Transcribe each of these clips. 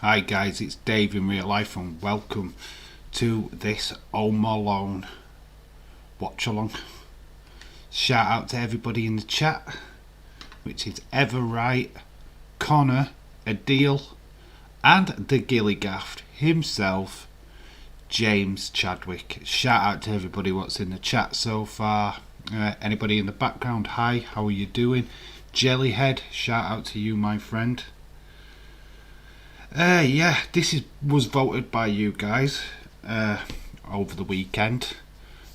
Hi guys, it's Dave in real life and welcome to this Home Alone watch along. Shout out to everybody in the chat, which is Everright, Connor, Adil and the Gilligaff himself, James Chadwick. Shout out to everybody what's in the chat so far. Anybody in the background, hi, how are you doing? Jellyhead, shout out to you my friend. This was voted by you guys over the weekend.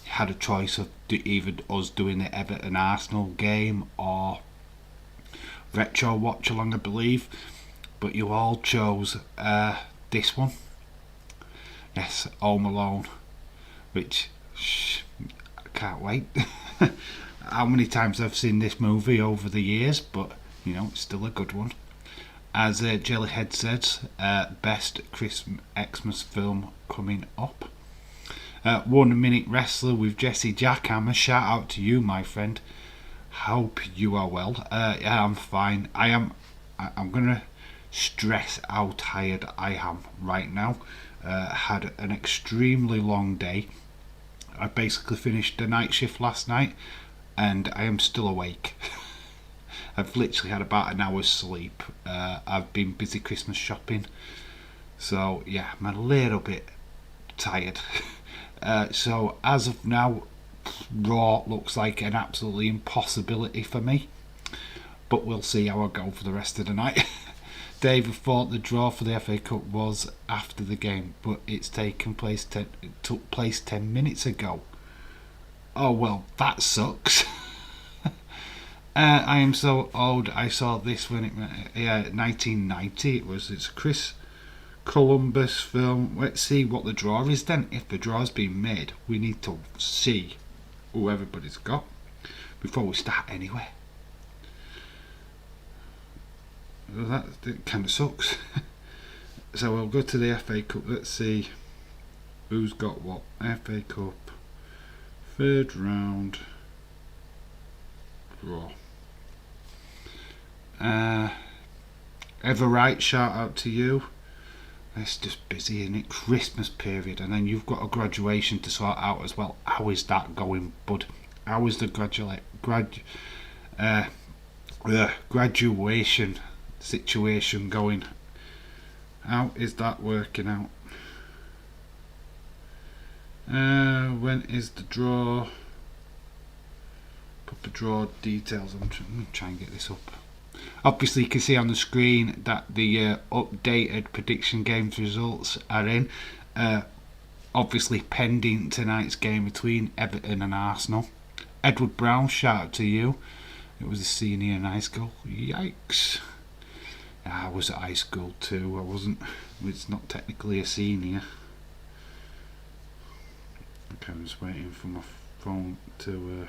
You had a choice of either us doing the Everton Arsenal game or retro watch along, I believe, but you all chose this one. Yes, Home Alone, which I can't wait. How many times I've seen this movie over the years, but you know, it's still a good one. As Jellyhead says, best Xmas film coming up. 1 Minute Wrestler with Jesse Jackhammer. Shout out to you, my friend. Hope you are well. Yeah, I'm fine. I'm gonna stress how tired I am right now. Had an extremely long day. I basically finished the night shift last night, and I am still awake. I've literally had about an hour's sleep. I've been busy Christmas shopping, so yeah, I'm a little bit tired. So as of now, Raw looks like an absolutely impossibility for me, but we'll see how I go for the rest of the night. David thought the draw for the FA Cup was after the game, but it took place 10 minutes ago. Oh well, that sucks. I am so old. I saw this when 1990. It's a Chris Columbus film. Let's see what the draw is then. If the draw's been made, we need to see who everybody's got before we start anyway. Well, that kind of sucks. So we'll go to the FA Cup. Let's see who's got what. FA Cup third round draw. Everright, shout out to you. It's just busy, isn't it? Christmas period, and then you've got a graduation to sort out as well. How is that going, bud? How is the graduation situation going? How is that working out? When is the draw? Put the draw details. I'm going to try and get this up. Obviously you can see on the screen that the updated prediction games results are in. Obviously pending tonight's game between Everton and Arsenal. Edward Brown, shout out to you. It was a senior in high school. Yikes. I was at high school too. I wasn't. It's not technically a senior. Okay, I'm just waiting for my phone to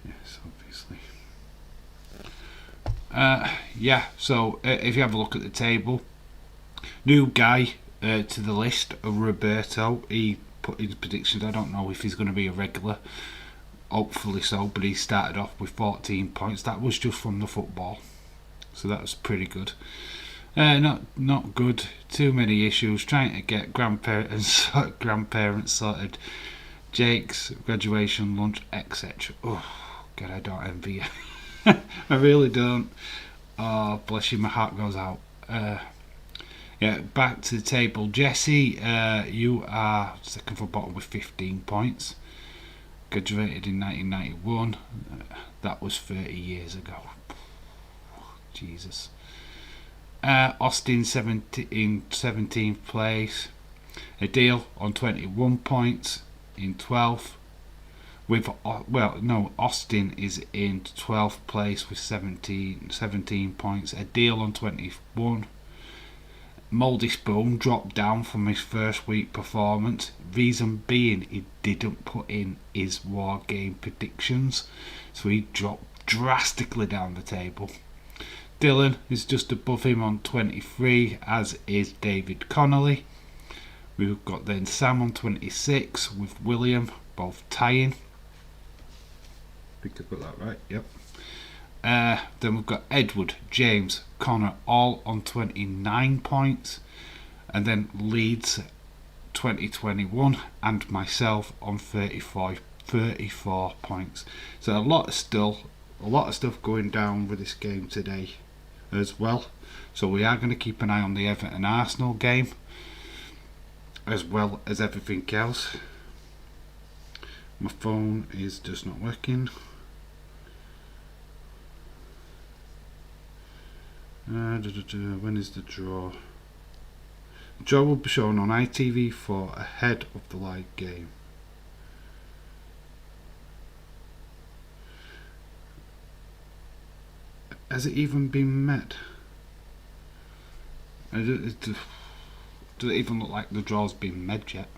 yes, obviously. So if you have a look at the table, new guy to the list of Roberto. He put his predictions. I don't know if he's going to be a regular, hopefully so, but he started off with 14 points. That was just from the football, so that was pretty good. Not good. Too many issues trying to get grandparents sorted. Jake's graduation lunch, etc. Oh God, I don't envy you. I really don't. Oh, bless you, my heart goes out. Back to the table. Jesse, you are second from bottom with 15 points. Graduated in 1991. That was 30 years ago. Jesus. Austin in 17th place. Adil on 21 points in 12th. Austin is in 12th place with 17 points. Adil on 21. Mouldy Spoon dropped down from his first week performance. Reason being, he didn't put in his war game predictions, so he dropped drastically down the table. Dylan is just above him on 23, as is David Connolly. We've got then Sam on 26 with William both tying. I think I've got that right, yep. Then we've got Edward, James, Connor all on 29 points. And then Leeds 2021 and myself on 34 points. So a lot of stuff going down with this game today as well. So we are going to keep an eye on the Everton Arsenal game as well as everything else. My phone is just not working. When is the draw? The draw will be shown on ITV4 ahead of the live game. Has it even been met? Does it even look like the draw's been made yet?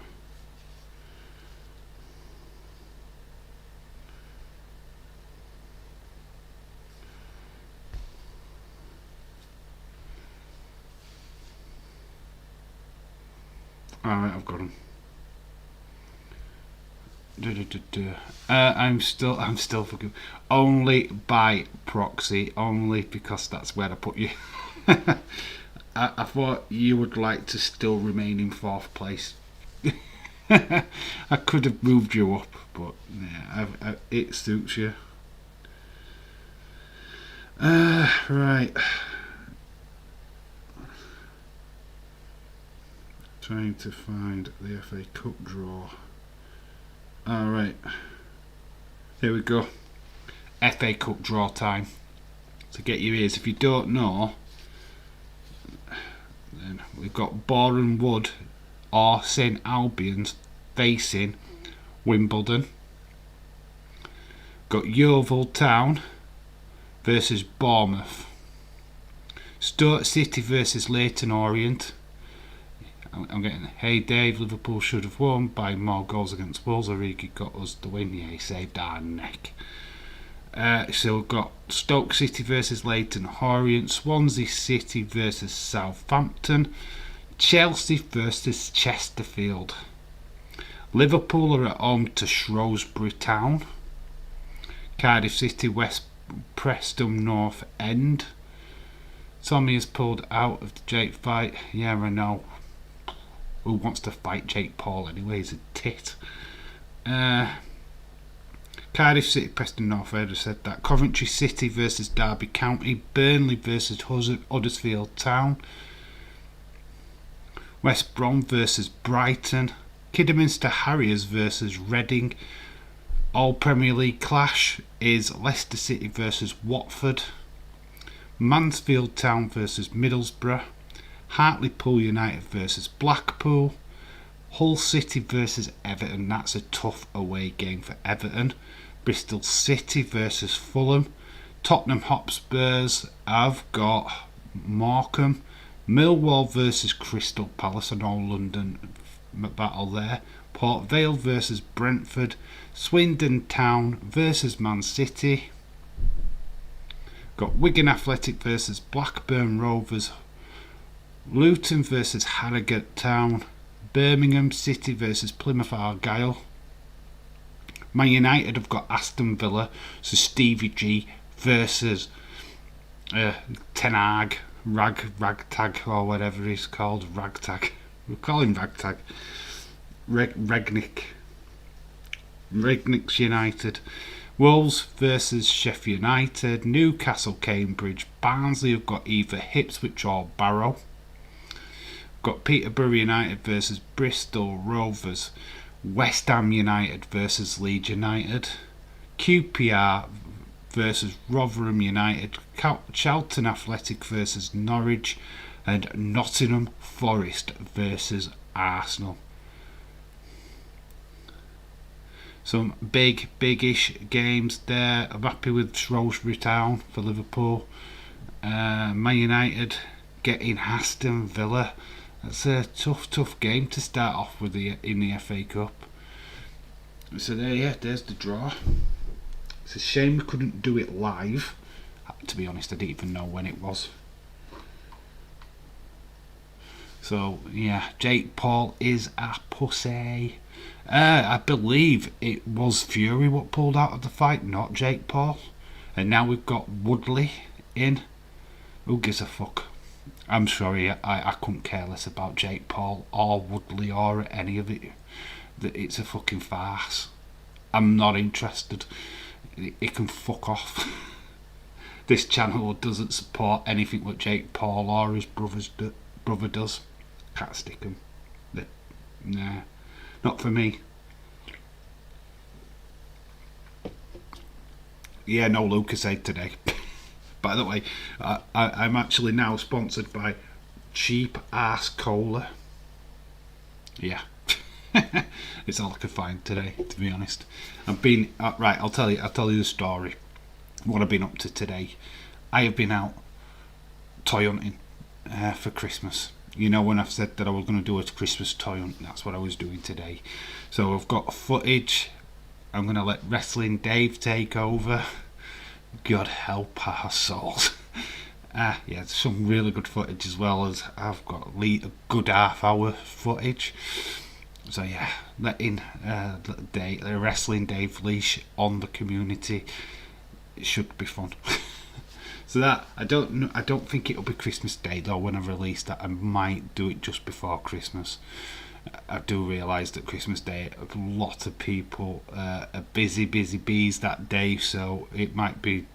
Alright, I've got them. I'm still forgiven. Only by proxy, only because that's where I put you. I thought you would like to still remain in 4th place. I could have moved you up, but yeah, it suits you. Right. Trying to find the FA Cup draw. Alright. Here we go. FA Cup draw time. So get your ears. If you don't know, then we've got Boreham Wood or St Albans facing Wimbledon. Got Yeovil Town versus Bournemouth. Stoke City versus Leyton Orient. I'm getting, hey Dave, Liverpool should have won by more goals against Wolves. Origi got us the win. Yeah, he saved our neck. So we've got Stoke City versus Leyton Orient, Swansea City versus Southampton, Chelsea versus Chesterfield. Liverpool are at home to Shrewsbury Town. Cardiff City, West Preston North End. Tommy has pulled out of the Jake fight. Yeah, I know. Who wants to fight Jake Paul anyway? He's a tit. Cardiff City, Preston North End, I said that. Coventry City versus Derby County. Burnley versus Huddersfield Town. West Brom versus Brighton. Kidderminster Harriers versus Reading. All Premier League clash is Leicester City versus Watford. Mansfield Town versus Middlesbrough. Hartlepool United versus Blackpool. Hull City versus Everton. That's a tough away game for Everton. Bristol City versus Fulham. Tottenham Hotspurs have got Morecambe. Millwall versus Crystal Palace. An all London battle there. Port Vale versus Brentford. Swindon Town versus Man City. Got Wigan Athletic versus Blackburn Rovers. Luton versus Harrogate Town. Birmingham City versus Plymouth Argyle. Man United have got Aston Villa. So Stevie G versus Ten Hag, Ragtag or whatever he's called. Ragtag. We'll call him Ragtag. Regnick's United. Wolves versus Sheffield United. Newcastle Cambridge. Barnsley have got either Ipswich or Barrow. Got Peterborough United versus Bristol Rovers. West Ham United versus Leeds United. QPR versus Rotherham United. Charlton Athletic versus Norwich. And Nottingham Forest versus Arsenal. Some big-ish games there. I'm happy with Shrewsbury Town for Liverpool. Man United getting Aston Villa. That's a tough game to start off with in the FA Cup. So there's the draw. It's a shame we couldn't do it live. To be honest, I didn't even know when it was. So yeah, Jake Paul is a pussy. I believe it was Fury what pulled out of the fight, not Jake Paul. and now we've got Woodley in. Who gives a fuck? I'm sorry, I couldn't care less about Jake Paul or Woodley or any of it. It's a fucking farce. I'm not interested. It can fuck off. This channel doesn't support anything what Jake Paul or his brother does. Can't stick him. Nah, not for me. Yeah, no Lucozade today. By the way, I'm actually now sponsored by Cheap Ass Cola. Yeah. It's all I could find today, to be honest. I've been right. I'll tell you the story. What I've been up to today. I have been out toy hunting for Christmas. You know, when I've said that I was going to do a Christmas toy hunt, that's what I was doing today. So I've got footage. I'm going to let Wrestling Dave take over. God help our souls. Yeah, some really good footage, as well as I've got a good half-hour footage. So yeah, letting the Wrestling Dave leash on the community, it should be fun. So that I don't think it'll be Christmas Day though. When I release that, I might do it just before Christmas. I do realise that Christmas Day, a lot of people are busy bees that day, so it might be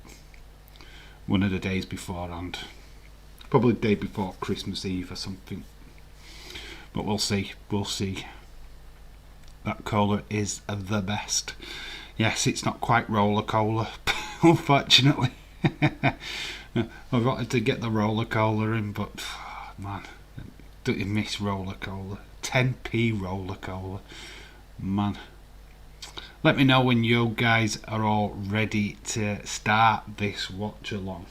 one of the days beforehand. Probably the day before Christmas Eve or something. But we'll see. That cola is the best. Yes, it's not quite roller cola, unfortunately. I wanted to get the roller cola in, but man, don't you miss roller cola? 10p roller cola, man. Let me know when you guys are all ready to start this watch along.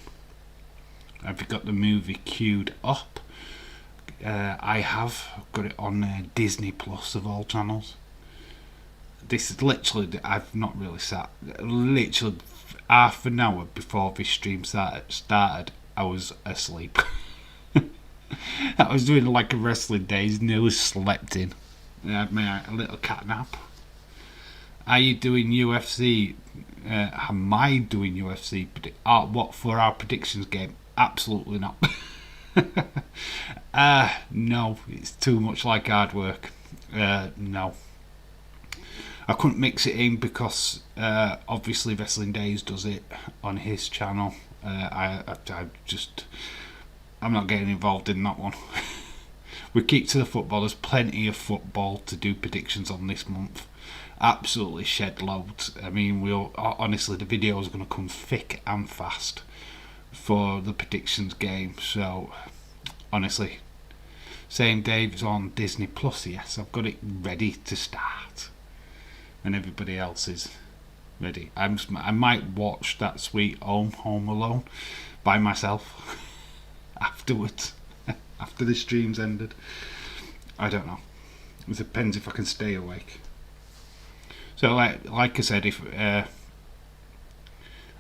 Have you got the movie queued up? I have got it on Disney Plus of all channels. This is literally, I've not really sat, literally half an hour before this stream started, I was asleep. I was doing like a Wrestling Days, nearly slept in. I had a little cat nap. Are you doing UFC? Am I doing UFC? What for our predictions game? Absolutely not. No, it's too much like hard work. No. I couldn't mix it in because obviously Wrestling Days does it on his channel. I'm not getting involved in that one. We keep to the football. There's plenty of football to do predictions on this month. Absolutely shed loads. I mean, honestly, the video is going to come thick and fast for the predictions game. So, honestly, saying Dave's on Disney Plus, yes, I've got it ready to start. And everybody else is ready. I might watch that Sweet Home Alone by myself afterwards, after the stream's ended. I don't know. It depends if I can stay awake. So like I said, if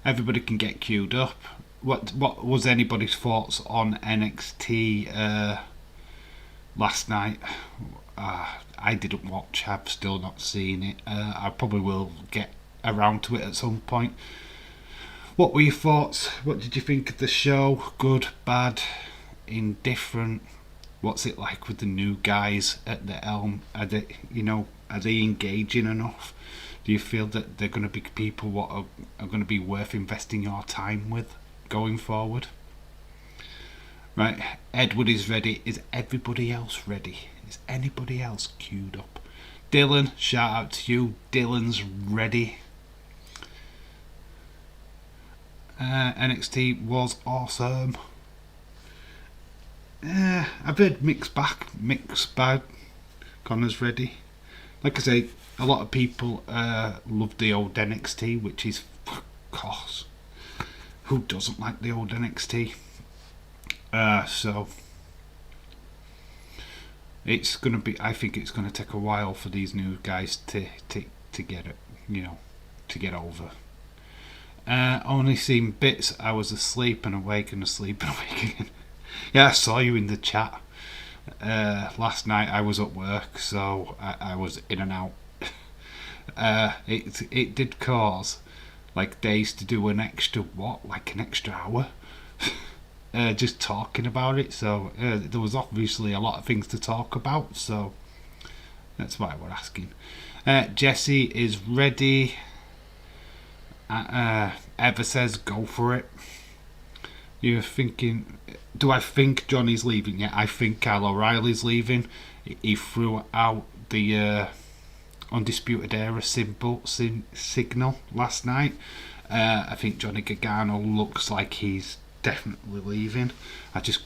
everybody can get queued up. What was anybody's thoughts on NXT last night? I didn't watch. I've still not seen it. I probably will get around to it at some point. What were your thoughts? What did you think of the show? Good, bad, indifferent? What's it like with the new guys at the helm? Are they engaging enough? Do you feel that they're going to be people what are going to be worth investing your time with going forward? Right, Edward is ready. Is everybody else ready? Is anybody else queued up? Dylan, shout out to you. Dylan's ready. NXT was awesome. I've heard mixed bag. Connor's ready. Like I say, a lot of people love the old NXT, which is, of course, who doesn't like the old NXT? So it's gonna be. I think it's gonna take a while for these new guys to get it, to get over. Only seen bits. I was asleep and awake and asleep and awake again. Yeah, I saw you in the chat. Last night I was at work, so I was in and out. It did cause like days to do an extra like an extra hour, just talking about it. So there was obviously a lot of things to talk about. So that's why we're asking. Jesse is ready. Eva says go for it. You're thinking, do I think Johnny's leaving? Yeah, I think Kyle O'Reilly's leaving. He threw out the Undisputed Era signal last night. I think Johnny Gargano looks like he's definitely leaving. I just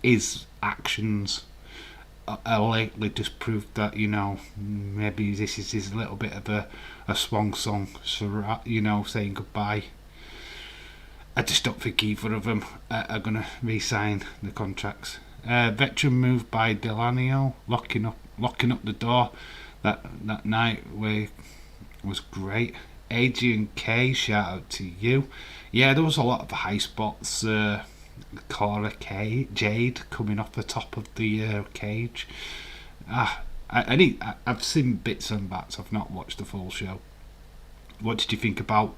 his actions lately just proved that, maybe this is his little bit of a swan song, so, saying goodbye. I just don't think either of them are going to re-sign the contracts. Veteran move by Delanio, locking up the door that night was great. Adrian K, shout out to you. Yeah, there was a lot of high spots. Cora Jade coming off the top of the cage. I've seen bits and bats. I've not watched the full show. What did you think about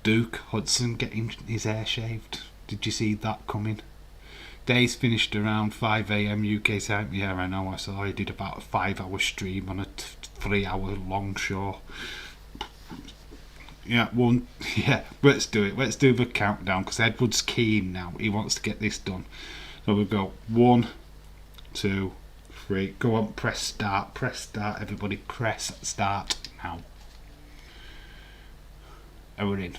Duke Hudson getting his hair shaved? Did you see that coming? Days finished around 5 a.m. UK time. Yeah, I know. I saw he did about a 5-hour stream on a 3-hour long show. Yeah, yeah, let's do it. Let's do the countdown because Edward's keen now. He wants to get this done. So we'll go 1, 2, 3. Go on, press start. Press start. Everybody, press start now. And we're in.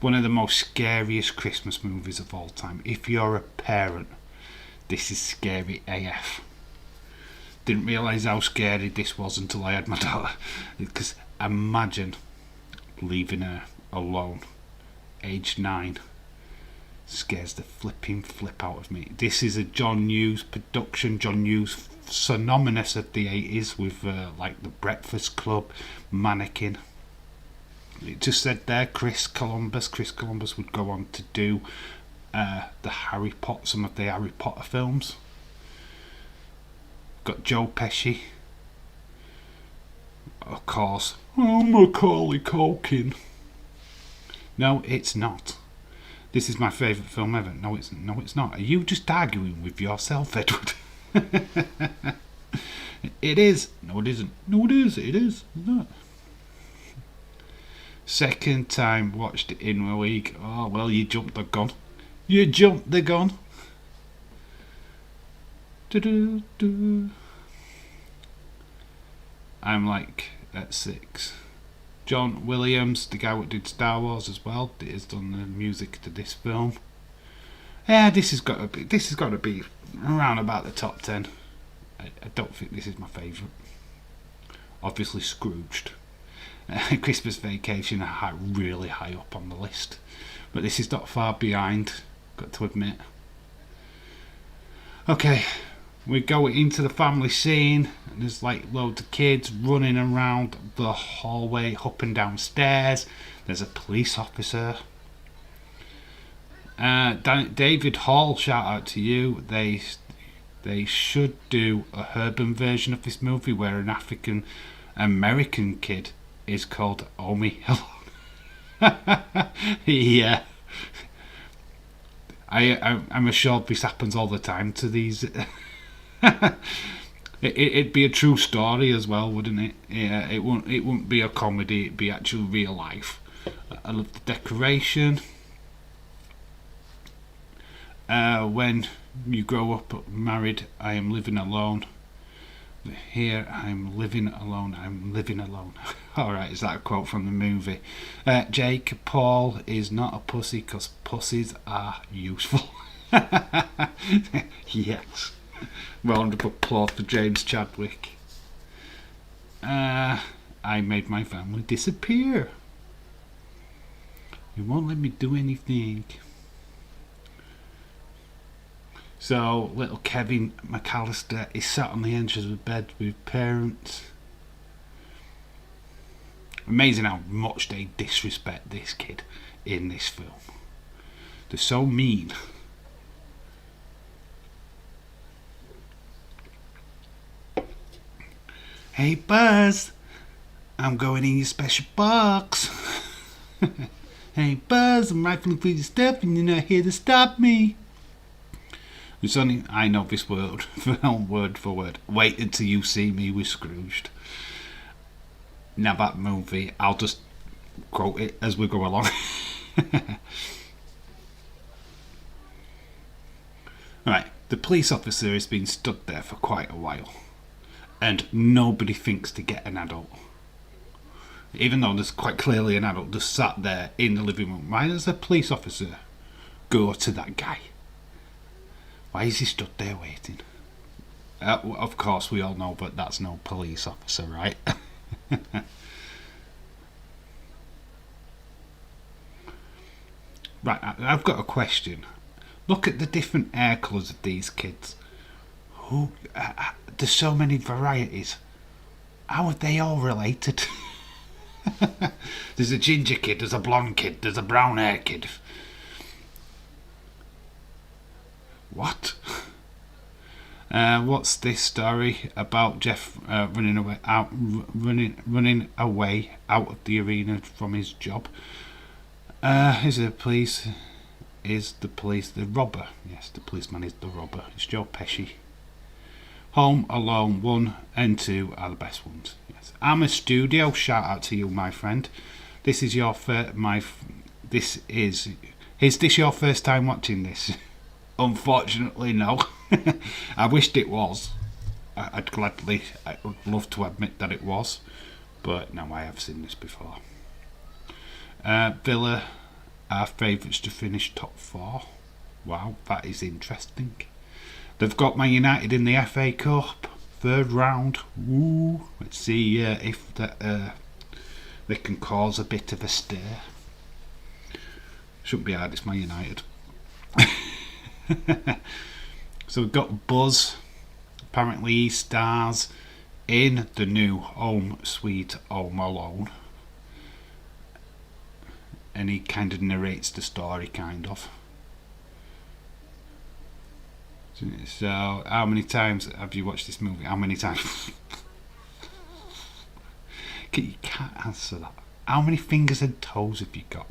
One of the most scariest Christmas movies of all time. If you're a parent, this is scary AF. Didn't realise how scary this was until I had my daughter. Because imagine leaving her alone, age 9. Scares the flipping flip out of me. This is a John Hughes production. John Hughes, synonymous of the 80s with like The Breakfast Club, Mannequin. It just said there, Chris Columbus. Chris Columbus would go on to do some of the Harry Potter films. Got Joe Pesci, of course. Oh, Macaulay Culkin. No, it's not. This is my favourite film ever. No, it's not. Are you just arguing with yourself, Edward? It is. No, it isn't. No, it is. It is. It's not. Second time watched it in a week. Oh, well, you jumped the gun. You jumped the gun. I'm like at 6. John Williams, the guy who did Star Wars as well, has done the music to this film. Yeah, this has got to be around about the top 10. I don't think this is my favourite. Obviously Scrooged. Christmas Vacation are really high up on the list, but this is not far behind, got to admit. Okay, we go into the family scene, and there's like loads of kids running around the hallway, up and down stairs. There's a police officer. David Hall, shout out to you. They should do a urban version of this movie where an African American kid is called Omi. Yeah. I'm assured this happens all the time to these. It'd be a true story as well, wouldn't it? Yeah, it wouldn't be a comedy. It'd be actual real life. I love the decoration. When you grow up married, I am living alone. Here I'm living alone. I'm living alone. Alright, is that a quote from the movie? Jake Paul is not a pussy because pussies are useful. Yes. Round of applause for James Chadwick. I made my family disappear. You won't let me do anything. So little Kevin McAllister is sat on the edge of the bed with parents. Amazing how much they disrespect this kid in this film. They're so mean. Hey Buzz, I'm going in your special box. Hey Buzz, I'm rifling through your stuff and you're not here to stop me. It's only I know this word word for word. Wait until you see me with Scrooged. Now that movie, I'll just quote it as we go along. Right, the police officer has been stood there for quite a while, and nobody thinks to get an adult. Even though there's quite clearly an adult just sat there in the living room. Why does the police officer go to that guy? Why is he stood there waiting? Of course, we all know, but that's no police officer, right? Right, I've got a question. Look at the different hair colours of these kids. There's so many varieties. How are they all related? There's a ginger kid, there's a blonde kid, there's a brown hair kid. What? What's this story about Jeff running away out of the arena from his job? Is the police the robber? Yes, the policeman is the robber. It's Joe Pesci. Home Alone 1 and 2 are the best ones. Yes. I'm a studio. Shout out to you, my friend. This is your Is this your first time watching this? Unfortunately, no. I wished it was. I would love to admit that it was, but no, I have seen this before. Villa, our favourites to finish top 4. Wow, that is interesting. They've got Man United in the FA Cup, 3rd round. Woo! Let's see if they can cause a bit of a stir. Shouldn't be hard, it's Man United. So we've got Buzz. Apparently he stars in the new Home Sweet Home Alone. And he kind of narrates the story, kind of. So, how many times have you watched this movie? How many times? You can't answer that. How many fingers and toes have you got?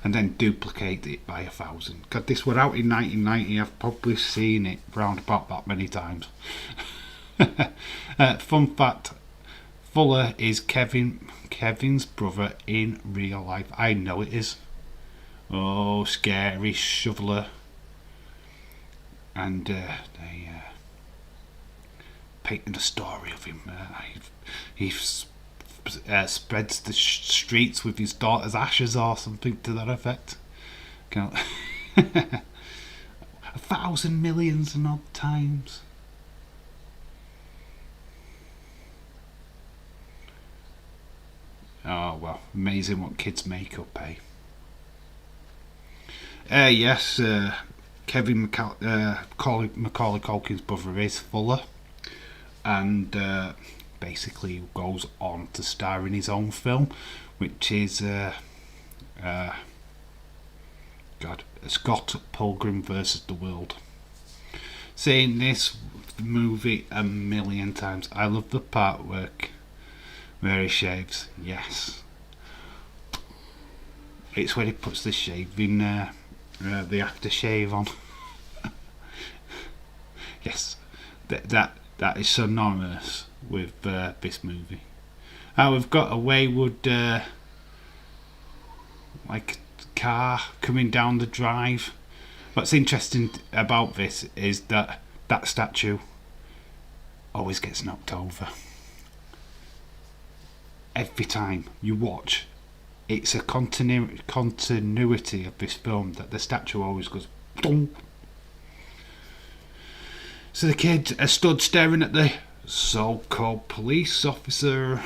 And then duplicate it by 1,000. Because this was out in 1990. I've probably seen it round about that many times. Fun fact: Fuller is Kevin's brother in real life. I know it is. Oh, scary shoveler. And they painted a story of him. He spreads the streets with his daughter's ashes or something to that effect. 1,000 millions and odd times. Oh well, amazing what kids make up, eh? Yes, Macaulay Culkin's brother is Fuller, and basically goes on to star in his own film, which is Scott Pilgrim versus the World. Seen this movie a million times. I love the part where he shaves. Yes, it's when he puts the shaving the aftershave on. Yes, that is synonymous with this movie. We've got a wayward car coming down the drive. What's interesting about this is that statue always gets knocked over. Every time you watch, it's a continuity of this film that the statue always goes dong. So the kids are stood staring at the so-called police officer,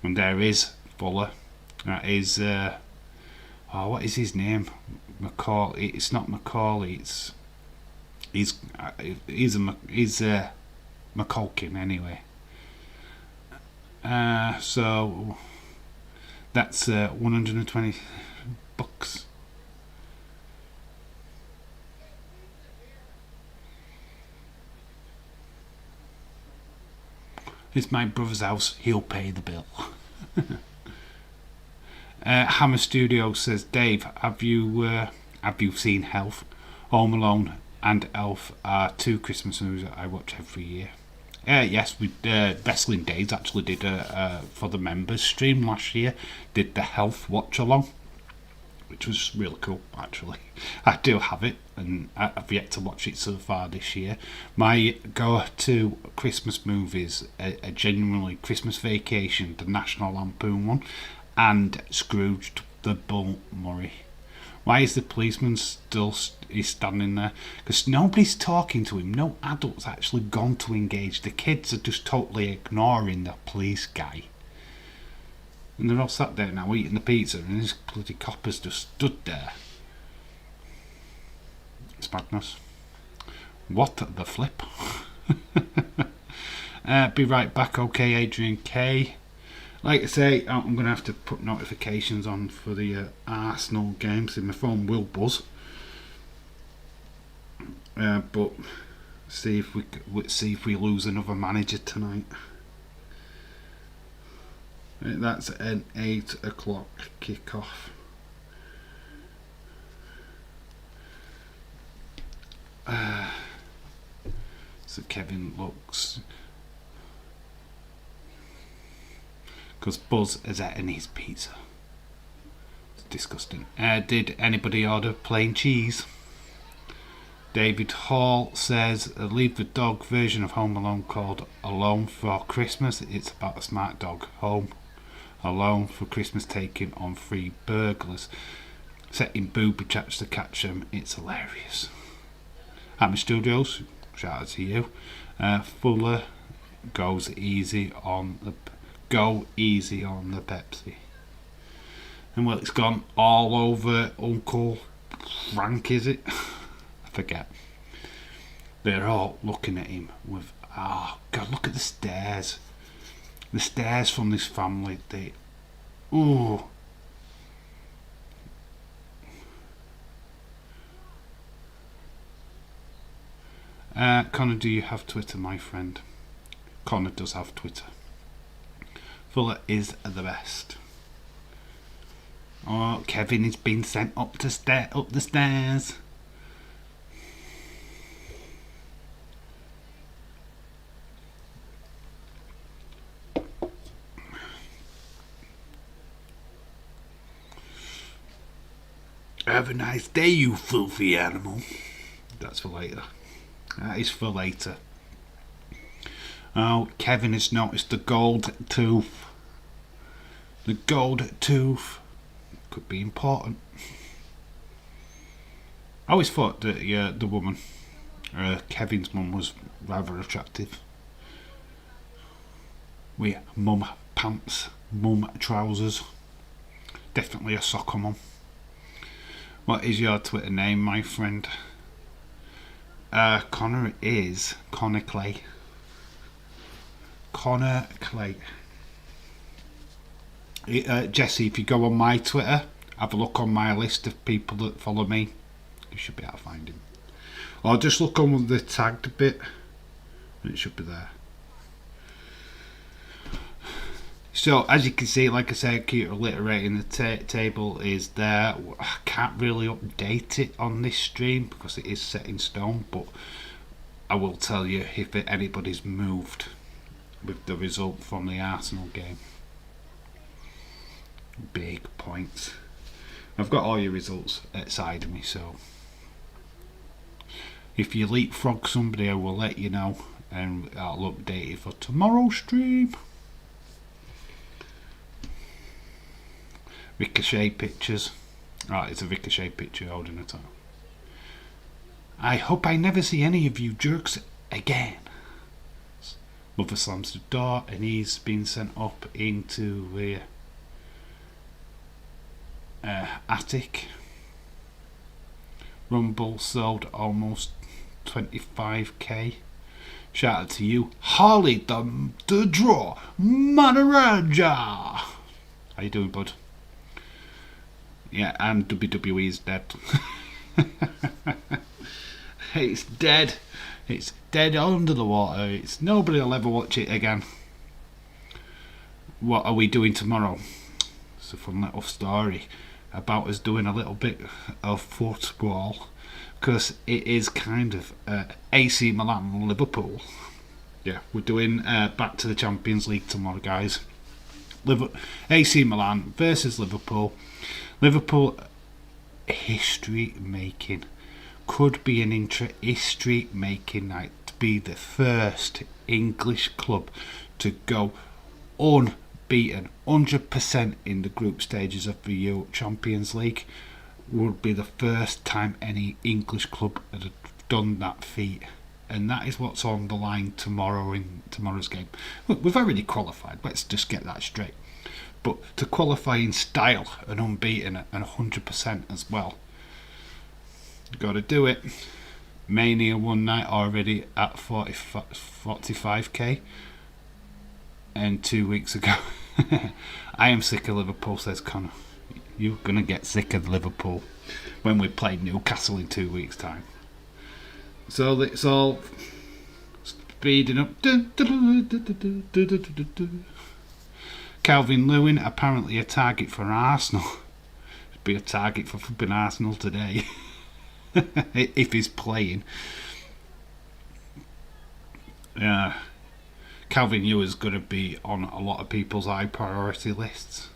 and there is Fuller. That is what is his name? Macaulay. It's not Macaulay. He's McCulkin anyway. So that's $120. It's my brother's house. He'll pay the bill. Hammer Studio says, Dave, have you seen Health? Home Alone and Elf are two Christmas movies that I watch every year. Yes, we Wrestling Days actually did for the members stream last year. Did the Health watch along, which was really cool actually. I do have it, and I've yet to watch it so far this year. My go-to Christmas movies are genuinely Christmas Vacation, the National Lampoon one, and Scrooged the Bill Murray. Why is the policeman still he's standing there? Because nobody's talking to him. No adult's actually gone to engage. The kids are just totally ignoring the police guy. And they're all sat there now eating the pizza, and this bloody copper's just stood there. It's madness. What the flip? Be right back, okay, Adrian K. Like I say, I'm going to have to put notifications on for the Arsenal games. My phone will buzz. But see if we lose another manager tonight. That's an 8 o'clock kickoff. So Kevin looks, because Buzz is eating his pizza. It's disgusting. Did anybody order plain cheese? David Hall says, leave the dog version of Home Alone called Alone for Christmas. It's about a smart dog. Home Alone for Christmas taking on 3 burglars, setting booby traps to catch them. It's hilarious. Hammer Studios, shout out to you. Fuller goes easy on the Pepsi. And well, it's gone all over Uncle Frank, is it? I forget. They're all looking at him with, oh God, look at the stares. The stares from this family. Ooh. Connor, do you have Twitter, my friend? Connor does have Twitter. Fuller is the best. Oh, Kevin is being sent up the stairs. Have a nice day, you filthy animal. That's for later. That is for later. Oh, Kevin has noticed the gold tooth. The gold tooth could be important. I always thought that the woman, Kevin's mum, was rather attractive. With mum pants, mum trousers. Definitely a soccer mum. What is your Twitter name, my friend? Connor is Connor Clay. Connor Clay. Jesse, if you go on my Twitter, have a look on my list of people that follow me. You should be able to find him. Or just look on the tagged bit, and it should be there. So, as you can see, like I said, keep reiterating, the table is there. I can't really update it on this stream because it is set in stone, but I will tell you if anybody's moved with the result from the Arsenal game. Big points. I've got all your results outside of me, so if you leapfrog somebody, I will let you know, and I'll update it for tomorrow's stream. Ricochet pictures. Right, it's a Ricochet picture holding a title. I hope I never see any of you jerks again. Mother slams the door and he's been sent up into the attic. Rumble sold almost 25k. Shout out to you, Harley the Draw Maharaja. How you doing, bud? Yeah, and WWE is dead. It's dead. It's dead under the water. Nobody will ever watch it again. what are we doing tomorrow? It's a fun little story about us doing a little bit of football, because it is kind of AC Milan Liverpool. Yeah, we're doing back to the Champions League tomorrow, guys. AC Milan versus Liverpool. Liverpool, history making, could be an history making night, to be the first English club to go unbeaten 100% in the group stages of the Champions League. Would be the first time any English club had done that feat, and that is what's on the line tomorrow in tomorrow's game. Look, we've already qualified, let's just get that straight, but to qualify in style and unbeaten and 100% as well, got to do it. Mania one night already at 45k, and 2 weeks ago. I am sick of Liverpool, says Connor. You're going to get sick of Liverpool when we play Newcastle in 2 weeks' time. So it's all speeding up. Calvin Lewin, apparently a target for Arsenal. Be a target for flipping Arsenal today. If he's playing. Yeah. Calvin Ewer's going to be on a lot of people's high priority lists.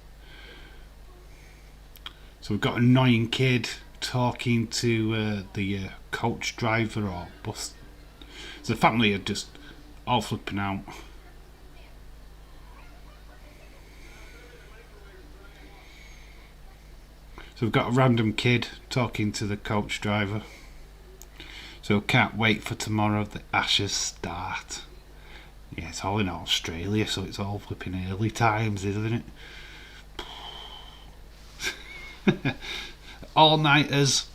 So we've got an annoying kid talking to the coach driver or bus. So the family are just all flipping out. So we've got a random kid talking to the coach driver. So can't wait for tomorrow, the Ashes start. Yeah, it's all in Australia, so it's all flipping early times, isn't it? All-nighters.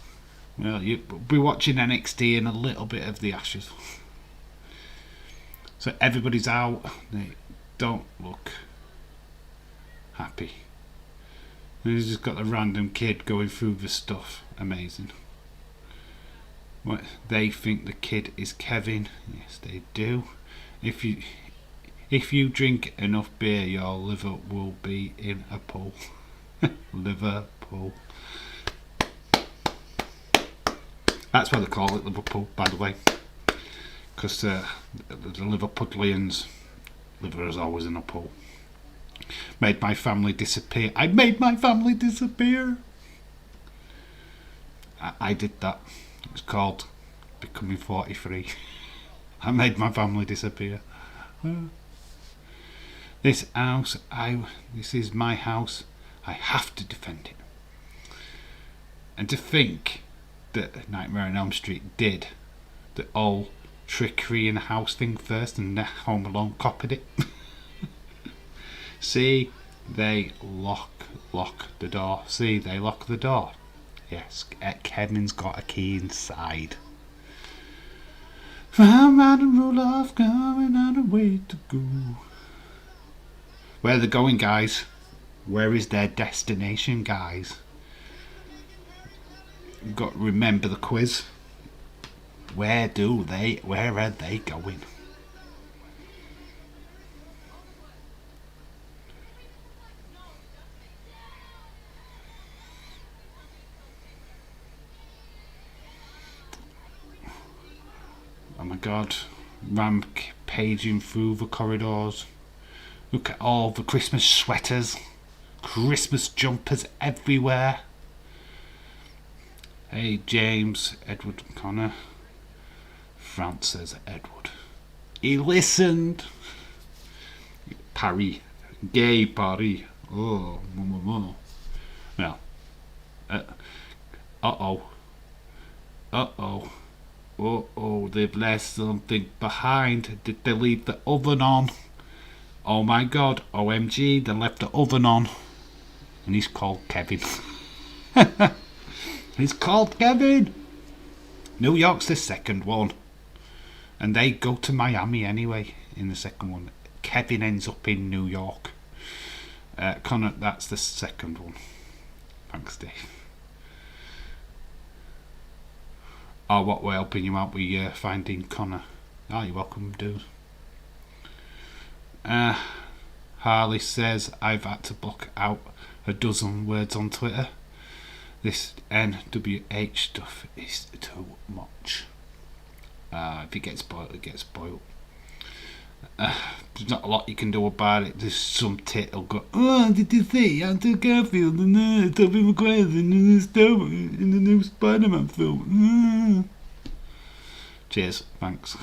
Well, you'll be watching NXT and a little bit of the Ashes. So everybody's out. They don't look happy. And he's just got the random kid going through the stuff. Amazing. What, they think the kid is Kevin. Yes, they do. If you drink enough beer, your liver will be in a pool. Liverpool. That's why they call it Liverpool, by the way, because the Liverpudlians' liver is always in a pool. Made my family disappear. I made my family disappear. I did that. It was called Becoming 43. I made my family disappear. This is my house. I have to defend it. And to think that Nightmare on Elm Street did the old trickery in the house thing first, and Home Alone copied it. See, they lock the door. See, they lock the door. Yes, Kevin's got a key inside. I'm on a roll off, going on a way to go. Where are they going, guys? Where is their destination, guys? You've got to remember the quiz. Where are they going? Oh my god, rampaging through the corridors. Look at all the Christmas sweaters, Christmas jumpers everywhere. Hey James, Edward Connor. France says Edward. He listened. Paris. Gay Paris. Oh, well. Uh-oh. They've left something behind. Did they leave the oven on? Oh my god, OMG, they left the oven on. And he's called Kevin. He's called Kevin. New York's the second one. And they go to Miami anyway in the second one. Kevin ends up in New York. Connor, that's the second one. Thanks, Dave. Oh, what, we're helping you out with finding Connor. Oh, you're welcome, dude. Harley says I've had to block out a dozen words on Twitter. This NWH stuff is too much. If it gets spoiled, it gets spoiled. There's not a lot you can do about it. There's some tit will go, oh, did you see Andrew Garfield and Tobey Maguire in the new Spider-Man film? Cheers, thanks.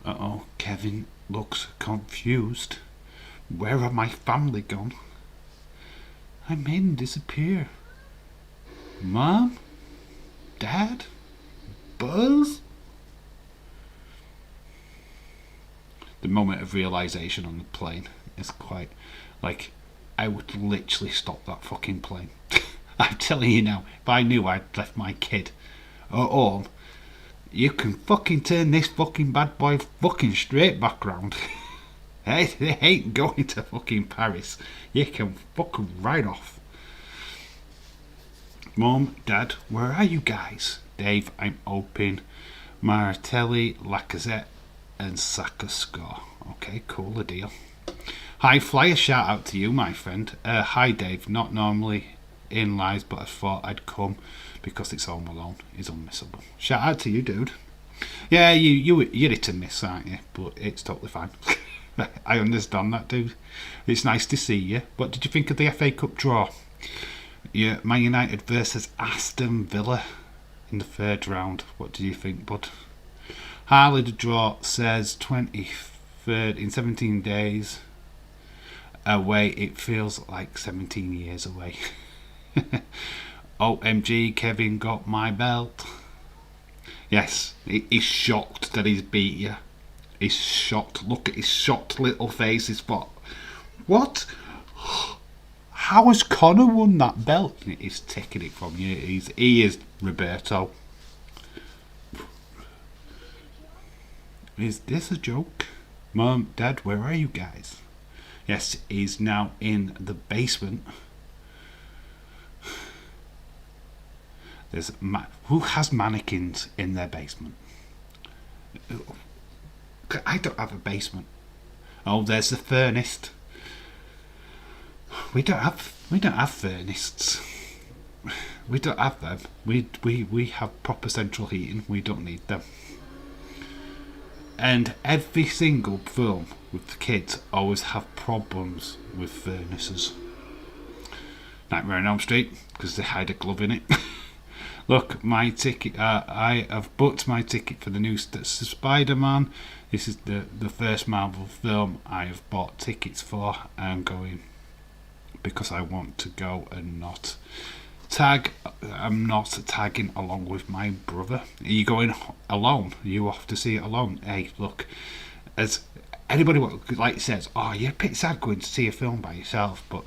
Uh-oh, Kevin looks confused. Where are my family gone? I made them disappear. Mom? Dad? Buzz? The moment of realisation on the plane is quite like, I would literally stop that fucking plane. I'm telling you now, if I knew I'd left my kid at home, you can fucking turn this fucking bad boy fucking straight back round. Hey, they ain't going to fucking Paris. You can fucking right off. Mom, Dad, where are you guys? Dave, I'm open. Martelli, Lacazette, and Saka score. Okay, cool, a deal. High flyer, shout out to you, my friend. Hi, Dave. Not normally in lives, but I thought I'd come because it's Home Alone. It's unmissable. Shout out to you, dude. Yeah, you're hit and miss, aren't you? But it's totally fine. I understand that, dude. It's nice to see you. What did you think of the FA Cup draw? Yeah, Man United versus Aston Villa in the third round. What do you think, bud? Harley the draw says 23rd in 17 days away. It feels like 17 years away. OMG, Kevin got my belt. Yes, he's shocked that he's beat you. He's shocked. Look at his shocked little face. He's thought, what? How has Connor won that belt? He's taking it from you. He is Roberto. Is this a joke? Mom, Dad, where are you guys? Yes, he's now in the basement. There's who has mannequins in their basement? I don't have a basement. Oh, there's the furnace. We don't have furnaces. We don't have them. We have proper central heating. We don't need them. And every single film with the kids always have problems with furnaces. Nightmare on Elm Street, because they hide a glove in it. Look, my ticket. I have booked my ticket for the new Spider-Man. This is the first Marvel film I have bought tickets for. I'm going because I want to go and not tag. I'm not tagging along with my brother. Are you going alone? Are you off to see it alone? Hey, look, as anybody like says, oh, you're a bit sad going to see a film by yourself, but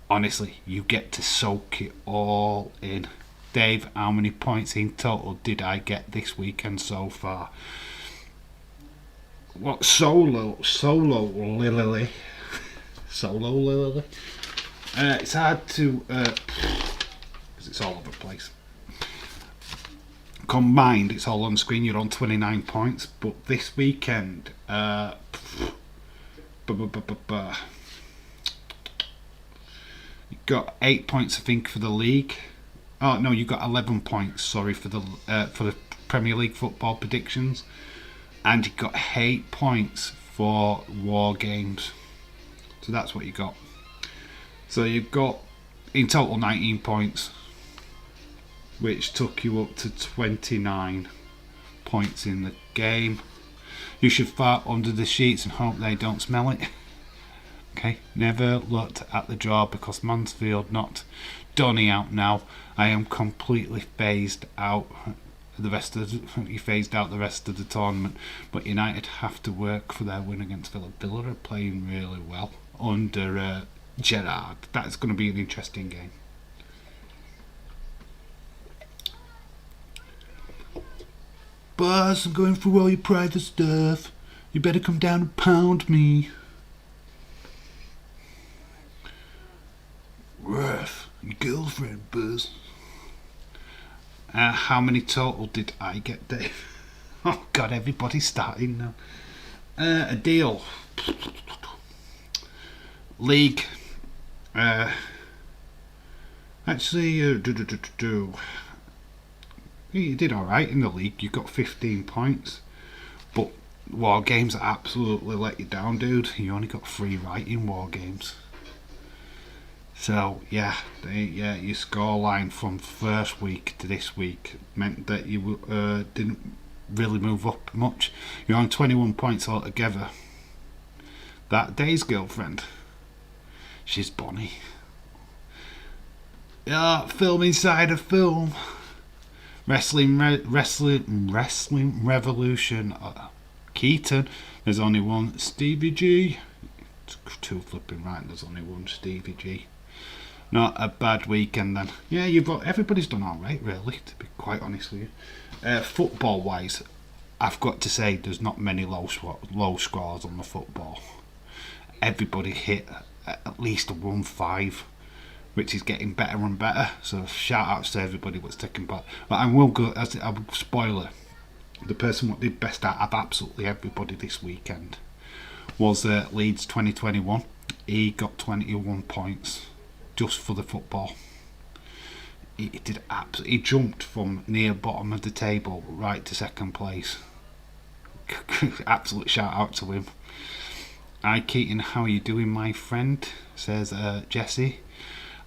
honestly, you get to soak it all in. Dave, how many points in total did I get this weekend so far? What solo Lily? Solo Lily? It's hard to because it's all over the place. Combined, it's all on screen. You're on 29 points, but this weekend, you got 8 points, I think, for the league. Oh no, you got 11 points. Sorry for the Premier League football predictions, and you got 8 points for War Games. So that's what you got. So you've got in total 19 points, which took you up to 29 points in the game. You should fart under the sheets and hope they don't smell it. Okay, never looked at the draw because Mansfield knocked Donny out now. I am completely phased out the rest of the tournament, but United have to work for their win against Villa. Villa are playing really well under Gerrard. That's going to be an interesting game. Boss, I'm going through all your private stuff. You better come down and pound me. Worth, your girlfriend, Buzz. How many total did I get, Dave? Oh God, everybody's starting now. A deal. League. Actually, you did alright in the league. You got 15 points. But War Games absolutely let you down, dude. You only got 3 right in War Games. So, your scoreline from first week to this week meant that you didn't really move up much. You're on 21 points altogether. That day's girlfriend. She's Bonnie. Yeah, film inside a film. Wrestling Revolution. Keaton. There's only one. Stevie G. It's too flipping right. There's only one Stevie G. Not a bad weekend then. Yeah, everybody's done all right, really. To be quite honest with you. Football wise, I've got to say there's not many low scores on the football. Everybody hit at least a 1-5, which is getting better and better. So shout outs to everybody that's taking part. But I will go as a spoiler. The person what did best out of absolutely everybody this weekend was Leeds 2021. He got 21 points just for the football. He jumped from near bottom of the table right to second place. Absolute shout out to him. Hi Keaton, how are you doing, my friend? Says Jesse.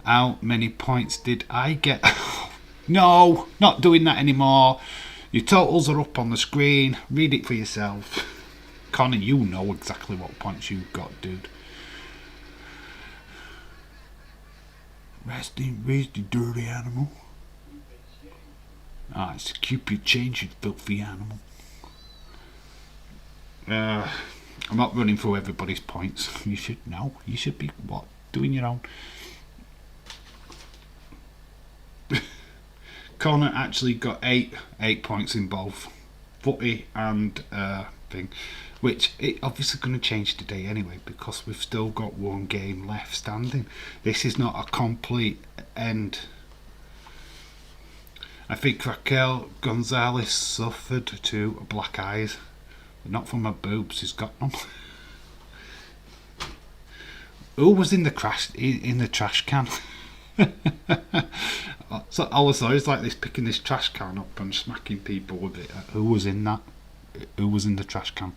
How many points did I get? No, not doing that anymore. Your totals are up on the screen. Read it for yourself. Connor, you know exactly what points you got, dude. Rest in peace, you dirty animal. It's Cupid change, you filthy animal. I'm not running through everybody's points. You should know. You should be doing your own. Connor actually got 8 points in both footy and thing, which it obviously going to change today anyway because we've still got one game left standing. This is not a complete end. I think Raquel Gonzalez suffered 2 black eyes, but not from her boobs. She's got them. Who was in the trash can? So also it's like this, picking this trash can up and smacking people with it. Who was in that? Who was in the trash can?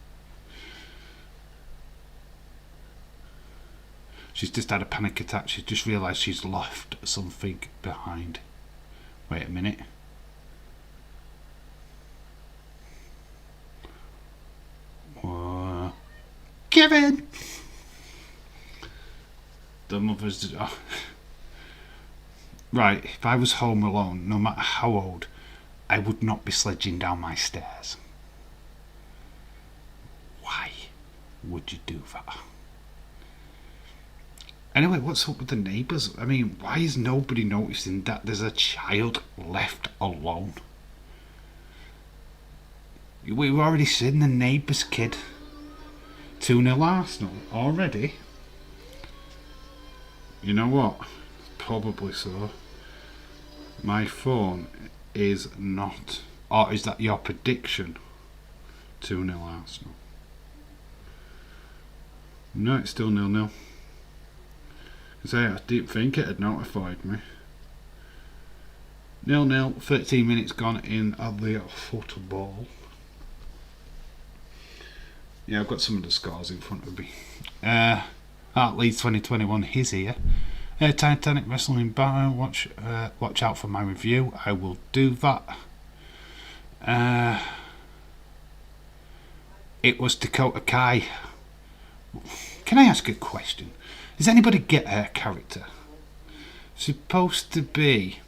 She's just had a panic attack. She's just realised she's left something behind. Wait a minute. Kevin! The mother's... Oh. Right, if I was home alone, no matter how old, I would not be sledging down my stairs. Why would you do that? Anyway, what's up with the neighbours? I mean, why is nobody noticing that there's a child left alone? We've already seen the neighbour's kid. 2-0 Arsenal already. You know what? Probably so. My phone is not. Or is that your prediction? 2-0 Arsenal. No, it's still 0-0. I didn't think it had notified me. 0-0, 13 minutes gone in the football. Yeah, I've got some of the scores in front of me. Leeds 2021, he's here. Titanic Wrestling Bar, watch out for my review. I will do that. It was Dakota Kai. Can I ask a question? Does anybody get her character? Supposed to be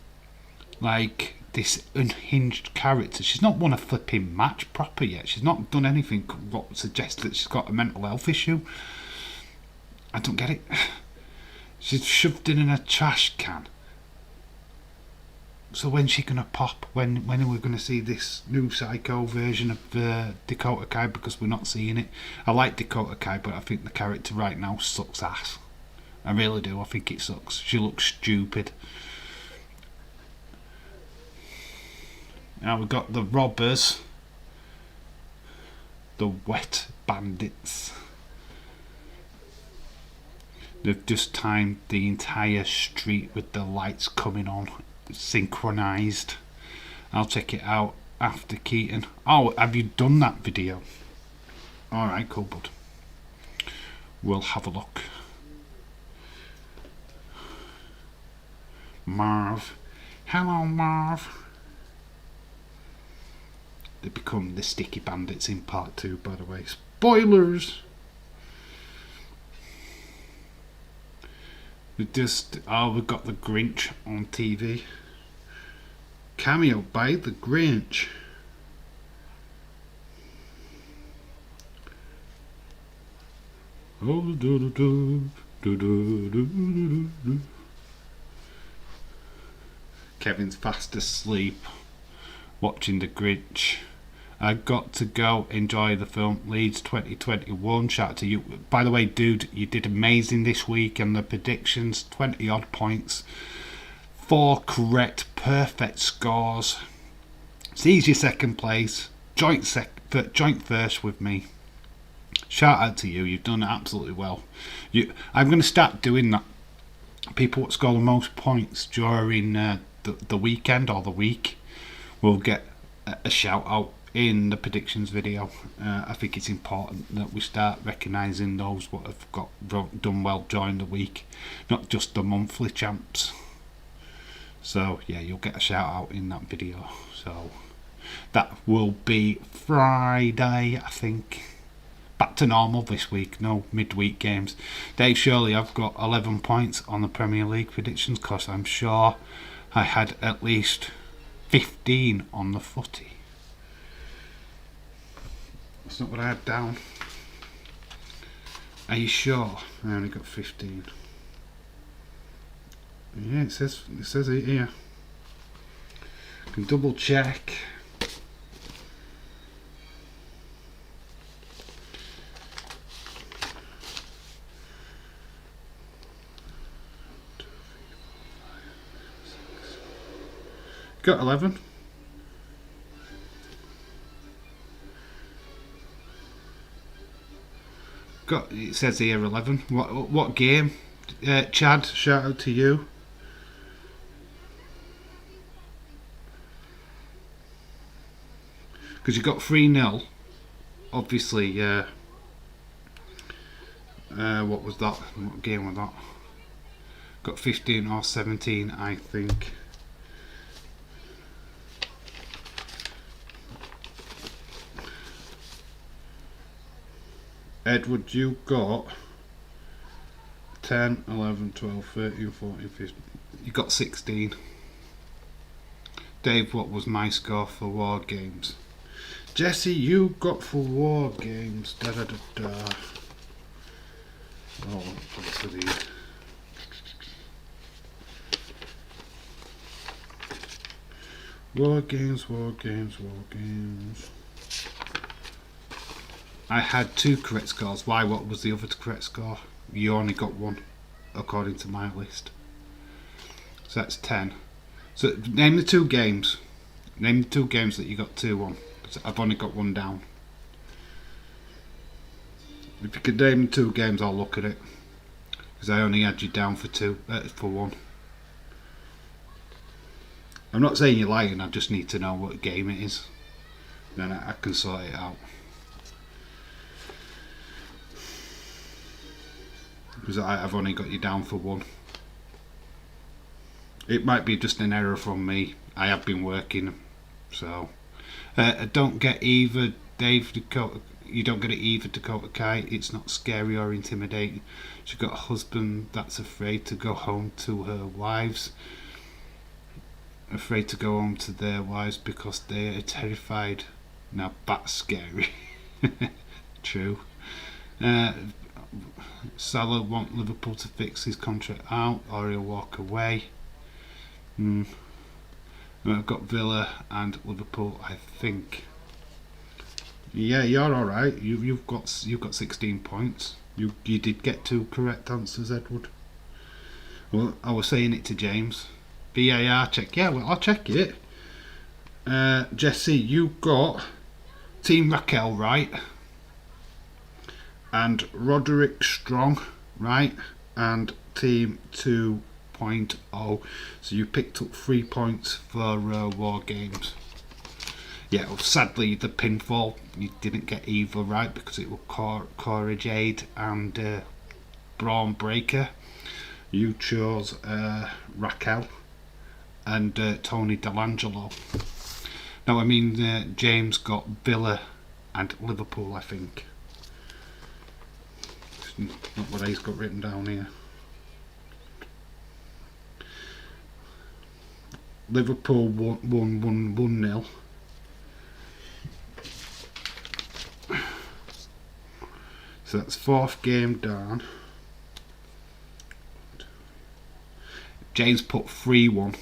like this unhinged character. She's not won a flipping match proper yet. She's not done anything what suggests that she's got a mental health issue. I don't get it. She's shoved in a trash can. So when's she gonna pop? When are we gonna see this new Psycho version of Dakota Kai? Because we're not seeing it. I like Dakota Kai, but I think the character right now sucks ass. I really do. I think it sucks. She looks stupid. Now we've got the Robbers the Wet Bandits. They've just timed the entire street with the lights coming on, synchronised. I'll check it out after Keaton. Oh, have you done that video? Alright, cool, bud. We'll have a look. Marv. Hello, Marv. They become the Sticky Bandits in part 2, by the way. Spoilers! We've got the Grinch on TV. Cameo by the Grinch. Oh, Kevin's fast asleep watching the Grinch. I got to go enjoy the film Leeds 2021. Shout out to you. By the way, dude, you did amazing this week, and the predictions, 20 odd points, 4 correct, perfect scores. Sees your second place, joint first with me. Shout out to you. You've done absolutely well. I'm going to start doing that. People that score the most points during the weekend or the week will get a shout out in the predictions video. I think it's important that we start recognising those what have done well during the week, not just the monthly champs. So yeah, you'll get a shout out in that video. So that will be Friday, I think. Back to normal this week, no midweek games. Dave Shirley, I've got 11 points on the Premier League predictions because I'm sure I had at least 15 on the footy. That's not what I had down. Are you sure? I only got 15. Yeah, it says it here. I can double check. Got 11. It says here 11. What game? Chad, shout out to you. Because you got 3-0. Obviously, what was that? What game was that? Got 15 or 17, I think. Edward, you got 10, 11, 12, 13, 14, 15. You got 16. Dave, what was my score for War Games? Jesse, you got for War Games. Da da da da. Oh, what's for these? War Games, War Games, War Games. I had 2 correct scores. Why? What was the other correct score? You only got 1, according to my list. So that's 10. So name the 2 games. Name the 2 games that you got 2 on. I've only got 1 down. If you could name the 2 games, I'll look at it. Because I only had you down for 1. I'm not saying you're lying. I just need to know what game it is. Then I can sort it out. Because I've only got you down for 1. It might be just an error from me. I have been working, so don't get either Dave Dakota. You don't get it either, Dakota Kai. It's not scary or intimidating. She's got a husband that's afraid to go home to her wives. Afraid to go home to their wives because they are terrified. Now that's scary. True. Salah want Liverpool to fix his contract out or he'll walk away. I've got Villa and Liverpool, I think. Yeah, you're alright. You've got 16 points. You did get 2 correct answers, Edward. Well, I was saying it to James. VAR check. Yeah, well, I'll check it. Jesse, you got Team Raquel right. and Roderick Strong, right? And Team 2.0. So you picked up 3 points for War Games. Yeah, well, sadly the pinfall, you didn't get either right because it was Cora Jade and Braun Breaker. You chose Raquel and Tony D'Angelo. Now, I mean, James got Villa and Liverpool, I think. It's not what he's got written down here. Liverpool won 1-0. So that's 4th game down. James put 3-1,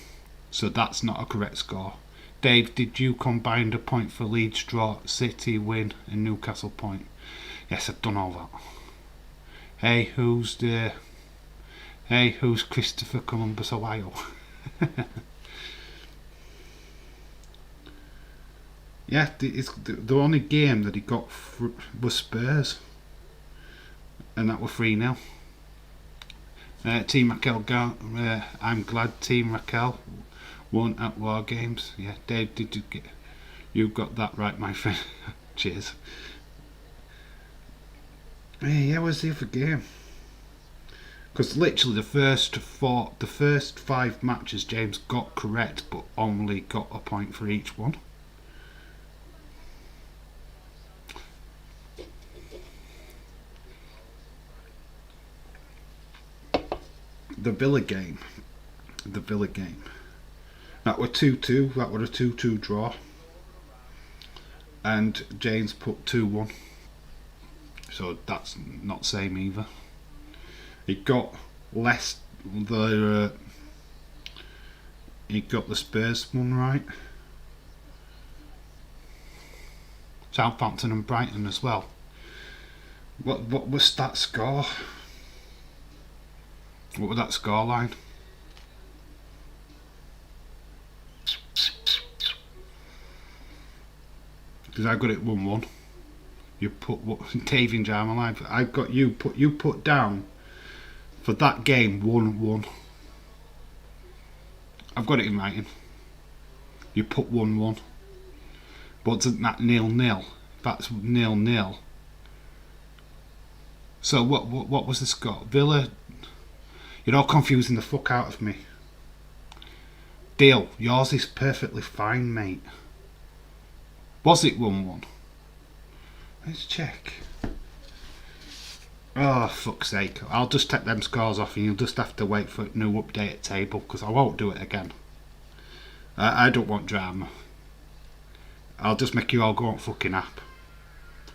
so that's not a correct score. Dave, did you combine a point for Leeds draw, City win, and Newcastle point? Yes, I've done all that. Hey, who's Christopher Columbus, Ohio? Yeah, the only game that he got was Spurs, and that was 3-0. Team Raquel, I'm glad Team Raquel won at War Games. Yeah, Dave, you got that right, my friend. Cheers. Yeah, where's the other game? Because literally the first 5 matches James got correct, but only got a point for each one. The Villa game. That were 2-2. That were a 2-2 draw. And James put 2-1. So that's not same either. He got he got the Spurs one right. Southampton and Brighton as well. What was that score? What was that score line? Because I got it 1-1. You put what? Dave in Jarman. I got you put down for that game 1-1. I've got it in writing. You put 1-1. But isn't that 0-0? That's 0-0. So what was the score? Villa. You're all confusing the fuck out of me. Deal, yours is perfectly fine, mate. Was it 1-1? Let's check. Oh, fuck's sake. I'll just take them scores off and you'll just have to wait for a new updated table because I won't do it again. I don't want drama. I'll just make you all go on fucking app.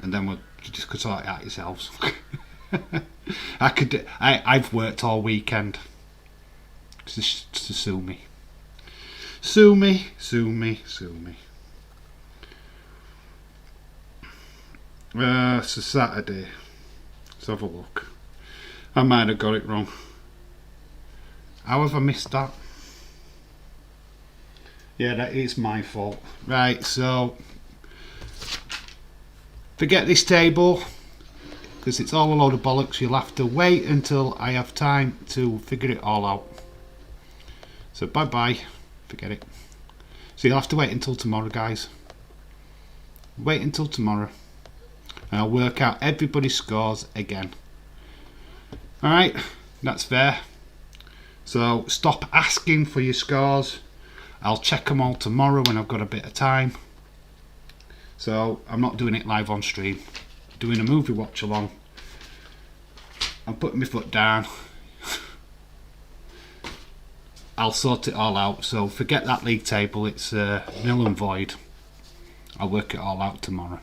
And then we'll just sort it out yourselves. I've worked all weekend to sue me. Sue me. It's a Saturday. Let's have a look. I might have got it wrong. How have I missed that? Yeah, that is my fault. Right, so forget this table because it's all a load of bollocks. You'll have to wait until I have time to figure it all out. So bye, forget it. So you'll have to wait until tomorrow, guys. Wait until tomorrow and I'll work out everybody's scores again. Alright, that's fair. So stop asking for your scores. I'll check them all tomorrow when I've got a bit of time. So I'm not doing it live on stream. I'm doing a movie watch along. I'm putting my foot down. I'll sort it all out. So forget that league table. It's nil and void. I'll work it all out tomorrow.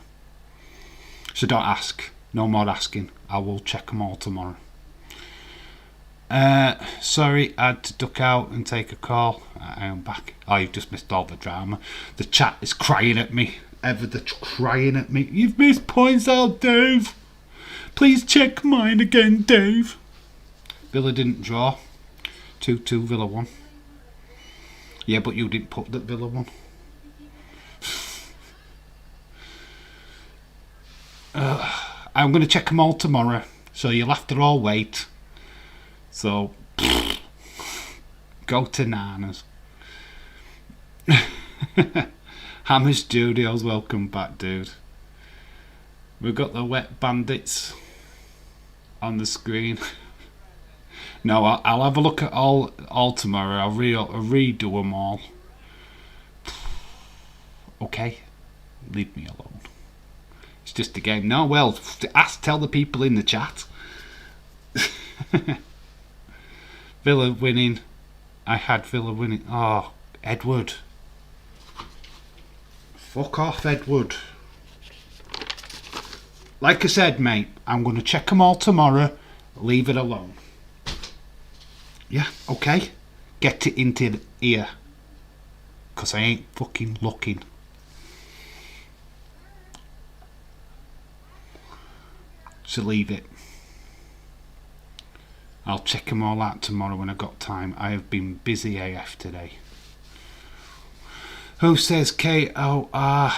So don't ask. No more asking. I will check them all tomorrow. Sorry, I had to duck out and take a call. I am back. Oh, you've just missed all the drama. The chat is crying at me. Crying at me. You've missed points out, Dave. Please check mine again, Dave. Villa didn't draw. 2-2, Villa won. Yeah, but you didn't put that Villa won. I'm going to check them all tomorrow, so you'll have to all wait. So, go to Nanas. Hammer Studios, welcome back, dude. We've got the Wet Bandits on the screen. No, I'll have a look at all tomorrow. I'll redo them all. Okay, leave me alone. It's just a game. No, well, tell the people in the chat. Villa winning. I had Villa winning. Oh, Edward. Fuck off, Edward. Like I said, mate, I'm going to check them all tomorrow. Leave it alone. Yeah, okay. Get it into the ear. Because I ain't fucking looking. So leave it. I'll check them all out tomorrow when I got time. I have been busy AF today. Who says KOR?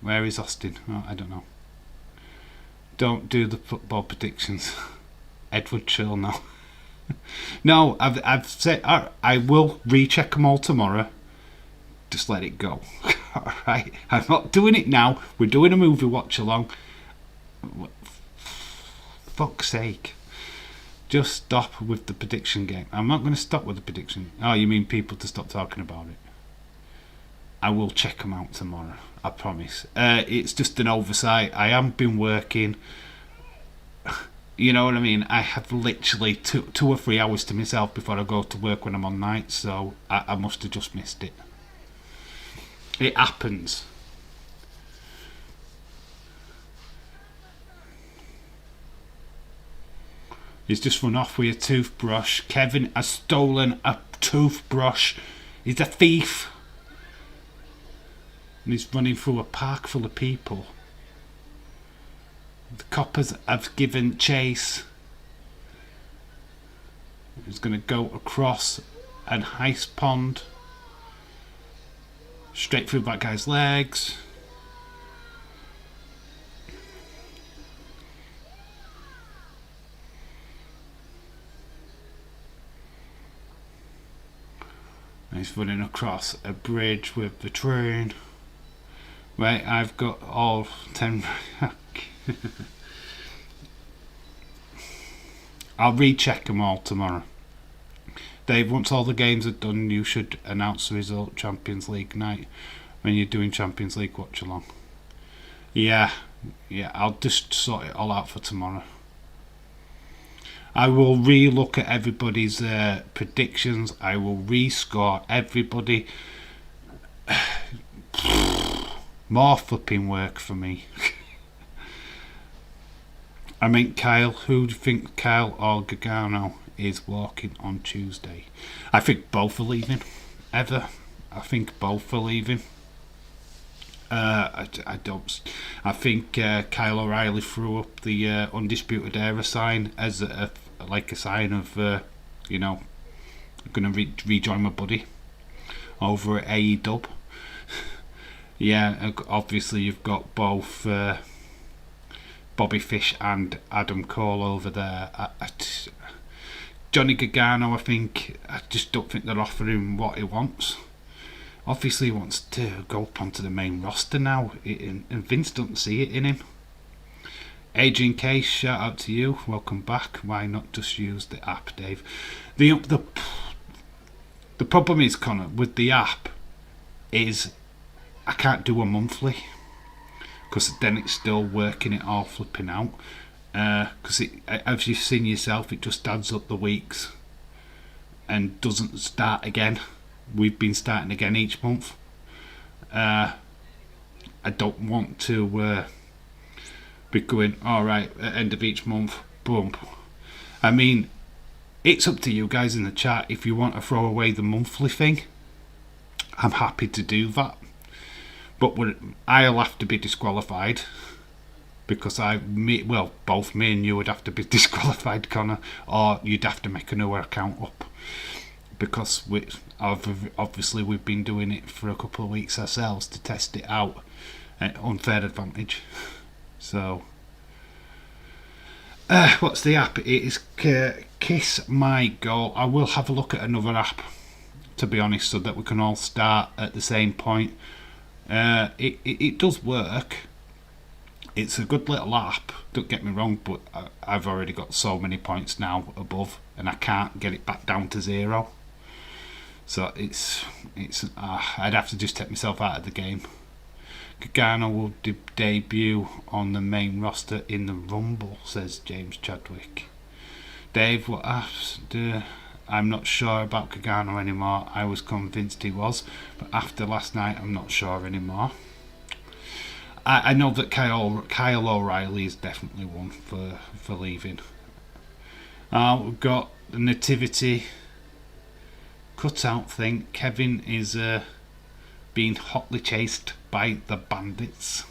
Where is Austin? Oh, I don't know. Don't do the football predictions. Edward, chill now. No, I've said I will recheck them all tomorrow. Just let it go. Alright? I'm not doing it now. We're doing a movie watch along. Fuck's sake. Just stop with the prediction game. I'm not going to stop with the prediction. Oh, you mean people to stop talking about it? I will check them out tomorrow. I promise. It's just an oversight. I haven't been working. You know what I mean? I have literally 2 or 3 hours to myself before I go to work when I'm on night, so I must have just missed it. It happens. He's just run off with a toothbrush. Kevin has stolen a toothbrush. He's a thief. And he's running through a park full of people. The coppers have given chase. He's going to go across an ice pond. Straight through that guy's legs. And he's running across a bridge with the train. Right, I've got all 10. I'll recheck them all tomorrow. Dave, once all the games are done, you should announce the result Champions League night when you're doing Champions League watch along. Yeah, I'll just sort it all out for tomorrow. I will re-look at everybody's predictions. I will rescore everybody. More flipping work for me. I mean, Kyle, who do you think, Kyle or Gargano is walking on Tuesday? I think both are leaving. I think both are leaving. I don't. I think Kyle O'Reilly threw up the Undisputed Era sign as a sign of, I'm going to rejoin my buddy over at AEW. Yeah, obviously you've got both Bobby Fish and Adam Cole over there. Johnny Gargano, I just don't think they're offering what he wants. Obviously he wants to go up onto the main roster now, and Vince doesn't see it in him. Adrian Case, shout out to you, welcome back. Why not just use the app, Dave? The problem is, Connor, with the app is I can't do a monthly because then it's still working it all flipping out. Because as you've seen yourself, it just adds up the weeks and doesn't start again. We've been starting again each month. I don't want to be going, alright, at the end of each month, boom. I mean, it's up to you guys in the chat. If you want to throw away the monthly thing, I'm happy to do that. But I'll have to be disqualified because both me and you would have to be disqualified, Connor, or you'd have to make a new account up because obviously we've been doing it for a couple of weeks ourselves to test it out at unfair advantage. So, what's the app? It is Kiss My Goal. I will have a look at another app, to be honest, so that we can all start at the same point. It does work. It's a good little app, don't get me wrong, but I've already got so many points now above, and I can't get it back down to 0. So I'd have to just take myself out of the game. Gargano will debut on the main roster in the Rumble, says James Chadwick. Dave, what after? I'm not sure about Gargano anymore. I was convinced he was, but after last night, I'm not sure anymore. I know that Kyle O'Reilly is definitely one for leaving. We've got the Nativity cutout thing. Kevin is being hotly chased by the bandits.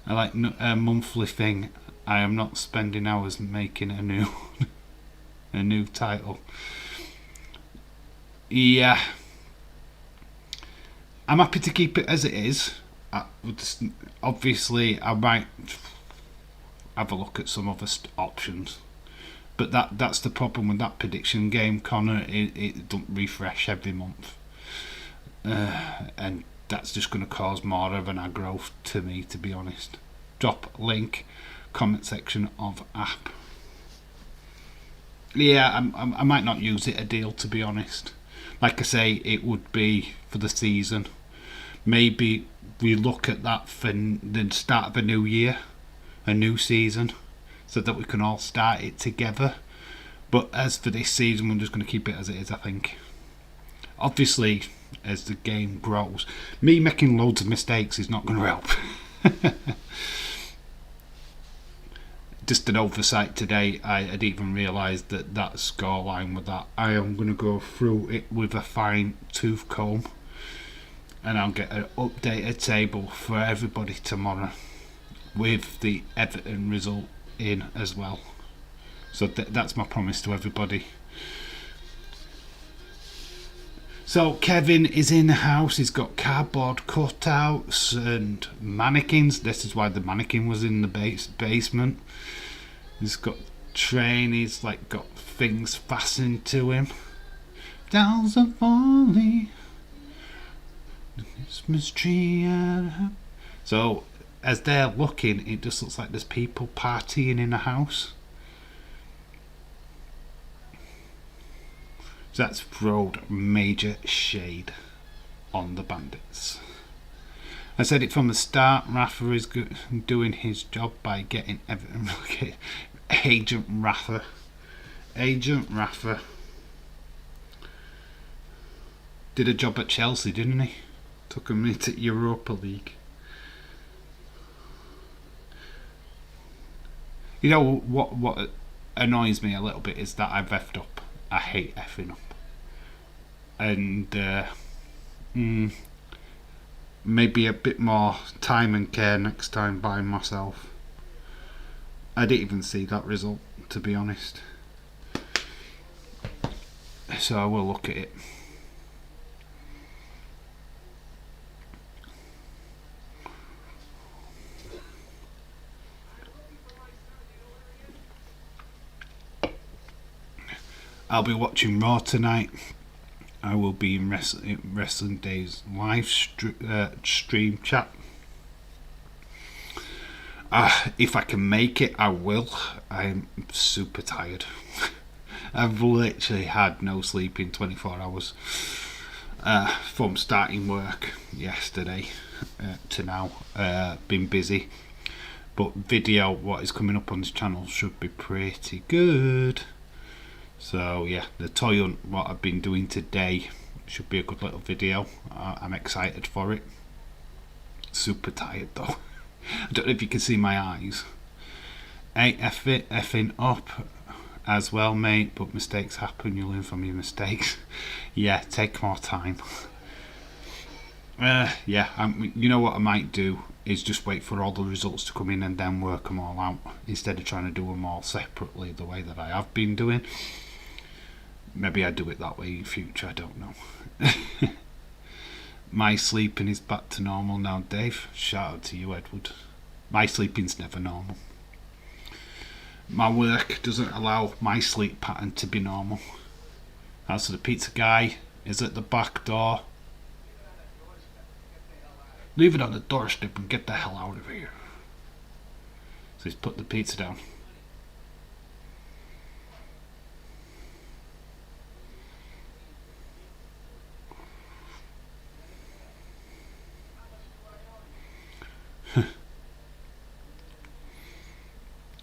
I like a monthly thing. I am not spending hours making a new title. Yeah, I'm happy to keep it as it is. Obviously, I might have a look at some other options, but that's the problem with that prediction game, Connor. It don't refresh every month, and that's just going to cause more of an aggro to me, to be honest. Drop link, comment section of app. Yeah, I might not use it a deal, to be honest. Like I say, it would be for the season. Maybe we look at that for the start of a new year, a new season, so that we can all start it together. But as for this season, we're just going to keep it as it is, I think. Obviously, as the game grows, me making loads of mistakes is not going to help. Just an oversight today, I had even realised that scoreline with that. I am going to go through it with a fine tooth comb, and I'll get an updated table for everybody tomorrow with the Everton result in as well. So that's my promise to everybody. So Kevin is in the house. He's got cardboard cutouts and mannequins. This is why the mannequin was in the basement. He's got train. He's like got things fastened to him. Dolls are falling. Christmas tree. So as they're looking, it just looks like there's people partying in the house. So that's thrown major shade on the bandits. I said it from the start. Rafa is doing his job by getting Everton relegated. Agent Rafa did a job at Chelsea, didn't he? Took him into Europa League. You know what annoys me a little bit is that I've effed up. I hate effing up. And maybe a bit more time and care next time by myself. I didn't even see that result, to be honest. So I will look at it. I'll be watching Raw tonight. I will be in Wrestling Days live stream chat. If I can make it, I will. I'm super tired. I've literally had no sleep in 24 hours from starting work yesterday to now. Been busy. But video, what is coming up on this channel, should be pretty good. So yeah, the toy hunt, what I've been doing today, should be a good little video. I'm excited for it. Super tired though. I don't know if you can see my eyes. Hey, effing up as well, mate, but mistakes happen. You learn from your mistakes. Yeah, take more time. Yeah, you know what I might do is just wait for all the results to come in and then work them all out, instead of trying to do them all separately the way that I have been doing. Maybe I do it that way in future, I don't know. My sleeping is back to normal now, Dave. Shout out to you, Edward. My sleeping's never normal. My work doesn't allow my sleep pattern to be normal. As for the pizza guy is at the back door. Leave it on the doorstep and get the hell out of here. So he's put the pizza down.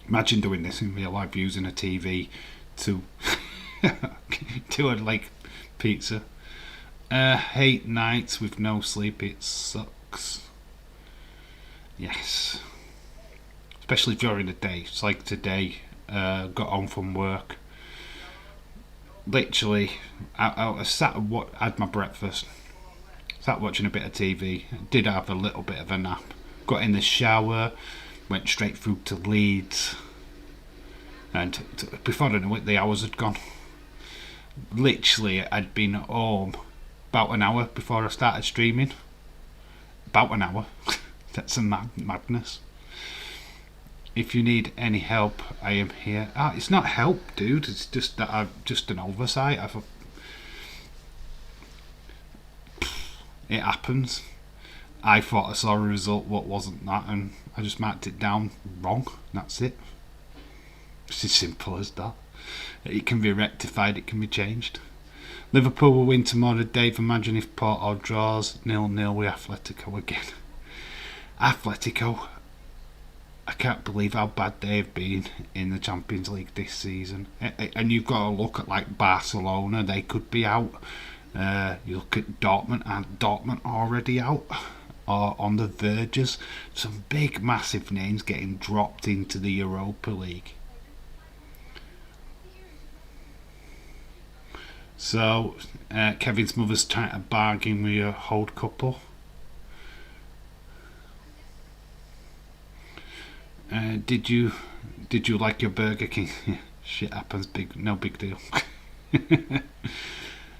Imagine doing this in real life, using a TV to to like pizza. Hate nights with no sleep, it sucks. Yes. Especially during the day. It's like today, got home from work. Literally, I had my breakfast, sat watching a bit of TV, did have a little bit of a nap, got in the shower, went straight through to Leeds, and before I knew it, the hours had gone. Literally, I'd been home about an hour before I started streaming. About an hour. That's a madness. If you need any help, I am here. It's not help, dude. It's just that I've just an oversight. It happens. I thought I saw a result what wasn't that, and I just marked it down wrong. That's it. It's as simple as that. It can be rectified, it can be changed. Liverpool will win tomorrow, Dave. Imagine if Porto draws 0-0 with Atletico again. Atletico, I can't believe how bad they've been in the Champions League this season. And you've got to look at like Barcelona, they could be out. You look at Dortmund, and Dortmund already out, or on the verges. Some big massive names getting dropped into the Europa League. So Kevin's mother's trying to bargain with a old couple. Did you like your Burger King? Shit happens, no big deal.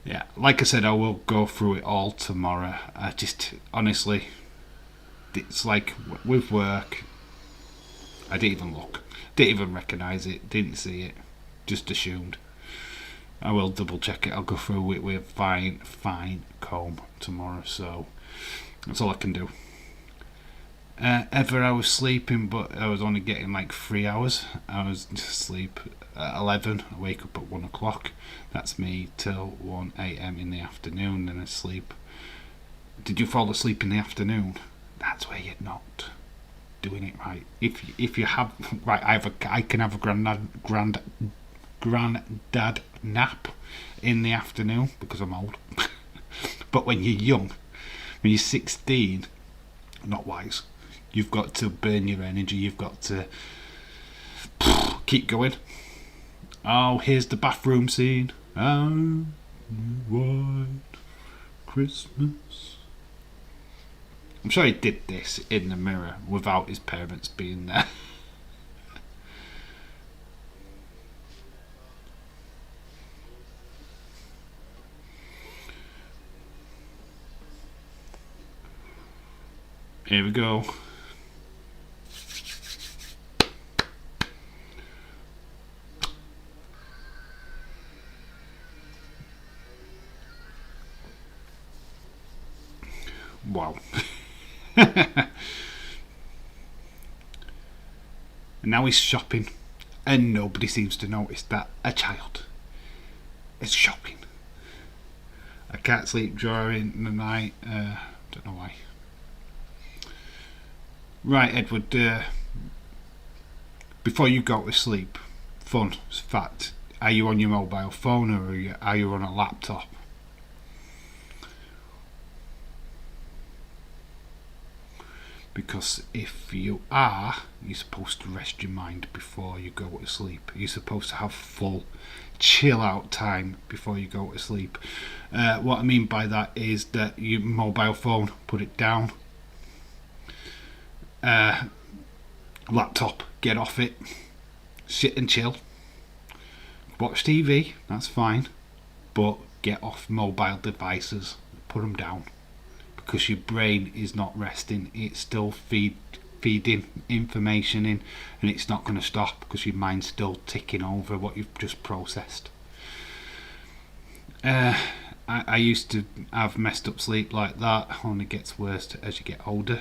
Yeah, like I said, I will go through it all tomorrow. I just, honestly, it's like with work, I didn't even look, didn't even recognise it, didn't see it, just assumed. I will double check it. I'll go through it with a fine comb tomorrow, so that's all I can do. I was sleeping, but I was only getting like 3 hours. I was asleep at 11, I wake up at 1 o'clock. That's me till 1 a.m. in the afternoon, then I sleep. Did you fall asleep in the afternoon? That's where you're not doing it right. If you have, right, I can have a granddad nap in the afternoon because I'm old. But when you're young, when you're 16, not wise. You've got to burn your energy. You've got to keep going. Oh, here's the bathroom scene. Oh, white Christmas. I'm sure he did this in the mirror without his parents being there. Here we go. Wow. And now he's shopping, and nobody seems to notice that a child is shopping. I can't sleep during the night. Don't know why. Right, Edward. Before you go to sleep, fun fact: are you on your mobile phone or are you on a laptop? Because if you are, you're supposed to rest your mind before you go to sleep. You're supposed to have full chill out time before you go to sleep. What I mean by that is that your mobile phone, put it down. Laptop, get off it. Sit and chill. Watch TV, that's fine. But get off mobile devices. Put them down. Because your brain is not resting, it's still feeding information in, and it's not going to stop because your mind's still ticking over what you've just processed. I used to have messed up sleep like that. Only gets worse as you get older.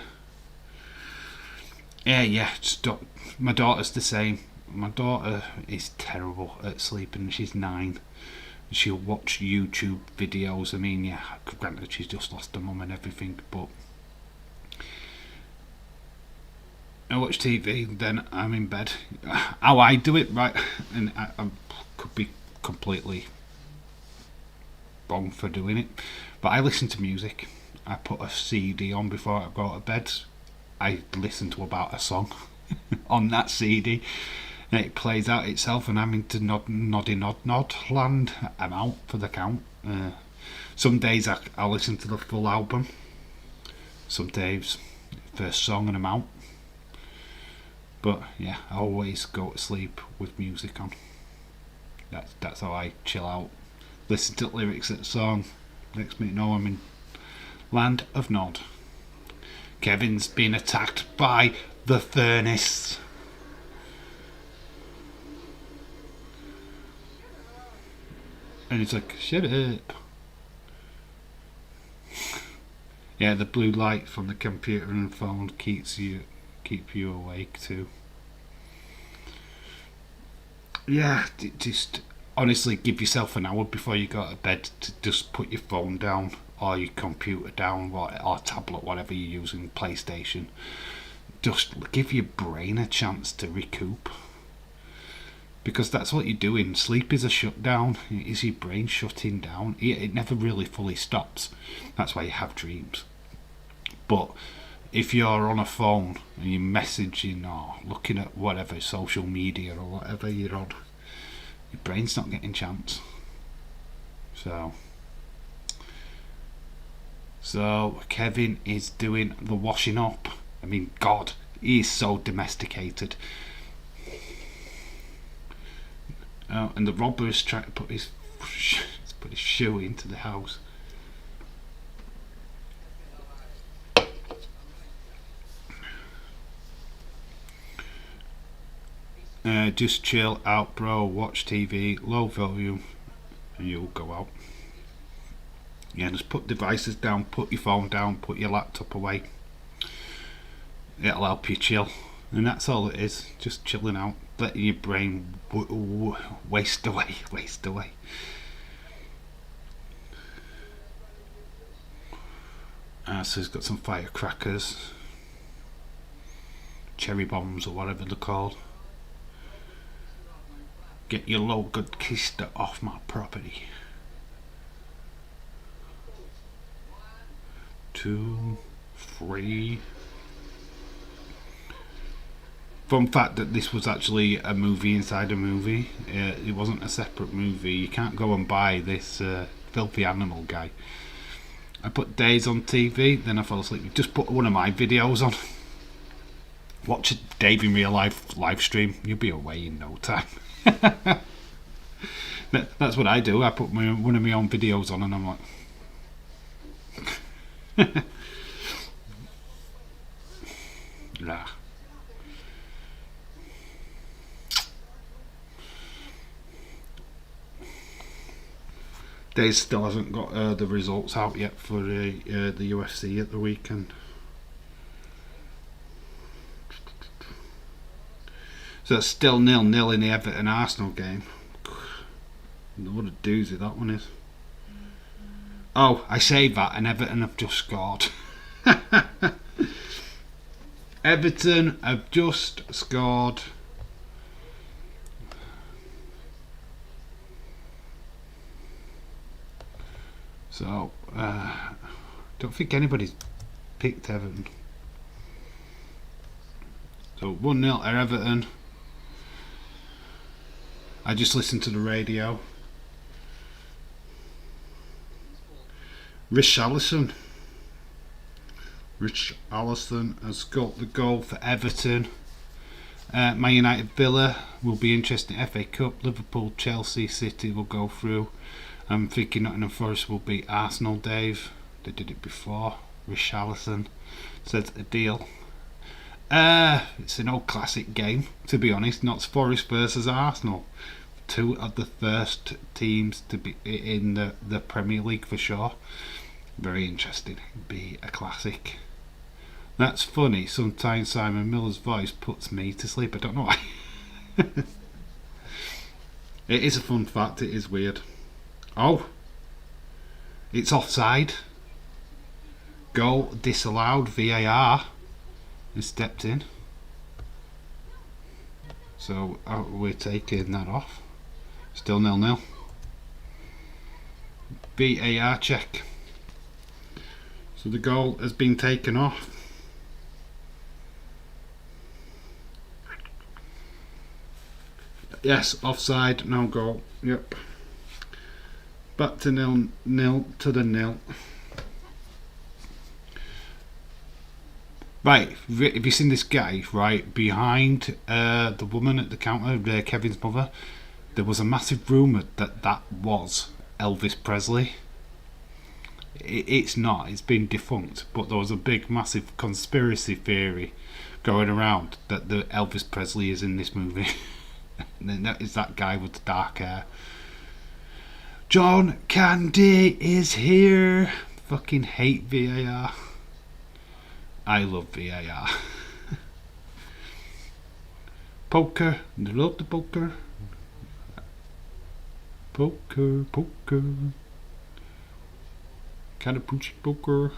Yeah, stop. My daughter's the same. My daughter is terrible at sleeping. She's 9. She'll watch YouTube videos. I mean, yeah, granted she's just lost her mum and everything, but I watch TV, then I'm in bed. How I do it, right, and I could be completely wrong for doing it, but I listen to music. I put a CD on before I go to bed. I listen to about a song on that CD, and it plays out itself, and I'm into nod land. I'm out for the count. Some days I'll listen to the full album. Some days first song and I'm out. But yeah, I always go to sleep with music on. That's how I chill out. Listen to the lyrics of the song. Next minute, know I'm in Land of Nod. Kevin's been attacked by the furnace. And it's like, shut up. Yeah, the blue light from the computer and phone keep you awake too. Yeah, just honestly give yourself an hour before you go to bed to just put your phone down or your computer down or tablet, whatever you're using, PlayStation. Just give your brain a chance to recoup. Because that's what you're doing. Sleep is a shutdown. It is your brain shutting down. It never really fully stops. That's why you have dreams. But if you're on a phone and you're messaging or looking at whatever social media or whatever you're on, your brain's not getting chance. So Kevin is doing the washing up. I mean, God, he is so domesticated. And the robber is trying to put his shoe into the house. Just chill out, bro. Watch TV, low volume, and you'll go out. Yeah, just put devices down, put your phone down, put your laptop away. It'll help you chill, and that's all it is. Just chilling out, letting your brain waste away. So he's got some firecrackers, cherry bombs or whatever they're called. Get your low good kister off my property. 2, 3. Fun fact that this was actually a movie inside a movie. It wasn't a separate movie. You can't go and buy this Filthy Animal guy. I put Days on TV, then I fell asleep. Just put one of my videos on. Watch a Dave in Real Life live stream. You'll be away in no time. That's what I do. I put one of my own videos on and I'm like nah. Dave still hasn't got the results out yet for the UFC at the weekend. So it's still 0-0 in the Everton Arsenal game. What a doozy that one is. Oh, I say that and Everton have just scored. Everton have just scored. So, don't think anybody's picked Everton. So 1-0 at Everton. I just listened to the radio. Richarlison has got the goal for Everton. Man United Villa will be interesting. FA Cup, Liverpool, Chelsea, City will go through. I'm thinking Nottingham Forest will beat Arsenal, Dave. They did it before. Richarlison says a deal. It's an old classic game, to be honest. Notts Forest versus Arsenal. Two of the first teams to be in the Premier League for sure. Very interesting. It'd be a classic. That's funny. Sometimes Simon Miller's voice puts me to sleep. I don't know why. It is a fun fact. It is weird. Oh, it's offside. Goal disallowed. VAR has stepped in. So we're taking that off. Still 0-0. VAR check. So the goal has been taken off. Yes, offside, no goal. Yep. Back to 0-0 to the 0. Right, have you seen this guy, right, behind the woman at the counter, Kevin's mother? There was a massive rumour that was Elvis Presley. It's not, it's been defunct, but there was a big, massive conspiracy theory going around that the Elvis Presley is in this movie. And that is that guy with the dark hair. John Candy is here. Fucking hate VAR. I love VAR. Poker. I love the poker. Poker. Catapucci poker.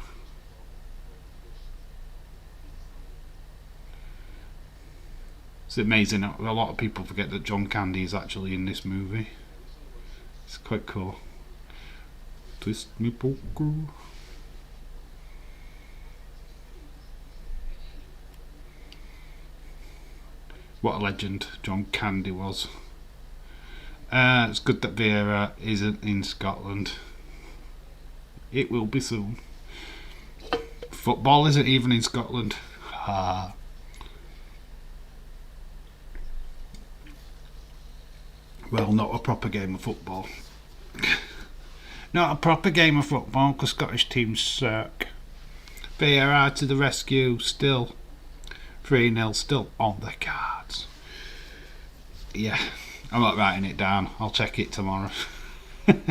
It's amazing. A lot of people forget that John Candy is actually in this movie. It's quite cool. Twist me poker. What a legend John Candy was. It's good that Vieira isn't in Scotland. It will be soon. Football isn't even in Scotland. Well, not a proper game of football. Not a proper game of football because Scottish teams suck. VAR to the rescue, still 3-0, still on the cards. Yeah, I'm not writing it down. I'll check it tomorrow. Because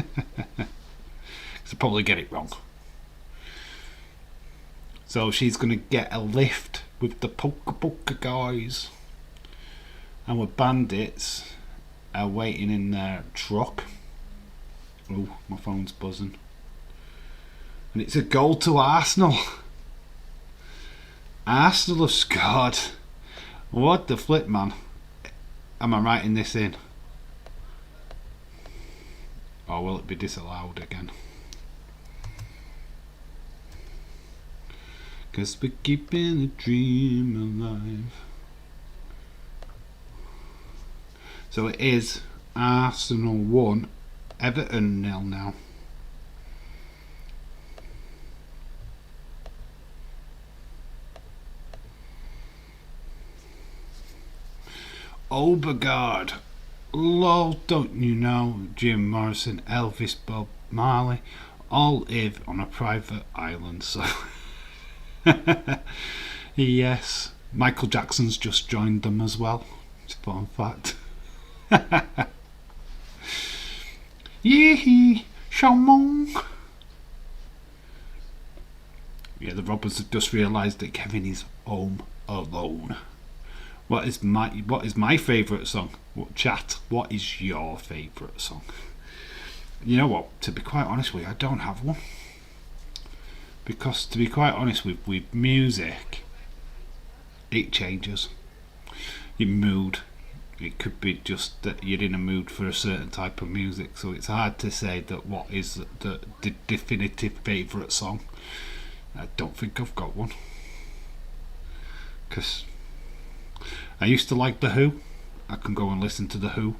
I'll probably get it wrong. So she's going to get a lift with the Poker guys. And with bandits are waiting in their truck. Oh, my phone's buzzing. And it's a goal to Arsenal. Arsenal have scored. What the flip, man? Am I writing this in? Or will it be disallowed again? Cause we're keeping the dream alive. So it is Arsenal 1, Everton 0 now. Obergard. Lol, don't you know Jim Morrison, Elvis, Bob Marley all live on a private island, so yes, Michael Jackson's just joined them as well. It's a fun fact. Yee Shamong. Yeah, the robbers have just realised that Kevin is home alone. What is my favourite song? Chat, what is your favourite song? You know what, to be quite honest with you, I don't have one. Because to be quite honest with music, it changes. Your mood. It could be just that you're in a mood for a certain type of music, so it's hard to say that what is the definitive favourite song. I don't think I've got one. Because I used to like The Who. I can go and listen to The Who.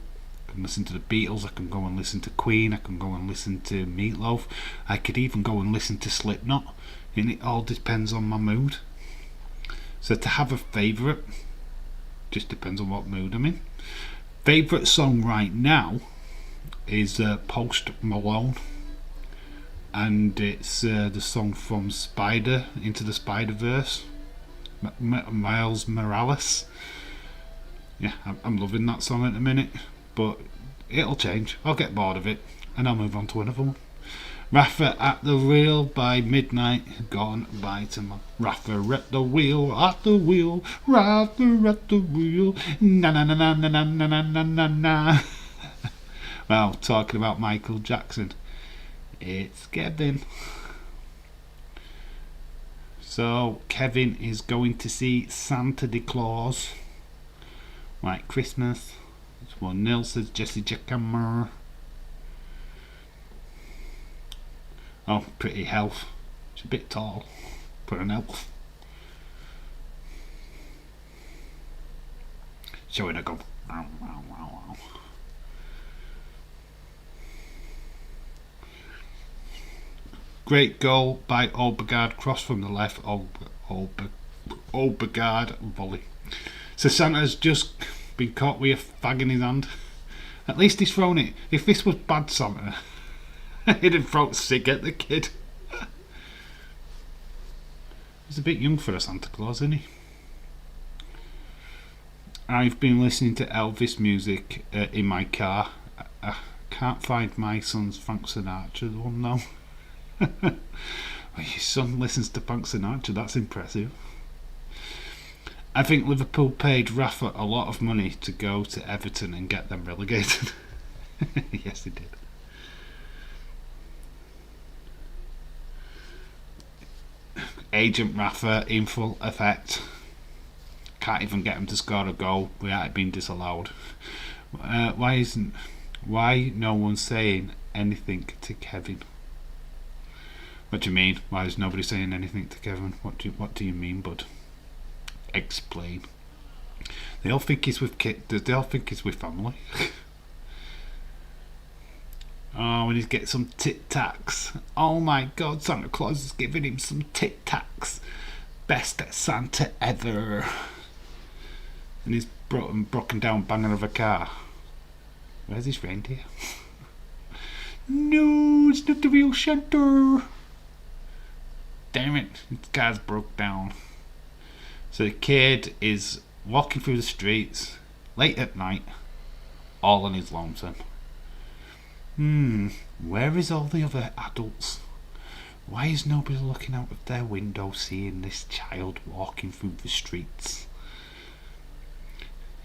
I can listen to the Beatles. I can go and listen to Queen. I can go and listen to Meatloaf. I could even go and listen to Slipknot. And it all depends on my mood. So to have a favourite just depends on what mood I'm in. Favourite song right now is Post Malone. And it's the song from Into the Spider-Verse. Miles Morales. Yeah, I'm loving that song at the minute, but it'll change. I'll get bored of it, and I'll move on to another one. Rafa at the wheel by midnight, gone by tomorrow. Rafa at the wheel, Rafa at the wheel, na na na na na na na na na na. Well, talking about Michael Jackson, it's Kevin. So Kevin is going to see Santa Claus. White Christmas. It's 1-0, says Jesse Jackhammer. Oh, pretty health. She's a bit tall for an elf. Showing her go. Ow, ow, ow, ow. Great goal by Obergaard. Cross from the left. Obergaard volley. So Santa's just been caught with a fag in his hand. At least he's thrown it. If this was bad Santa, he'd have thrown a cig at the kid. He's a bit young for a Santa Claus, isn't he? I've been listening to Elvis music in my car. I can't find my son's Frank Sinatra one now. Your son listens to Frank Sinatra, that's impressive. I think Liverpool paid Rafa a lot of money to go to Everton and get them relegated. Yes, they did. Agent Rafa in full effect. Can't even get him to score a goal without it being disallowed. Why no one saying anything to Kevin? What do you mean? Why is nobody saying anything to Kevin? What do you mean, bud? Explain. They all think he's with kids. They all think he's with family. Oh, when he gets some Tic Tacs. Oh my God, Santa Claus is giving him some Tic Tacs. Best Santa ever. And he's broken down banging of a car. Where's his reindeer? No, it's not the real Santa. Damn it, his car's broke down. So the kid is walking through the streets late at night, all on his lonesome. Where is all the other adults? Why is nobody looking out of their window seeing this child walking through the streets?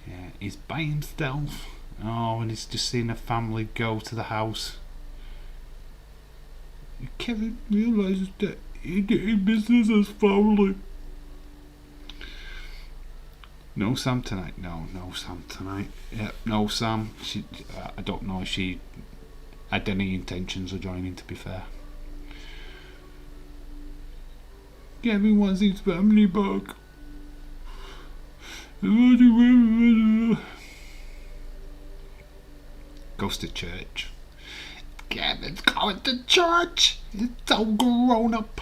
Yeah, he's by himself. Oh, and he's just seeing a family go to the house. Kevin realises that he misses his family. No Sam tonight. No Sam tonight. Yeah, no Sam. I don't know if she had any intentions of joining, to be fair. Kevin wants his family back. Goes to church. Kevin's going to church. He's so grown up.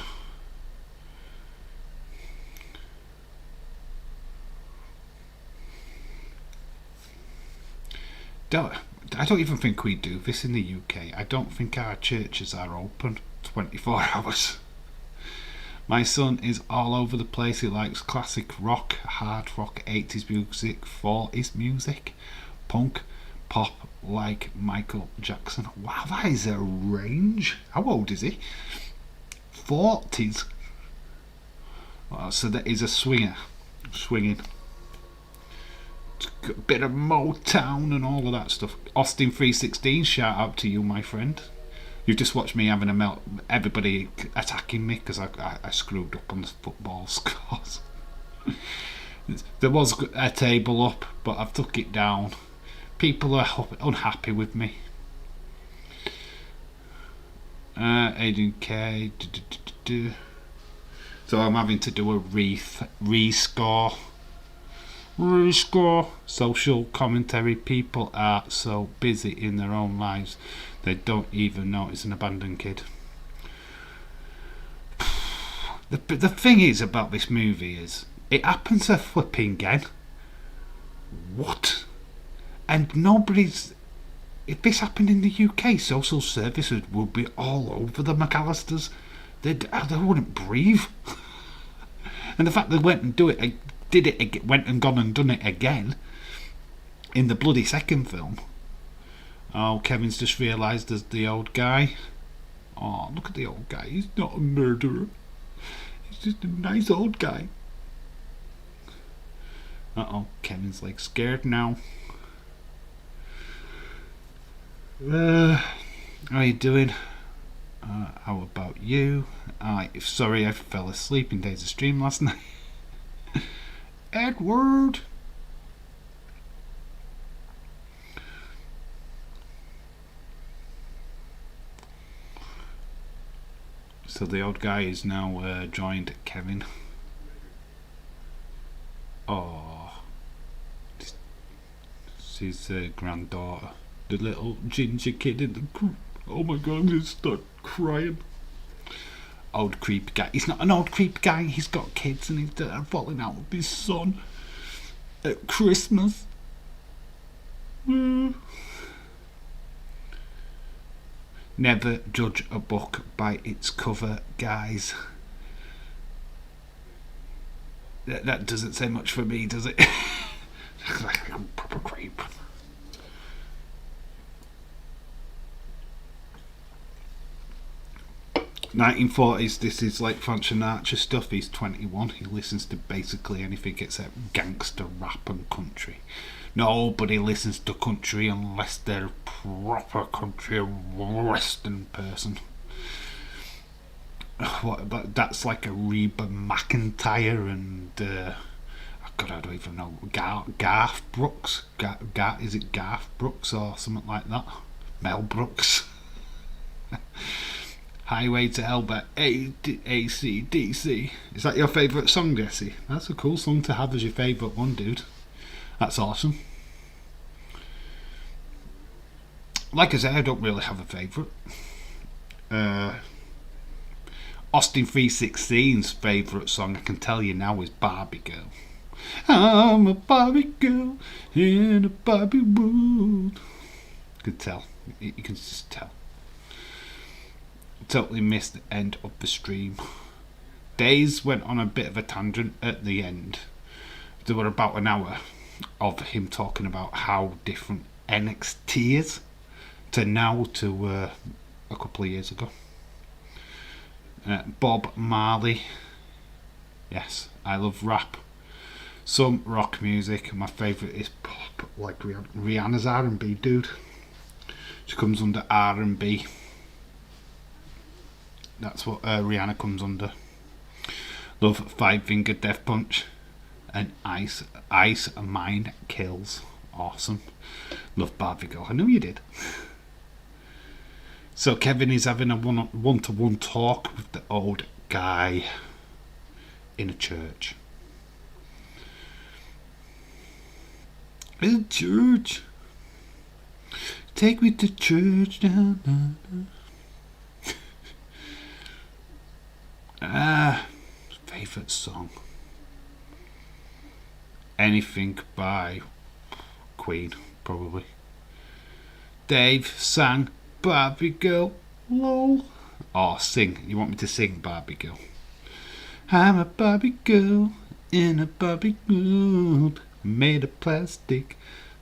I don't even think we do this in the UK. I don't think our churches are open 24 hours. My son is all over the place. He likes classic rock, hard rock, 80s music, 40s music, punk, pop, like Michael Jackson. Wow, that is a range. How old is he? 40s. Well, so that is a swinger. Swinging. A bit of Motown and all of that stuff. Austin 316, shout out to you, my friend. You've just watched me having a melt. Everybody attacking me because I screwed up on the football scores. There was a table up, but I've took it down. People are unhappy with me. Adrian K. So I'm having to do a rescore. Social commentary. People are so busy in their own lives they don't even notice an abandoned kid. The thing is about this movie is it happens a flipping again. What? And nobody's. If this happened in the UK, social services would be all over the McAllisters. They wouldn't breathe. And the fact they went and went and gone and done it again in the bloody second film. Oh, Kevin's just realised there's the old guy. Oh, look at the old guy. He's not a murderer. He's just a nice old guy. Uh-oh, Kevin's like scared now. How you doing? How about you? Sorry, I fell asleep in Days of Stream last night. Edward! So the old guy is now joined Kevin. Oh, this is granddaughter, the little ginger kid in the. Oh my god, I'm gonna start crying. Old creep guy. He's not an old creep guy. He's got kids and he's falling out with his son at Christmas. Never judge a book by its cover, guys. That doesn't say much for me, does it? Proper creep. '40s. This is like Frank Sinatra stuff. He's 21. He listens to basically anything except gangster rap and country. Nobody listens to country unless they're a proper country western person. That's like a Reba McEntire and God, I don't even know. Garth Brooks. Is it Garth Brooks or something like that? Mel Brooks. Highway to Hell by AC/DC. Is that your favourite song, Jesse? That's a cool song to have as your favourite one, dude. That's awesome. Like I said, I don't really have a favourite. Austin 3:16's favourite song, I can tell you now, is Barbie Girl. I'm a Barbie girl in a Barbie world. You can tell. You can just tell. Totally missed the end of the stream. Days went on a bit of a tangent at the end. There were about an hour of him talking about how different NXT is to now to a couple of years ago. Bob Marley. Yes, I love rap. Some rock music. My favourite is pop, like Rihanna's R&B, dude. She comes under R&B. That's what Rihanna comes under. Love Five Finger Death Punch and Ice Mind Kills. Awesome. Love Barbie Girl. I knew you did. So Kevin is having a one-to-one talk with the old guy in a church. In church. Take me to church now. Favourite song. Anything by Queen, probably. Dave sang Barbie Girl. Lol. Oh, sing. You want me to sing Barbie Girl? I'm a Barbie girl in a Barbie world made of plastic.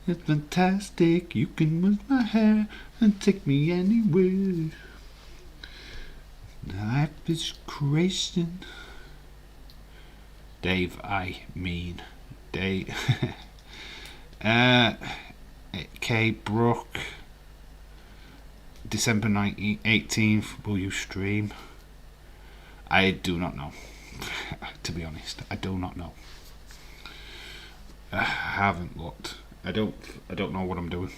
It's fantastic. You can move my hair and take me anywhere. Life is creation. Dave, I mean Dave. K. Brook. December 18th, will you stream? I do not know. To be honest, I do not know. I haven't looked. I don't know what I'm doing.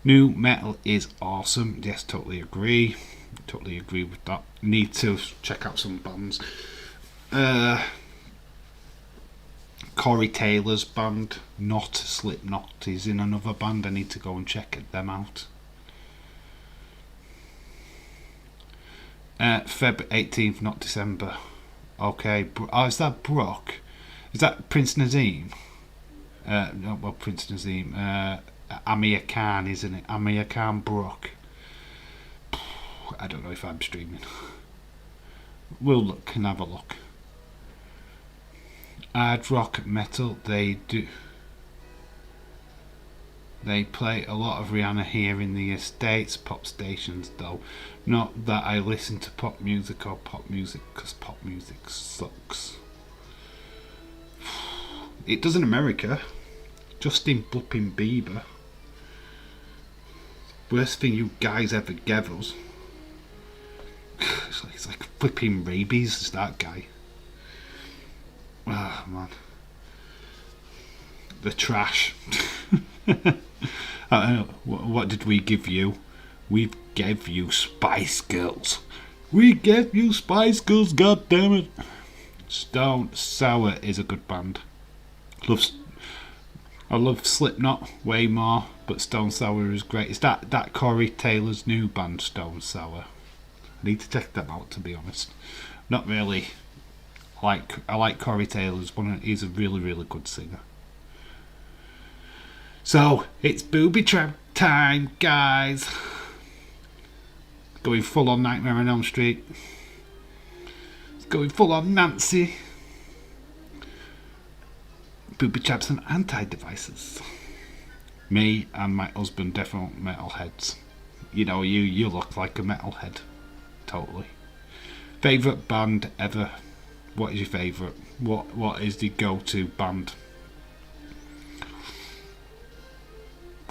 New metal is awesome. Yes, totally agree. Totally agree with that. Need to check out some bands. Corey Taylor's band, Not Slipknot, is in another band. I need to go and check them out. Feb 18th, not December. Okay. Oh, is that Brock? Is that Prince Nazim? No, well, Prince Nazim. Amir Khan, isn't it? Amir Khan Brock. I don't know if I'm streaming. We'll look and have a look. hard rock metal. They do. They play a lot of Rihanna here in the States pop stations, though. Not that I listen to pop music or pop music, because pop music sucks. It does in America. Justin Blippin Bieber. Worst thing you guys ever gave us. It's like flipping rabies, is that guy. Oh, man. The trash. What did we give you? We gave you Spice Girls. We gave you Spice Girls, god damn it. Stone Sour is a good band. I love Slipknot way more, but Stone Sour is great. Is that Corey Taylor's new band, Stone Sour? I need to check them out, to be honest. Not really. I like Corey Taylor's he's a really, really good singer. So it's booby trap time, guys. Going full on Nightmare on Elm Street. It's going full on Nancy. Booby traps and anti-devices. Me and my husband, definitely metalheads. You know, you look like a metalhead. Totally. Favourite band ever? What is your favourite? What is the go-to band?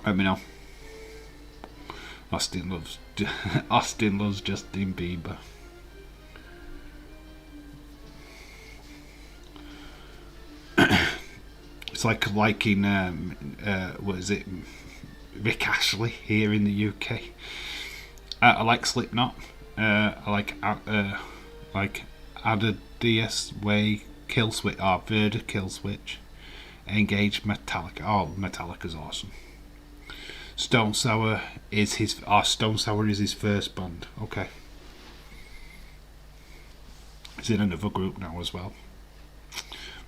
Let me know. Austin loves Justin Bieber. It's like liking what is it? Rick Astley here in the UK. I like Slipknot. I like Adidas Way, Killswitch, Verda, Killswitch, Engage, Metallica. Oh, Metallica's awesome. Stone Sour is his first band. Okay. He's in another group now as well.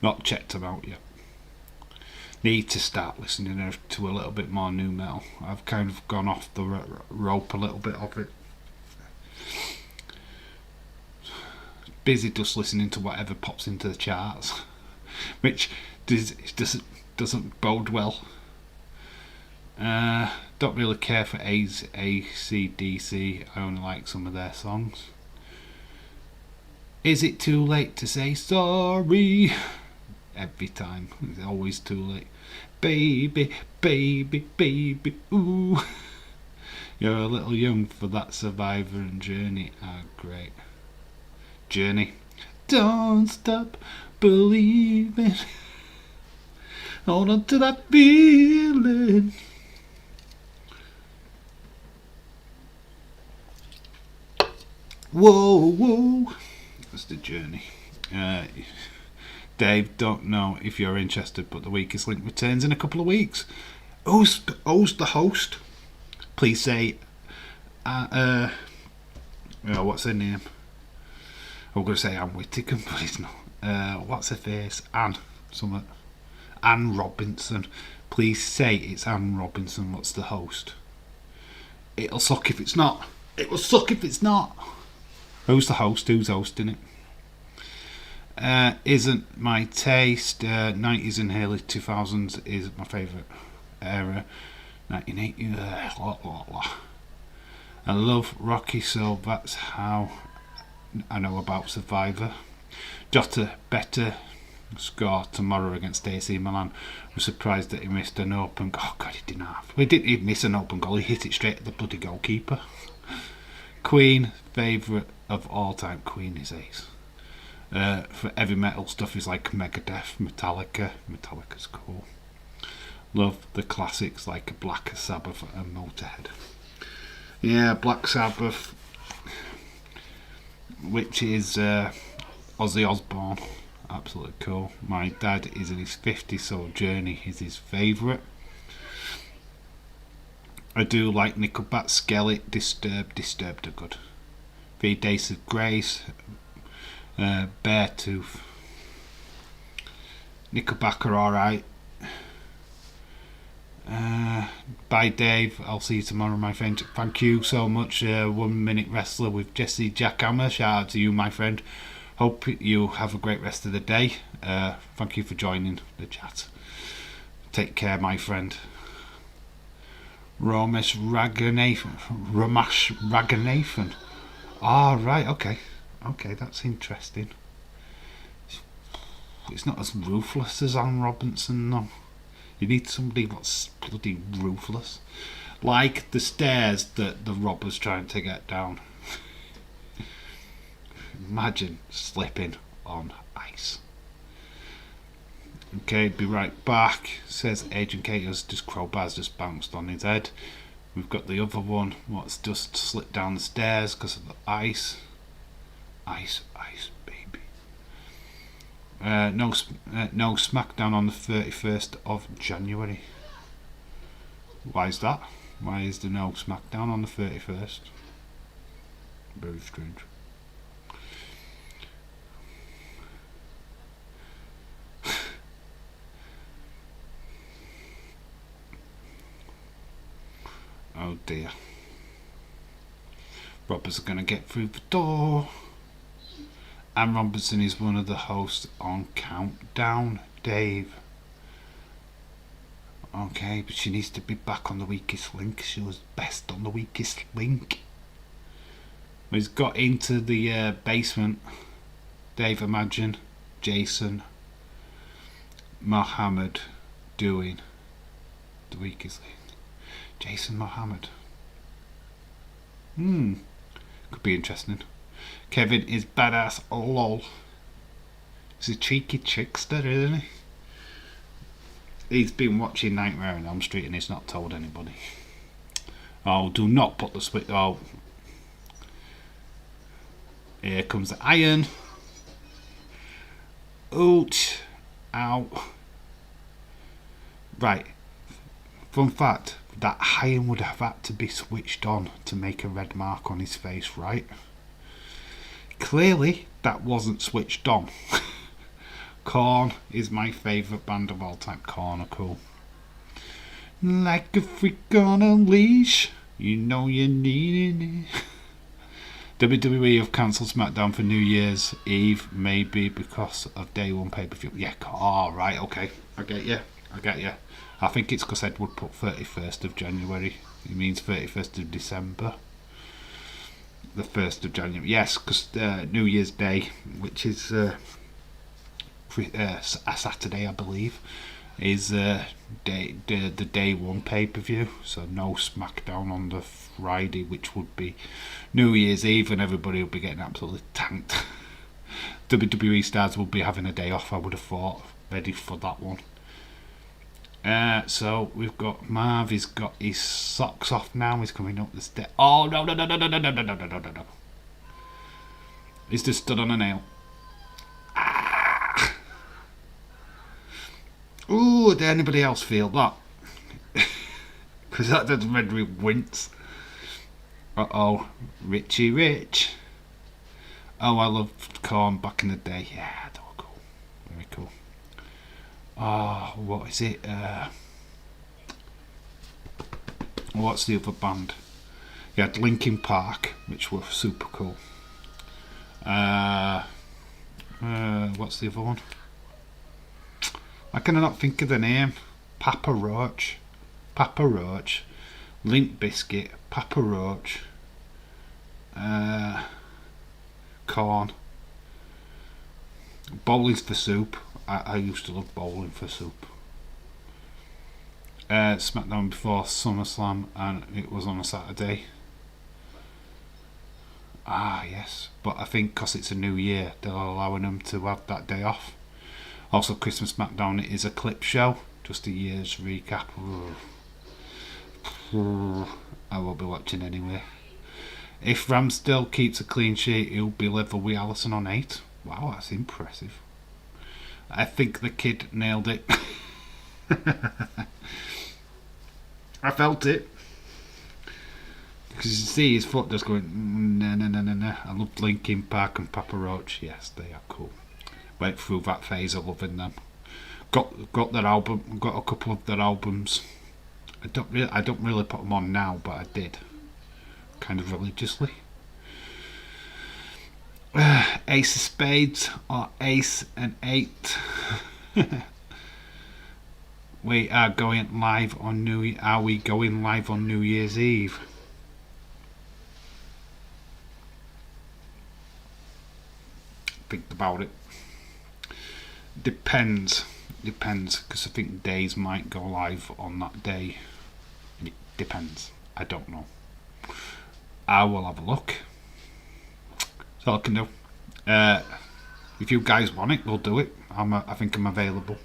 Not checked him out yet. Need to start listening to a little bit more new metal. I've kind of gone off the rope a little bit of it. Busy just listening to whatever pops into the charts, which doesn't bode well. Don't really care for AC/DC. I only like some of their songs. Is it too late to say sorry? Every time. It's always too late. Baby, baby, baby, ooh. You're a little young for that. Survivor and Journey are great. Journey. Don't stop believing. Hold on to that feeling. Whoa, whoa. That's the Journey. Dave, don't know if you're interested, but the Weakest Link returns in a couple of weeks. Who's the host? Please say, what's her name? I'm going to say Anne Whittaker, but it's not. What's her face? Anne Robinson. Please say it's Anne Robinson. What's the host? It'll suck if it's not. It will suck if it's not. Who's the host? Who's hosting it? Isn't my taste. 90s and early 2000s is my favourite era. 1980. I love Rocky, so that's how I know about Survivor. Jota better score tomorrow against AC Milan. I'm surprised that he missed an open goal. Oh God, he didn't have. He didn't even miss an open goal. He hit it straight at the bloody goalkeeper. Queen, favourite of all time. Queen is ace. For heavy metal stuff is like Megadeth, Metallica. Metallica's cool. Love the classics like Black Sabbath and Motorhead. Yeah, Black Sabbath, which is Ozzy Osbourne. Absolutely cool. My dad is in his 50s, so Journey is his favourite. I do like Nickelback, Skellet, Disturbed are good. 3 Days of Grace, Beartooth. Nickelback are alright. Bye Dave, I'll see you tomorrow my friend. Thank you so much. 1 Minute Wrestler with Jesse Jackhammer. Shout out to you my friend. Hope you have a great rest of the day. Thank you for joining the chat. Take care, my friend. Ramesh Raghunathan. Ah, right, okay. Okay, that's interesting. It's not as ruthless as Anne Robinson, though. You need somebody that's bloody ruthless. Like the stairs that the robber's trying to get down. Imagine slipping on ice. Okay, be right back. Says Agent Cater's crowbar's just bounced on his head. We've got the other one what's just slipped down the stairs because of the ice. Ice, baby. No SmackDown on the 31st of January. Why is that? Why is there no SmackDown on the 31st? Very strange. Oh dear. Roberts are going to get through the door. Anne Robinson is one of the hosts on Countdown, Dave. Okay, but she needs to be back on the weakest link. She was best on the weakest link. He's got into the basement. Dave, imagine Jason Mohammed doing the weakest link. Jason Mohammed. Could be interesting. Kevin is badass. Lol. He's a cheeky trickster, isn't he? He's been watching Nightmare on Elm Street and he's not told anybody. Oh, do not put the switch. Oh. Here comes the iron. Ouch. Ow. Right. Fun fact. That iron would have had to be switched on to make a red mark on his face, right? Clearly, that wasn't switched on. Korn is my favourite band of all time. Korn are cool. Like a freak on a leash, you know you're needing it. WWE have cancelled SmackDown for New Year's Eve, maybe because of day one pay-per-view. Yeah, right, okay. I get you. I think it's because Edward put 31st of January. It means 31st of December. The 1st of January. Yes, because New Year's Day, which is a Saturday, I believe, is the day one pay-per-view. So no SmackDown on the Friday, which would be New Year's Eve, and everybody will be getting absolutely tanked. WWE stars will be having a day off, I would have thought, ready for that one. So we've got Marv. He's got his socks off now. He's coming up the stairs. Oh no! He's just stood on a nail. Ah. Ooh, did anybody else feel that? Because that doesn't make me wince. Uh-oh, Richie Rich. Oh, I loved Korn back in the day. Yeah, they were cool. Very cool. Oh, what is it? What's the other band? You had Linkin Park, which were super cool. What's the other one? I cannot think of the name. Papa Roach, Limp Bizkit, Papa Roach, Korn. Bowling for Soup. I used to love Bowling for Soup. SmackDown before SummerSlam, and it was on a Saturday. Ah, yes. But I think because it's a new year, they're allowing them to have that day off. Also, Christmas SmackDown is a clip show. Just a year's recap. I will be watching anyway. If Ramsdale keeps a clean sheet, he'll be level with Allison on 8. Wow, that's impressive. I think the kid nailed it. I felt it. Because you see his foot just going, nah. I loved Linkin Park and Papa Roach. Yes, they are cool. Went through that phase of loving them. Got their album. Got a couple of their albums. I don't really put them on now, but I did. Kind of religiously. Ace of Spades or Ace and 8. We are going live on Are we going live on New Year's Eve? Think about it. Depends, because I think Days might go live on that day. It depends. I don't know. I will have a look. That's all I can do. If you guys want it, we'll do it. I think I'm available.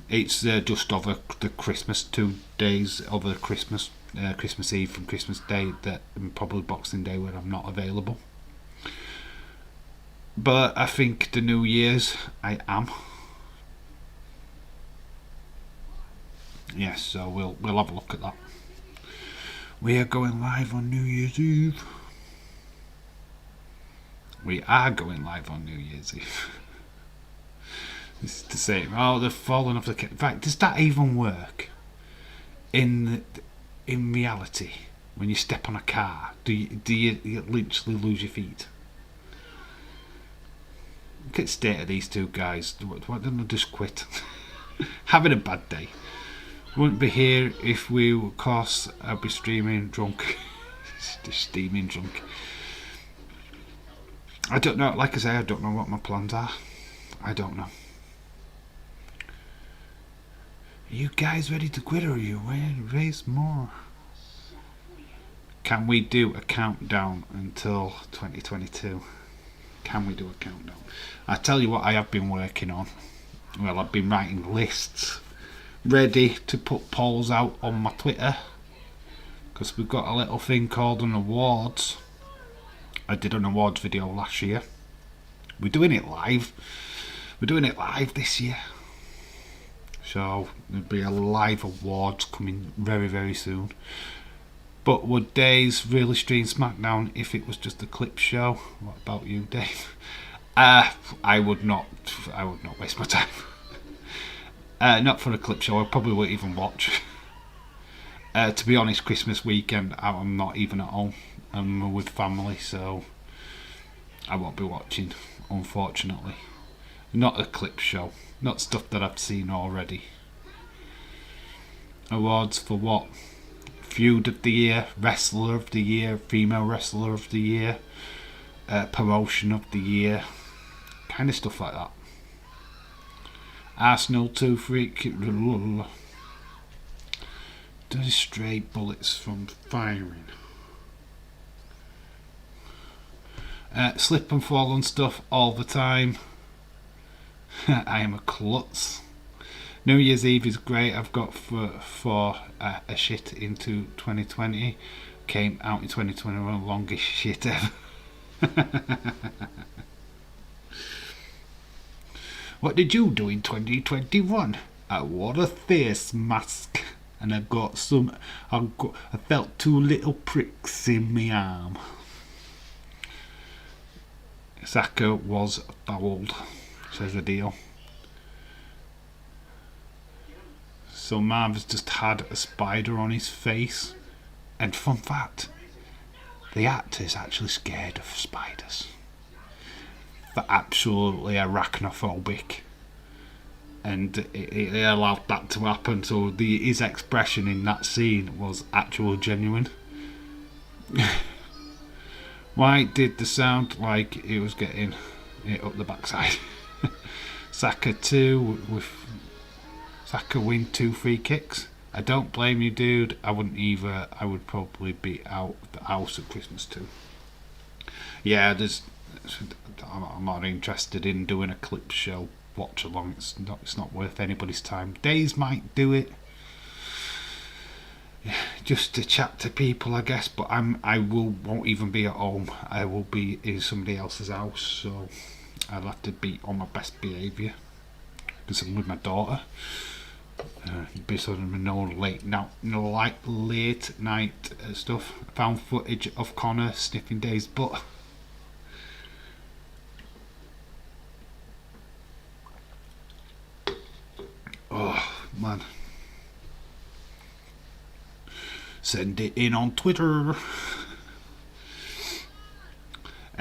It's just over the Christmas 2 days over Christmas, Christmas Eve and Christmas Day, that and probably Boxing Day where I'm not available. But I think the New Year's I am. Yes, so we'll have a look at that. We are going live on New Year's Eve. We are going live on New Year's Eve. This is the same. Oh, they're falling off the. In fact, does that even work? In reality, when you step on a car, do you literally lose your feet? Look at the state of these two guys. Why don't they just quit? Having a bad day. Wouldn't be here if we were, cause I'd be streaming drunk. Just steaming drunk. I don't know. Like I say, I don't know what my plans are. I don't know. Are you guys ready to quit, or are you ready to raise more? Can we do a countdown until 2022? Can we do a countdown? I tell you what I have been working on. Well, I've been writing lists ready to put polls out on my Twitter, because we've got a little thing called an awards. I did an awards video last year. We're doing it live. We're doing it live this year. So there'll be a live awards coming very, very soon. But would Days really stream SmackDown if it was just a clip show? What about you, Dave? I would not waste my time. Not for a clip show. I probably won't even watch. To be honest, Christmas weekend I'm not even at home. I'm with family, so I won't be watching, unfortunately. Not a clip show. Not stuff that I've seen already. Awards for what? Feud of the Year, Wrestler of the Year, Female Wrestler of the Year, Promotion of the Year, kind of stuff like that. Arsenal 2 freak. Does stray bullets from firing. Slip and fall on stuff all the time. I am a klutz. New Year's Eve is great. I've got for a shit into 2020. Came out in 2021, longest shit ever. What did you do in 2021? I wore a face mask, and I felt 2 little pricks in my arm. Saka was fouled, says the deal. So Marv's just had a spider on his face. And fun fact, the actor's actually scared of spiders. They're absolutely arachnophobic. And they allowed that to happen, so his expression in that scene was actual genuine. Why did the sound like it was getting it up the backside? Saka 2 with Saka win 2 free kicks. I don't blame you, dude. I wouldn't either. I would probably be out of the house at Christmas too. Yeah, I'm not interested in doing a clip show watch along. It's not worth anybody's time. Days might do it just to chat to people, I guess, but won't even be at home. I will be in somebody else's house, so I'll have to be on my best behaviour because I'm with my daughter. Based on no late night stuff. I found footage of Connor sniffing Dave's butt. Oh man. Send it in on Twitter.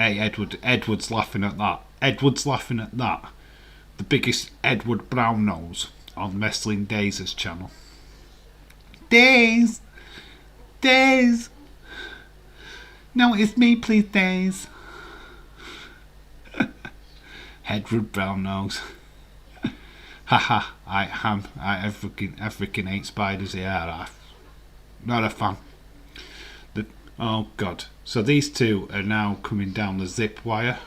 Hey, Edward's laughing at that. Edward's laughing at that. The biggest Edward Brown nose on Wrestling Days' channel. Days! Days! No, it's me, please, Days. Edward Brown nose. Haha, I freaking hate spiders here. I'm not a fan. Oh god. So these two are now coming down the zip wire.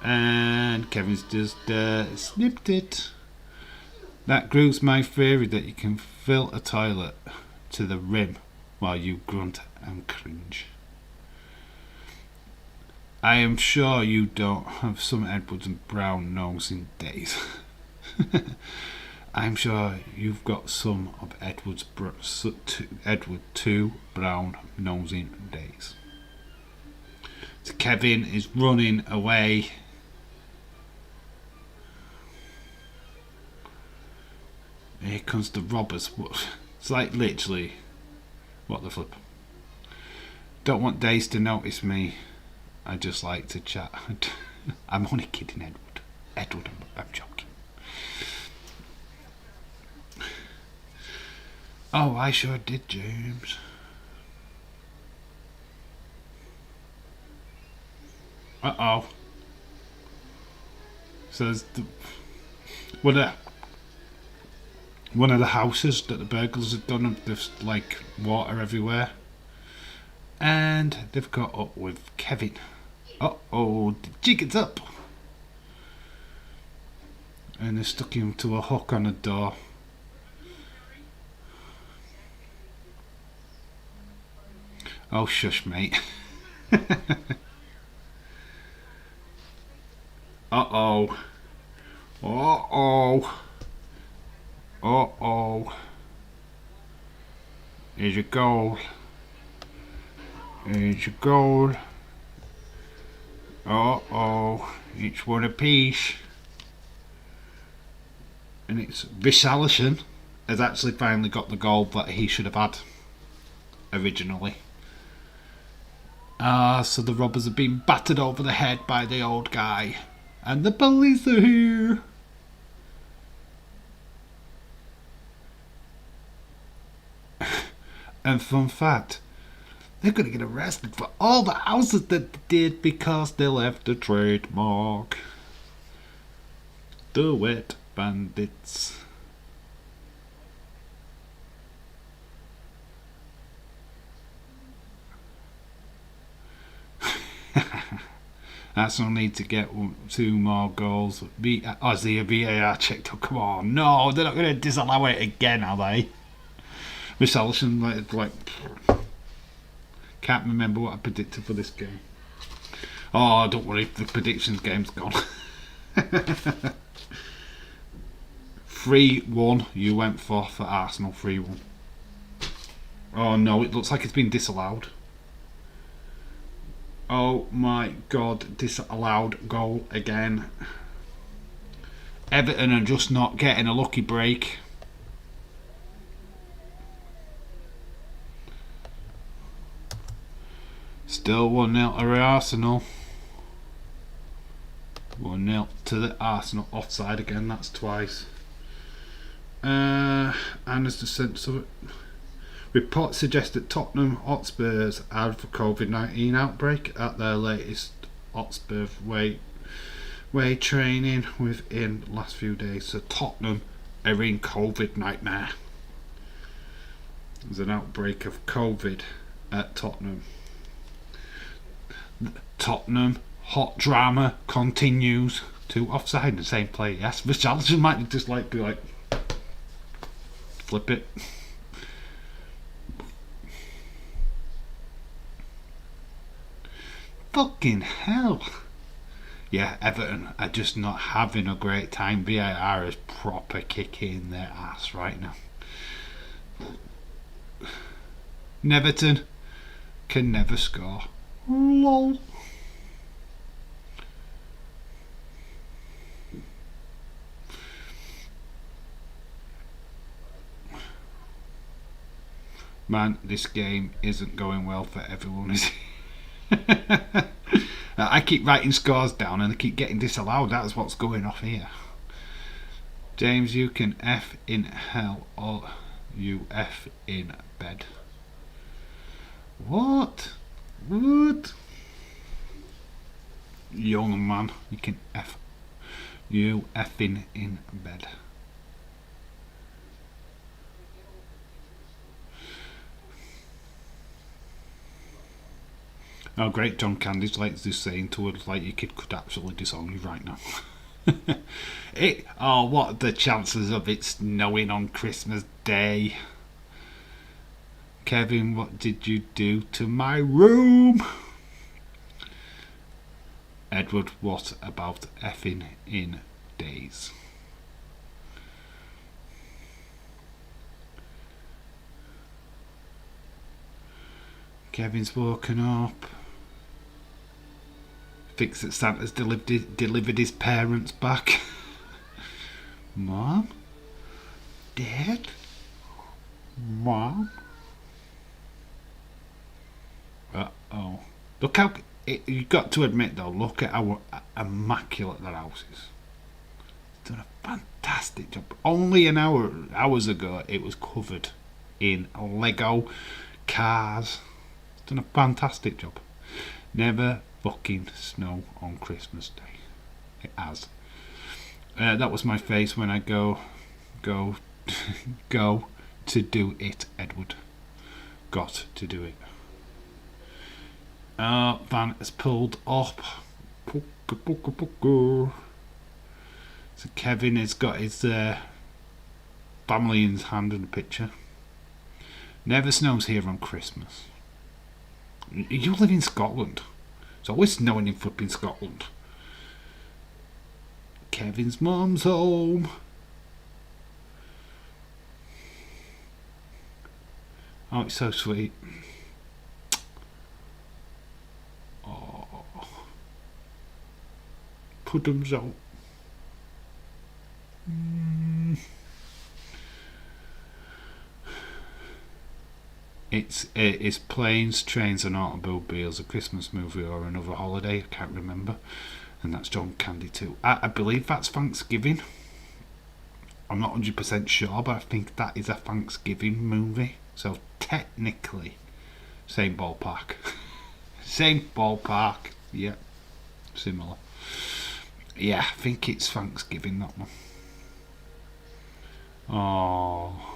And Kevin's just snipped it. That proves my theory that you can fill a toilet to the rim while you grunt and cringe. I am sure you don't have some Edwards and Brown nosing days. I'm sure you've got some of Edward 2 Brown nosing days. So Kevin is running away. Here comes the robbers. It's like literally, what the flip. Don't want Days to notice me. I just like to chat. I'm only kidding, Edward. Edward, I'm joking. Oh, I sure did, James. Uh-oh. So there's one of the houses that the burglars have done, there's like water everywhere. And they've got up with Kevin. Uh-oh, the jig is up. And they stuck him to a hook on a door. Oh, shush, mate. Uh-oh. Uh-oh. Uh-oh. Here's your goal. Here's your goal. Uh-oh. Each one a piece. And it's Richarlison has actually finally got the goal that he should have had originally. So the robbers have been battered over the head by the old guy. And the police are here. And fun fact, they're going to get arrested for all the houses that they did because they left a trademark. The Wet Bandits. Arsenal need to get 2 more goals. Aussie VAR checked. Oh, come on. No, they're not going to disallow it again, are they? Richarlison, like can't remember what I predicted for this game. Oh, don't worry, the predictions game's gone. 3-1 you went for Arsenal. 3-1. Oh no, it looks like it's been disallowed. Oh my god, disallowed goal again. Everton are just not getting a lucky break. Still 1-0 to Arsenal. 1-0 to the Arsenal. Offside again, that's twice. And there's the sense of it. Reports suggest that Tottenham Hotspurs had for COVID-19 outbreak at their latest Hotspur way training within the last few days. So Tottenham are in COVID nightmare. There's an outbreak of COVID at Tottenham. Tottenham hot drama continues. 2 offside in the same play. Yes, Richarlison might just be like flip it. Fucking hell. Yeah, Everton are just not having a great time. VAR is proper kicking their ass right now. Neverton can never score. Lol. Man, this game isn't going well for everyone, is it? I keep writing scores down and I keep getting disallowed. That's what's going off here. James, you can F in hell or you F in bed. What? What? Young man, you can F. You effing in bed. Oh great, John Candy's like this saying to us like your kid could actually disown you right now. What are the chances of it snowing on Christmas Day? Kevin, what did you do to my room? Edward, what about effing in days? Kevin's woken up. Thinks that Santa's delivered his parents back. Mom? Dad? Mom? Uh-oh. Look how... You've got to admit though, look at how immaculate that house is. It's done a fantastic job. Only hours ago it was covered in Lego cars. It's done a fantastic job. Never fucking snow on Christmas Day. It has. That was my face when I go to do it, Edward. Got to do it. Van has pulled up. So Kevin has got his family in his hand in the picture. Never snows here on Christmas. You live in Scotland. It's always snowing in flipping Scotland. Kevin's mum's home. Oh, it's so sweet. Oh, put them out. It's Planes, Trains and Automobiles, a Christmas movie or another holiday, I can't remember. And that's John Candy too. I believe that's Thanksgiving. I'm not 100% sure, but I think that is a Thanksgiving movie. So technically, same ballpark. Same ballpark. Yeah, similar. Yeah, I think it's Thanksgiving, that one. Oh.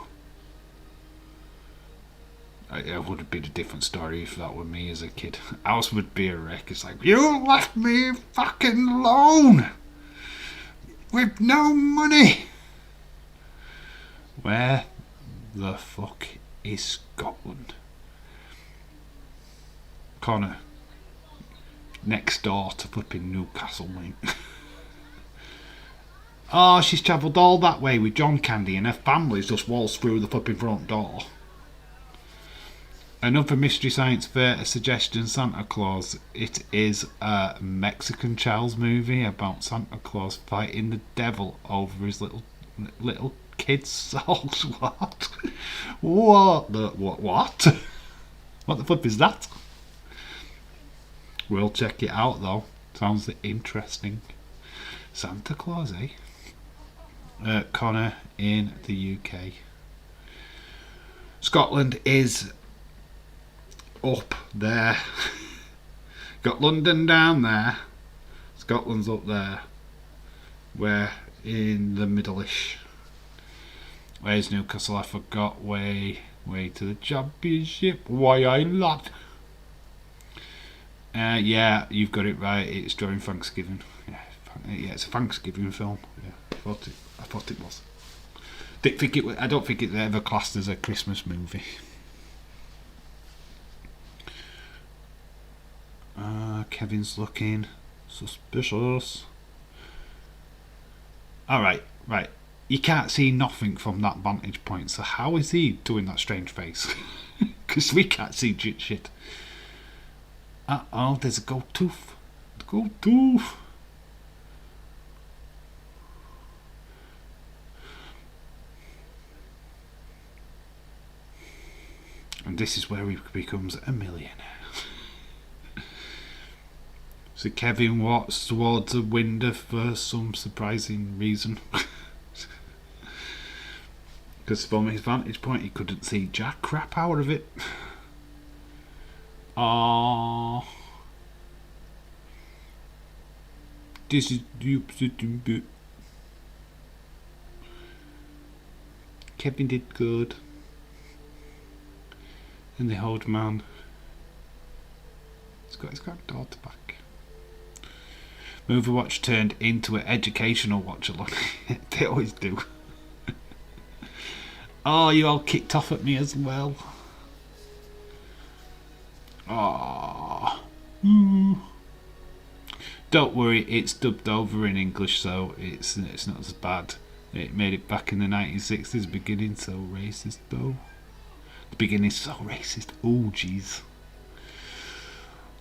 It would have been a different story if that were me as a kid. House would be a wreck. It's like, you left me fucking alone with no money. Where the fuck is Scotland? Connor, next door to flipping Newcastle, mate. Oh, she's travelled all that way with John Candy and her family's just waltzed through the flipping front door. Another Mystery Science Theatre suggestion, Santa Claus. It is a Mexican child's movie about Santa Claus fighting the devil over his little kid's souls. What? What the flip is that? We'll check it out though. Sounds interesting. Santa Claus, eh? Connor in the UK. Scotland is up there. Got London down there. Scotland's up there. We're in the middle-ish. Where's Newcastle? I forgot. Way to the championship. Why I lad. Yeah, you've got it right. It's during Thanksgiving. Yeah, it's a Thanksgiving film. Yeah, I thought it was. I don't think it's ever classed as a Christmas movie. Kevin's looking suspicious. Alright, right. You can't see nothing from that vantage point, so how is he doing that strange face? Because we can't see shit. Uh-oh, there's a gold tooth. Gold tooth. And this is where he becomes a millionaire. So Kevin Watts towards a window for some surprising reason. Because from his vantage point, he couldn't see jack crap out of it. Ah, this is Kevin did good, and the old man. He's got a daughter back. Movie Watch turned into an educational watch along. They always do. Oh, you all kicked off at me as well. Oh. Don't worry, it's dubbed over in English, so it's not as bad. It made it back in the 1960s beginning, so racist though. The beginning's so racist. Oh, jeez.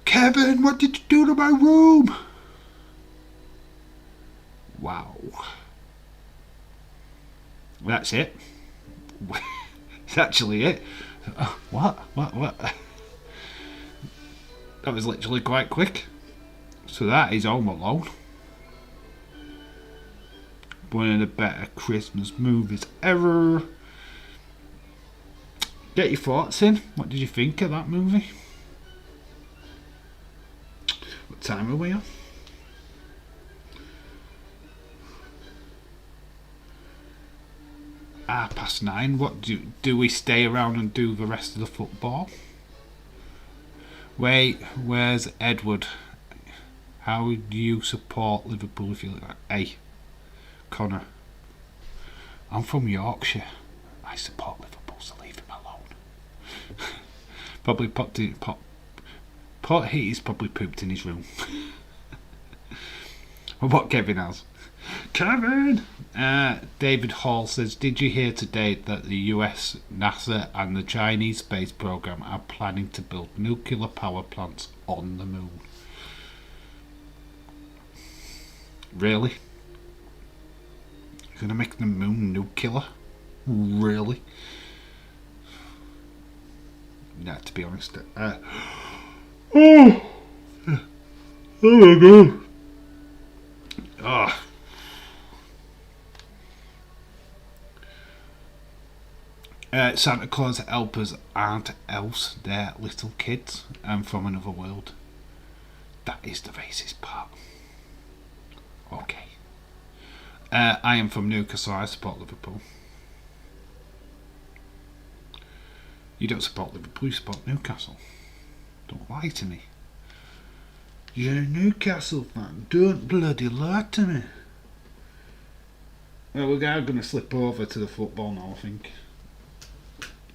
Kevin, what did you do to my room? Wow. That's it. It's actually it. What? That was literally quite quick. So that is Home Alone. One of the better Christmas movies ever. Get your thoughts in. What did you think of that movie? What time are we on? Past 9. What do we stay around and do the rest of the football? Wait, where's Edward? How do you support Liverpool if you look like? Hey, Connor. I'm from Yorkshire. I support Liverpool, so leave him alone. He's probably pooped in his room. What Kevin has. Kevin! David Hall says, did you hear today that the US, NASA and the Chinese space program are planning to build nuclear power plants on the moon? Really? You're going to make the moon nuclear? Really? Nah, to be honest. Oh my god. Oh. Santa Claus helpers aren't elves, they're little kids and from another world. That is the racist part. Okay. I am from Newcastle, I support Liverpool. You don't support Liverpool, you support Newcastle. Don't lie to me. You're a Newcastle fan, don't bloody lie to me. Well, we're going to slip over to the football now, I think.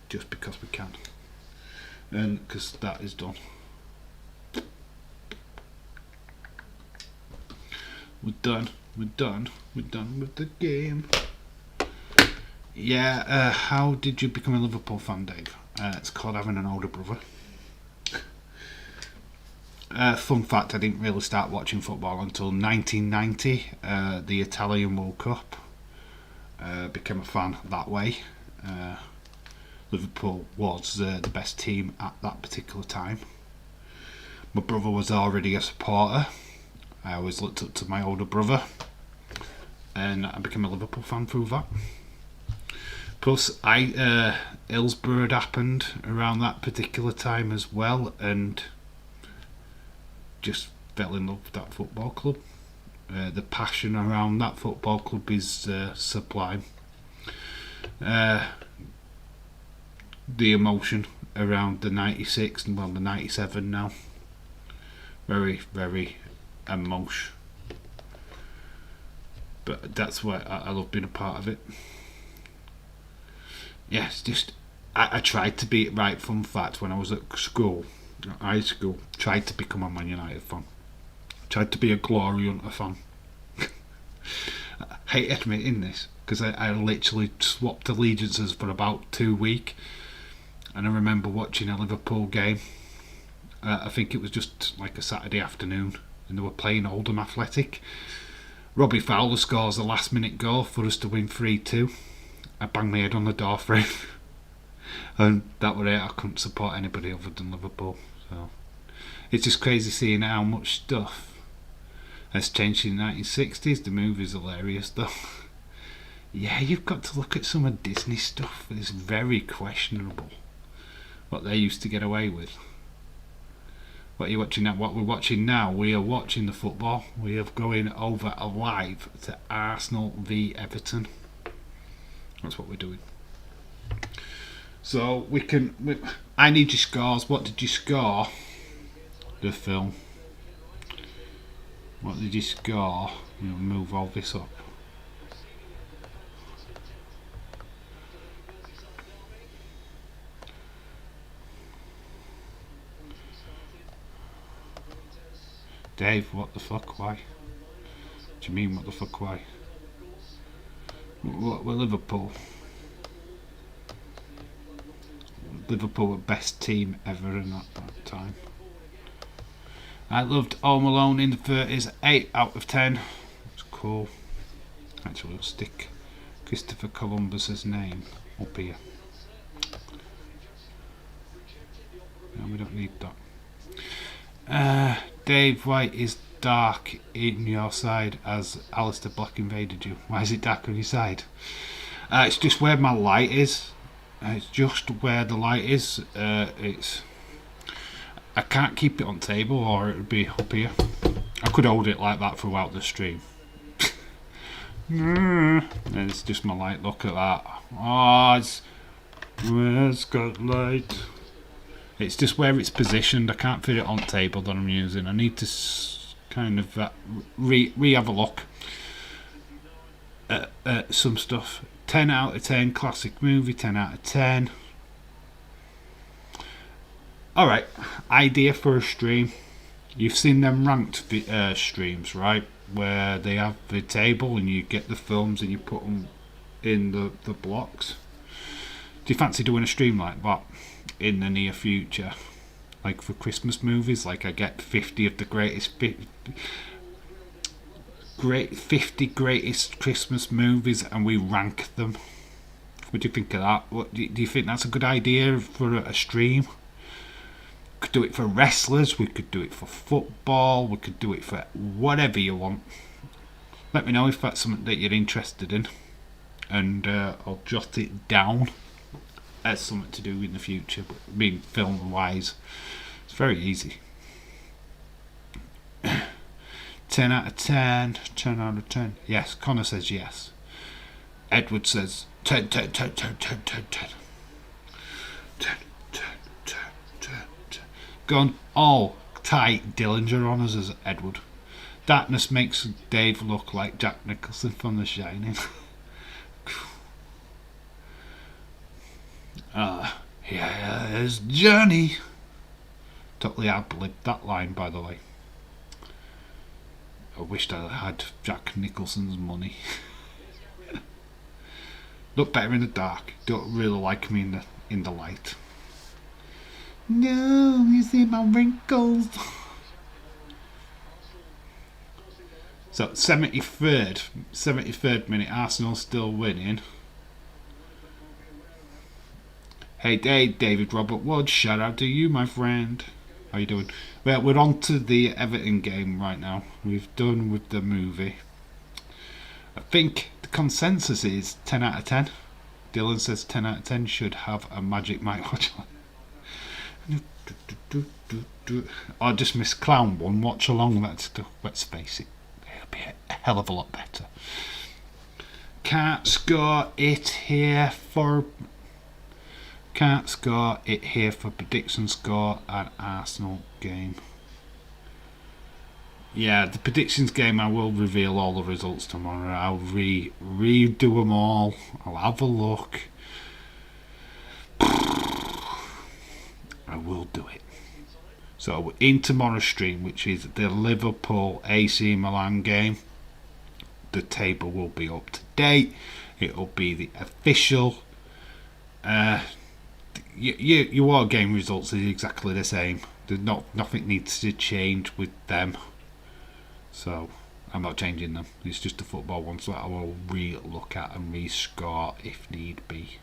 Just because we can. And because that is done. We're done with the game. Yeah, how did you become a Liverpool fan, Dave? It's called having an older brother. Fun fact, I didn't really start watching football until 1990, the Italian World Cup. Became a fan that way. Liverpool was the best team at that particular time. My brother was already a supporter. I always looked up to my older brother, and I became a Liverpool fan through that. Plus, Hillsborough had happened around that particular time as well, and just fell in love with that football club. The passion around that football club is sublime. The emotion around the 96 and well the 97 now, very very emotion, but that's why I love being a part of it. Yes, just I tried to be right. Fun fact, when I was at school, high school, tried to become a Man United fan, tried to be a Glory Hunter fan. I hate admitting this because I literally swapped allegiances for about 2 weeks. And I remember watching a Liverpool game. I think it was just like a Saturday afternoon, and they were playing Oldham Athletic. Robbie Fowler scores a last minute goal for us to win 3-2. I banged my head on the door frame. And that was it. I couldn't support anybody other than Liverpool. So it's just crazy seeing how much stuff Has changed in the 1960s. The movie's hilarious though. Yeah, you've got to look at some of Disney stuff. It's very questionable what they used to get away with. What are you watching now? What we're watching now, we are watching the football. We are going over live to Arsenal v Everton. That's what we're doing. So I need your scores. What did you score? The film. What did you score? We'll move all this up. Dave, what the fuck? Why? What do you mean, what the fuck? Why? What? We're Liverpool. Liverpool were best team ever in that time. I loved Home Alone in the 30s. 8 out of 10. It's cool. Actually, we'll stick Christopher Columbus's name up here. No, we don't need that. Dave, White is dark in your side as Alistair Black invaded you. Why is it dark on your side? It's just where my light is. It's just where the light is. I can't keep it on table or it would be up here. I could hold it like that throughout the stream. It's just my light. Look at that. Oh, it's got light. It's just where it's positioned. I can't fit it on table that I'm using. I need to kind of have a look at some stuff. 10 out of 10 classic movie. 10 out of 10. Alright, idea for a stream. You've seen them ranked streams, right? Where they have the table and you get the films and you put them in the blocks. Do you fancy doing a stream like that in the near future? Like for Christmas movies, like I get 50 of the greatest 50 greatest Christmas movies and we rank them. What do you think of that? What do you think that's a good idea for a stream? We could do it for wrestlers, we could do it for football, we could do it for whatever you want. Let me know if that's something that you're interested in, and I'll jot it down as something to do in the future. But being film wise, it's very easy. 10 out of 10, 10 out of 10. Yes, Connor says yes. Edward says 10, 10, 10, 10, 10, 10, 10. 10. Gone all tight Dillinger on us as Edward. Darkness makes Dave look like Jack Nicholson from The Shining. Here's Johnny. Totally ad-libbed that line, by the way. I wished I had Jack Nicholson's money. Look better in the dark. Don't really like me in the light. No, you see my wrinkles. So 73rd minute, Arsenal still winning. Hey, David Robert Wood, shout out to you, my friend. How you doing? Well, we're on to the Everton game right now. We've done with the movie. I think the consensus is 10 out of 10. Dylan says 10 out of 10 should have a Magic Mike watch on. I just missed Clown one. Watch along. Let's face it, it'll be a hell of a lot better. Can't score it here for prediction score and Arsenal game. Yeah, the predictions game, I will reveal all the results tomorrow. I'll redo them all. I'll have a look. I will do it. So in tomorrow's stream, which is the Liverpool AC Milan game, the table will be up to date. It will be the official. Your game results is exactly the same. There's nothing needs to change with them. So I'm not changing them. It's just the football ones that I will re-look at and re-score if need be.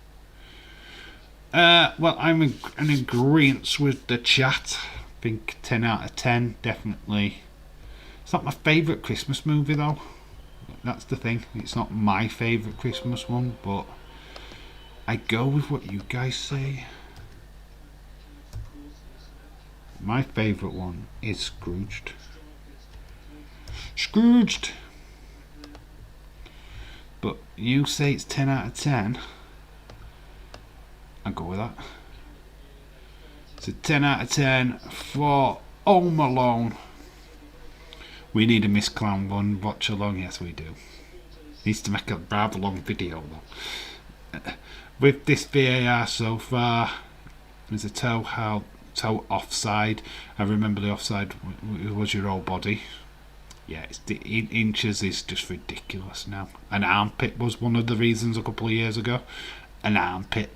Well, I'm in agreement with the chat. I think 10 out of 10, definitely It's not my favourite Christmas movie though. That's the thing. It's not my favourite Christmas one, but I go with what you guys say. My favourite one is Scrooged. Scrooged! But you say it's 10 out of 10. I'll go with that. It's a 10 out of 10 for Home Alone. We need a Miss Clown one watch along. Yes, we do. Needs to make a rather long video though. With this VAR so far, there's a toe offside. I remember the offside was your whole body. Yeah, it's the inches is just ridiculous now. An armpit was one of the reasons a couple of years ago. An armpit.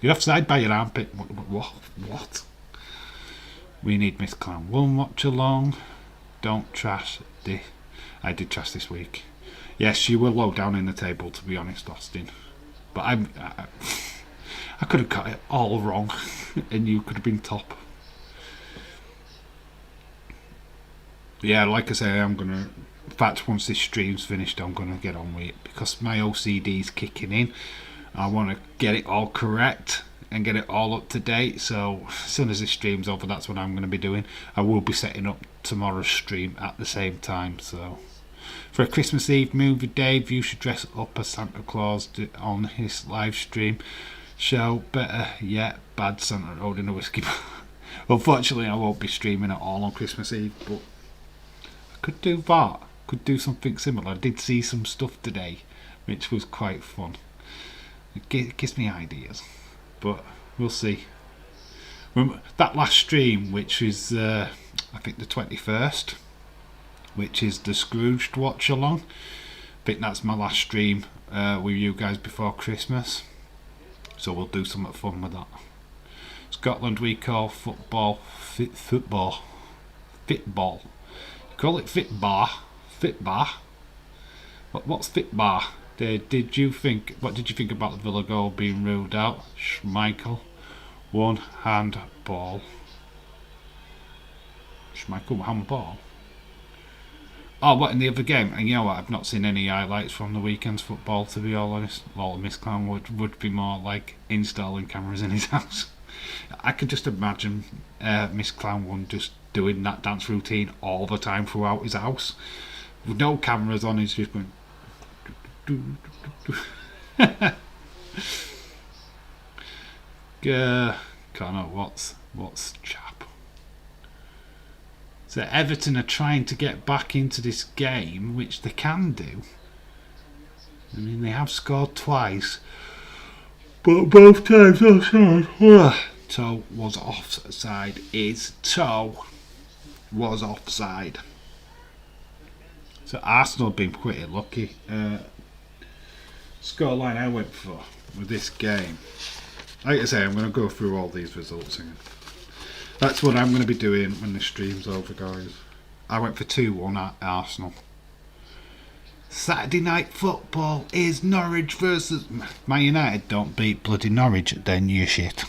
You're offside by your armpit. What? We need Miss Clown one watch along. Don't trash this. I did trash this week. Yes, you were low down in the table, to be honest, Austin. But I could have got it all wrong, and you could have been top. Yeah, like I say, I'm gonna. In fact, once this stream's finished, I'm gonna get on with it because my OCD's kicking in. I want to get it all correct and get it all up to date. So as soon as this stream's over, that's what I'm going to be doing. I will be setting up tomorrow's stream at the same time. So for a Christmas Eve movie, Dave, you should dress up as Santa Claus on his live stream show. Better yet, bad Santa holding a whiskey. Unfortunately, I won't be streaming at all on Christmas Eve, but I could do that. Could do something similar. I did see some stuff today, which was quite fun. It gives me ideas, but we'll see. That last stream, which is I think the 21st, which is the Scrooged watch along. I think that's my last stream with you guys before Christmas, so we'll do something fun with that. Scotland we call football fitball. You call it fitbar. What's fitbar? What did you think about the Villa goal being ruled out? Schmeichel, one hand ball. Schmeichel handball. Oh, what in the other game? And you know what? I've not seen any highlights from the weekend's football, to be all honest. Well, Miss Clown would be more like installing cameras in his house. I could just imagine Miss Clown one just doing that dance routine all the time throughout his house, with no cameras on. He's just going. Connor, what's chap? So Everton are trying to get back into this game, which they can do. I mean, they have scored twice, but both times offside. Toe was offside. His toe was offside. So Arsenal have been pretty lucky. Scoreline I went for with this game. Like I say, I'm going to go through all these results again. That's what I'm going to be doing when the stream's over, guys. I went for 2-1 at Arsenal. Saturday night football is Norwich versus Man United. Don't beat bloody Norwich, then you're shit.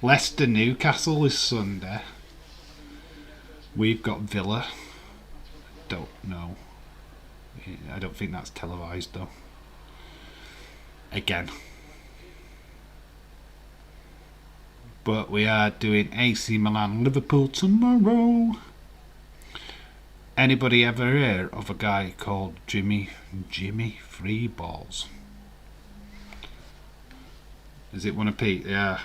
Leicester Newcastle is Sunday. We've got Villa. Don't know. I don't think that's televised though. Again. But we are doing AC Milan Liverpool tomorrow. Anybody ever hear of a guy called Jimmy Free Balls? Is it one of Pete? Yeah.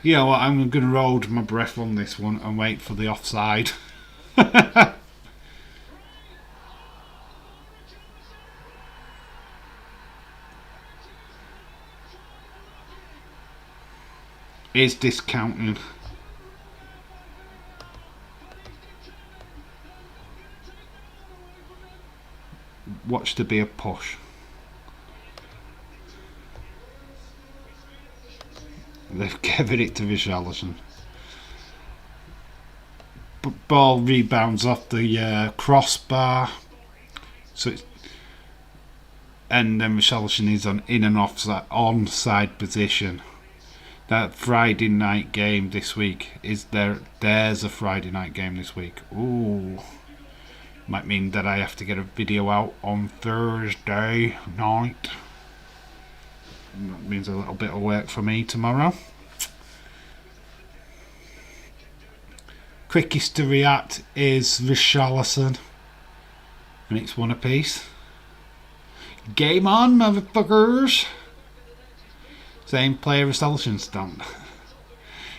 You know what, I'm going to hold my breath on this one and wait for the offside. Is discounting. Watch to be a push. They've given it to Richarlison. Ball rebounds off the crossbar. So it's, and then Richarlison is in an onside position. That Friday night game this week there's a Friday night game this week. Ooh. Might mean that I have to get a video out on Thursday night. That means a little bit of work for me tomorrow. Quickest to react is Richarlison. And it's 1 apiece. Game on, motherfuckers! Same player as Elshenstamp.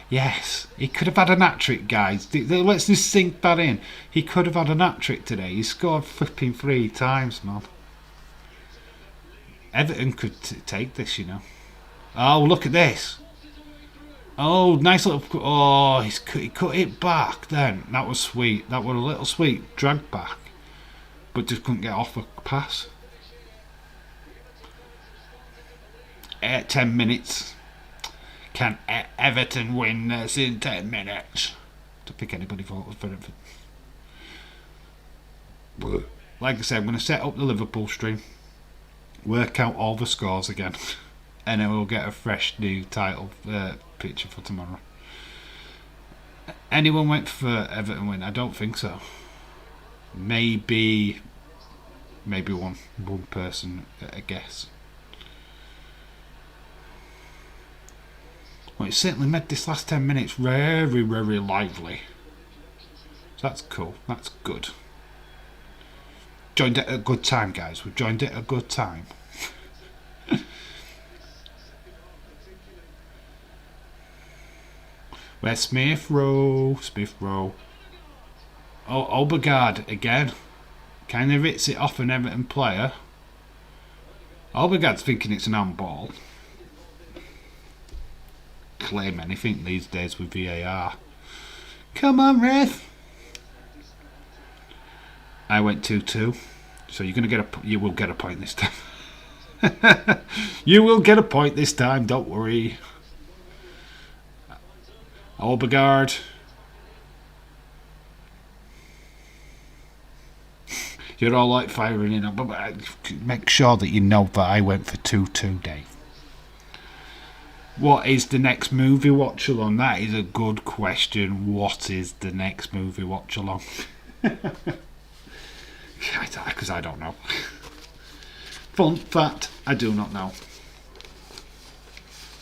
Yes, he could have had an hat-trick, guys. Let's just sink that in. He could have had an hat-trick today. He scored flipping 3 times, man. Everton could take this, you know. Oh, look at this. Oh, nice little... Oh, he cut it back then. That was sweet. That was a little sweet drag back. But just couldn't get off a pass. 10 minutes. Can Everton win this in 10 minutes? I don't think anybody thought it was Brentford. Like I said, I'm going to set up the Liverpool stream, work out all the scores again, and then we'll get a fresh new title picture for tomorrow. Anyone went for Everton win? I don't think so. Maybe one person, I guess. Well, it certainly made this last 10 minutes very, very lively. So that's cool. That's good. Joined it at a good time, guys. We've joined it at a good time. Where's Smith Rowe? Oh, Obergard again. Kind of hits it off an Everton player. Obergard's thinking it's an handball. Claim anything these days with VAR. Come on, ref. I went 2-2, so you will get a point this time. You will get a point this time. Don't worry. Obergard. You're all like firing in, but make sure that you know that I went for 2-2, Dave. What is the next movie watch along? That is a good question. What is the next movie watch along? Because I don't know. Fun fact, I do not know.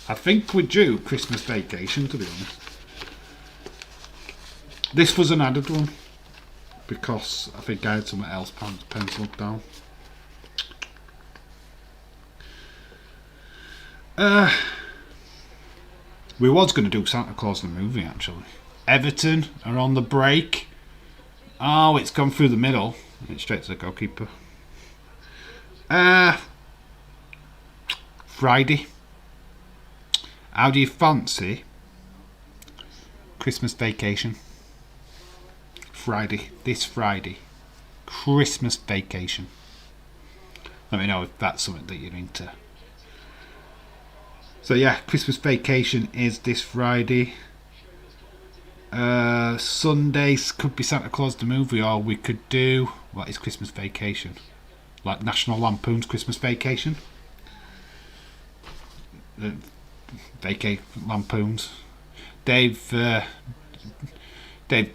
I think we're due Christmas Vacation, to be honest. This was an added one, because I think I had something else penciled down. We was going to do Santa Claus the movie, actually. Everton are on the break. Oh, it's gone through the middle. It's straight to the goalkeeper. Friday. How do you fancy Christmas Vacation? Friday. This Friday. Christmas Vacation. Let me know if that's something that you're into. So yeah, Christmas Vacation is this Friday. Sundays could be Santa Claus the movie, or we could do, what is Christmas Vacation? Like National Lampoon's Christmas Vacation? Lampoons. Dave, do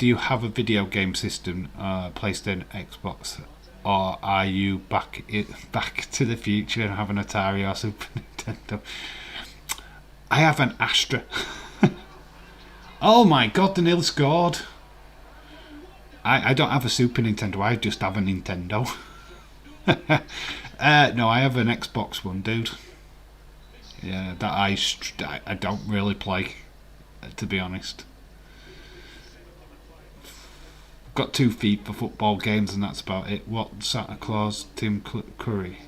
you have a video game system, PlayStation, Xbox, or are you back to the future and have an Atari or Super Nintendo? I have an Astra. Oh my god, they nearly scored. I don't have a Super Nintendo, I just have a Nintendo. No, I have an Xbox One, dude. Yeah, that I don't really play, to be honest. Got 2 feet for football games and that's about it. What Santa Claus, Tim Curry?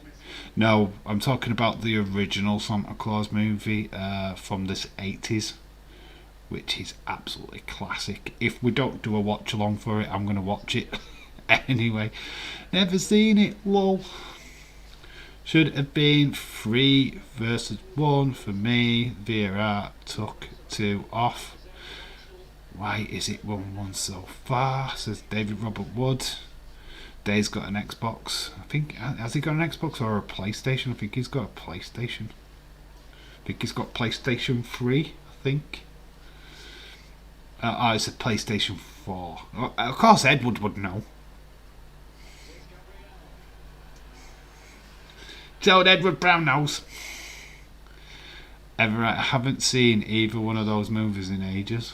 No, I'm talking about the original Santa Claus movie from the 80s, which is absolutely classic. If we don't do a watch along for it, I'm going to watch it anyway. Never seen it, lol. Should have been 3 versus 1 for me. VAR took 2 off. Why is it 1-1 so far? Says David Robert Wood. Dave's got an Xbox. I think, has he got an Xbox or a PlayStation? I think he's got a PlayStation. I think he's got PlayStation 3. I think. It's a PlayStation 4. Of course, Edward would know. Tell Edward Brownhouse. I haven't seen either one of those movies in ages.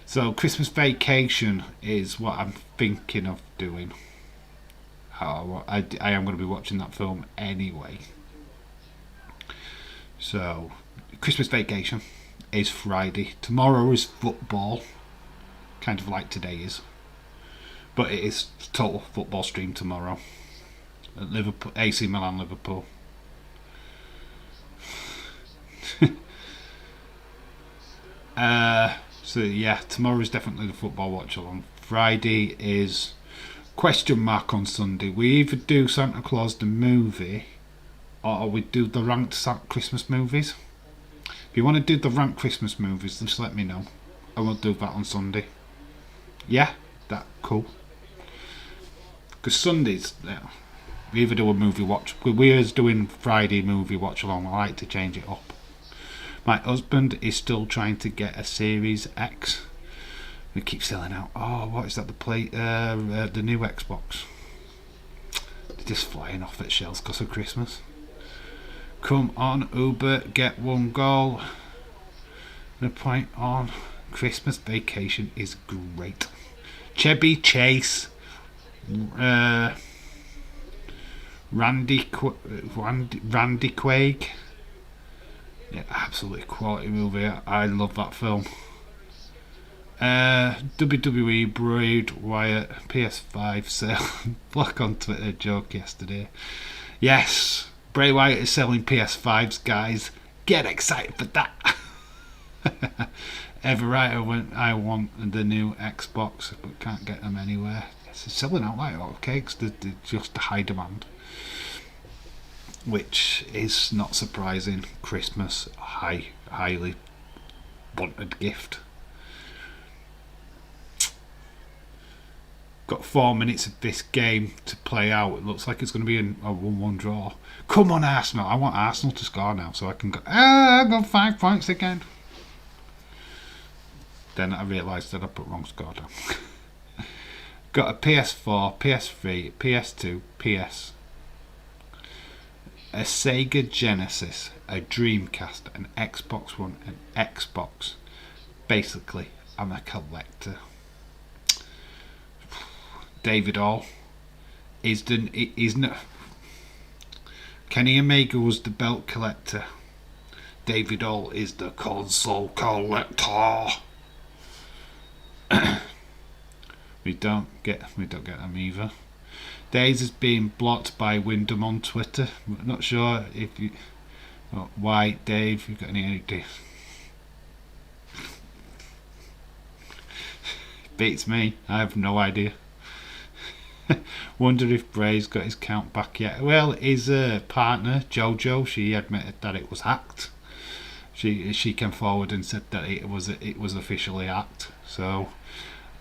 So Christmas Vacation is what I'm thinking of doing. I am going to be watching that film anyway. So Christmas Vacation is Friday. Tomorrow is football, kind of like today is, but it is total football stream tomorrow. At Liverpool, AC Milan, Liverpool. So yeah, tomorrow is definitely the football watch along. Friday is question mark on Sunday. We either do Santa Claus the movie, or we do the ranked Christmas movies. If you want to do the ranked Christmas movies, just let me know. I will do that on Sunday. Yeah, that cool. Because Sundays, we either do a movie watch. We're doing Friday movie watch along. I like to change it up. My husband is still trying to get a Series X. We keep selling out. Oh, what is that? The new Xbox. They're just flying off at shelves because of Christmas. Come on, Uber, get one goal. The point on Christmas Vacation is great. Chevy Chase, Randy Quaid. Yeah, absolutely quality movie. I love that film. WWE Bray Wyatt PS5 sale. Black on Twitter joke yesterday. Yes, Bray Wyatt is selling PS5s, guys. Get excited for that. Ever right, I want the new Xbox, but can't get them anywhere. It's selling out like hotcakes. They're just a high demand, which is not surprising. Christmas, highly wanted gift. Got 4 minutes of this game to play out. It looks like it's going to be a 1-1 draw. Come on, Arsenal. I want Arsenal to score now so I can go. I got 5 points again. Then I realised that I put wrong score down. Got a PS4, PS3, PS2, PS, a Sega Genesis, a Dreamcast, an Xbox One, an Xbox. Basically, I'm a collector. David Hall is not. Kenny Omega was the belt collector. David Hall is the console collector. we don't get them either. Days is being blocked by Wyndham on Twitter. I'm not sure if you why, Dave. You've got any idea? Beats me. I have no idea. Wonder if Bray's got his count back yet. Well, his partner Jojo, she admitted that it was hacked. She came forward and said that it was officially hacked. So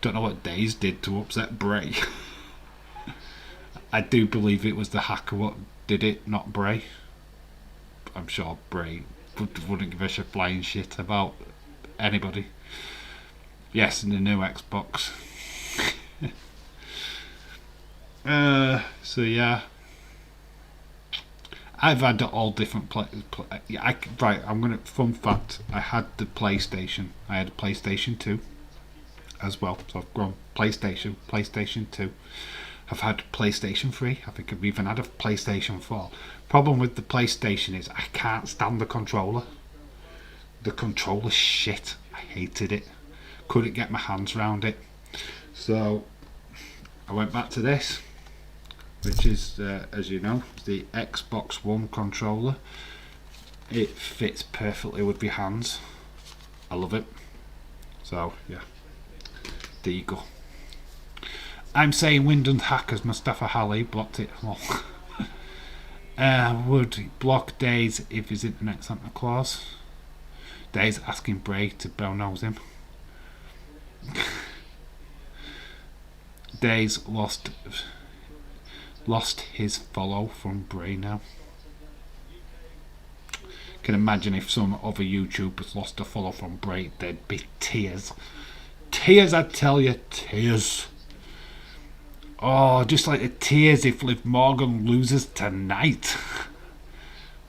don't know what Days did to upset Bray. I do believe it was the hacker what did it, not Bray. I'm sure Bray wouldn't give a flying shit about anybody. Yes, in the new Xbox. So yeah, I've had all different I'm gonna fun fact. I had the PlayStation. I had a PlayStation 2 as well. So I've gone PlayStation 2. I've had PlayStation 3. I think I've even had a PlayStation 4. Problem with the PlayStation is I can't stand the controller. The controller's shit. I hated it. Couldn't get my hands around it. So I went back to this, which is, as you know, the Xbox One controller. It fits perfectly with your hands. I love it. So yeah, there you go. I'm saying Wyndham hackers Mustafa Ali blocked it. Would block Days if his internet Santa Claus. Days asking Bray to brown-nose him. Days lost his follow from Bray now. Can imagine if some other YouTubers lost a follow from Bray, there'd be tears. Tears, I tell you, tears. Oh, just like the tears if Liv Morgan loses tonight.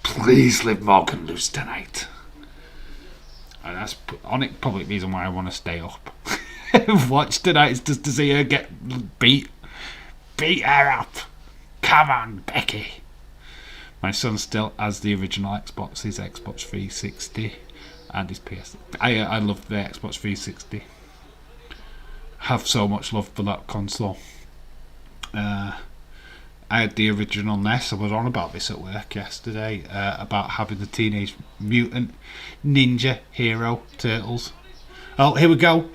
Please, Liv Morgan, lose tonight. And that's probably the reason why I want to stay up. Watch tonight is just to see her get beat. Beat her up. Come on, Becky. My son still has the original Xbox, his Xbox 360 and his PS. I love the Xbox 360. Have so much love for that console. I had the original NES. I was on about this at work yesterday, about having the Teenage Mutant Ninja Hero Turtles. Oh, here we go.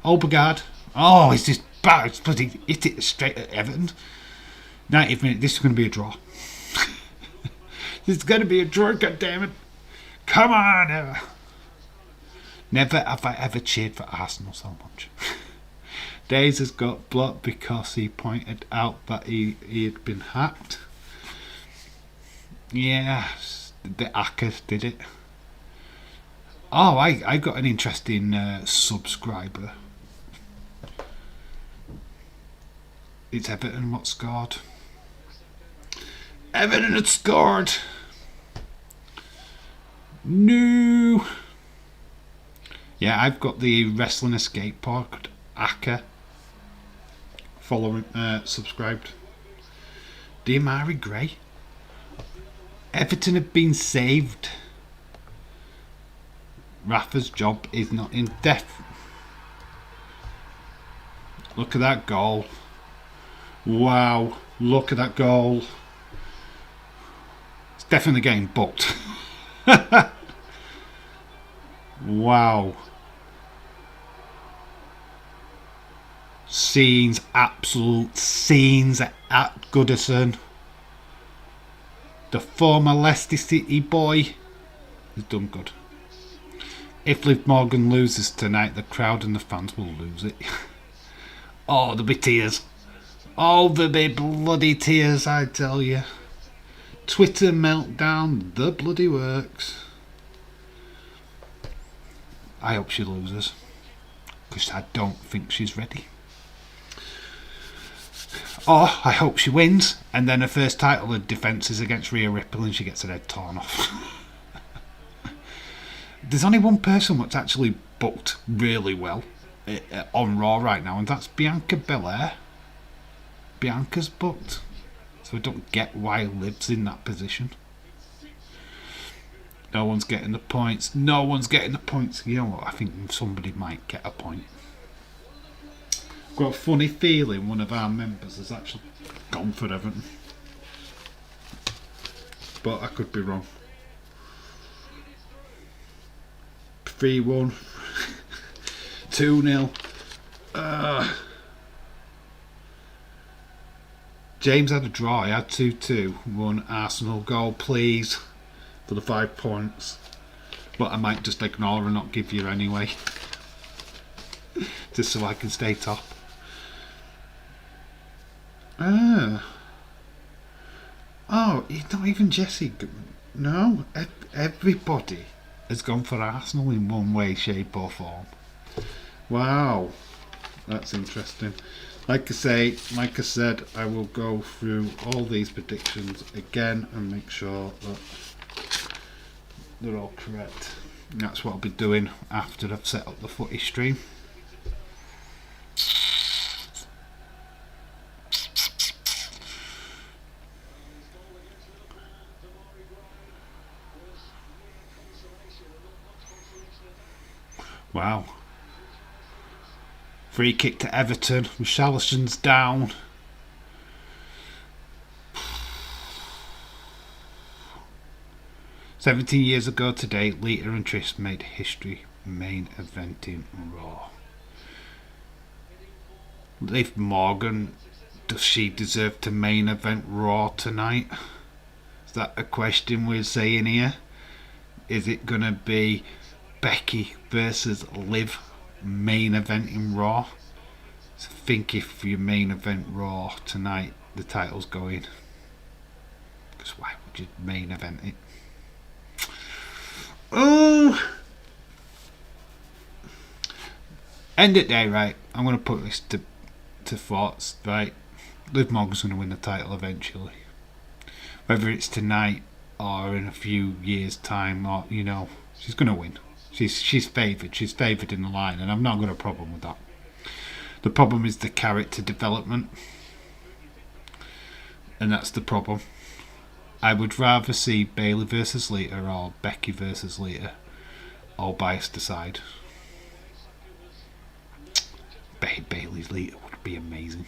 Obergard. Oh, it's just bad. It's bloody hit it straight at Everton. 90th minute. This is going to be a draw. This is going to be a draw, goddammit. Come on, Ever. Never have I ever cheered for Arsenal so much. Days has got blocked because he pointed out that he had been hacked. Yeah, the hackers did it. Oh, I got an interesting subscriber. It's Everton what scored. Everton had scored. No. Yeah, I've got the Wrestling Escape Pod, Aka, following, subscribed. Demarai Gray. Everton have been saved. Rafa's job is not in death. Look at that goal. Wow, look at that goal. It's definitely getting booked. Wow. Scenes, absolute scenes at Goodison. The former Leicester City boy has done good. If Liv Morgan loses tonight, the crowd and the fans will lose it. Oh, there'll be tears. Oh, there'll be bloody tears, I tell you. Twitter meltdown, the bloody works. I hope she loses, because I don't think she's ready. Or I hope she wins, and then her first title of defence is against Rhea Ripley and she gets her head torn off. There's only one person that's actually booked really well on Raw right now, and that's Bianca Belair. Bianca's booked, so I don't get why Liv's in that position. No one's getting the points. No one's getting the points. You know what? I think somebody might get a point. I've got a funny feeling one of our members has actually gone for Everton, but I could be wrong. 3-1, 2-0. James had a draw. He had 2-2. One Arsenal goal, please, for the 5 points. But I might just ignore and not give you anyway, just so I can stay top. Oh, not even Jesse. No, everybody has gone for Arsenal in one way, shape or form. Wow, that's interesting. Like I said, I will go through all these predictions again and make sure that they're all correct. And that's what I'll be doing after I've set up the footy stream. Wow. Free kick to Everton. Richarlison's down. "17 years ago today, Lita and Trish made history main eventing Raw." Liv Morgan, does she deserve to main event Raw tonight? Is that a question we're saying here? Is it going to be Becky versus Liv main eventing Raw? So think if you main event Raw tonight, the title's going. Because why would you main event it? Oh, end of the day, right? I'm gonna put this to thoughts, right? Liv Morgan's gonna win the title eventually, whether it's tonight or in a few years' time, or she's gonna win. She's favoured. She's favoured in the line, and I've not got a problem with that. The problem is the character development, and that's the problem. I would rather see Bayley versus Lita or Becky versus Lita, all biased aside. Bayley's Lita would be amazing.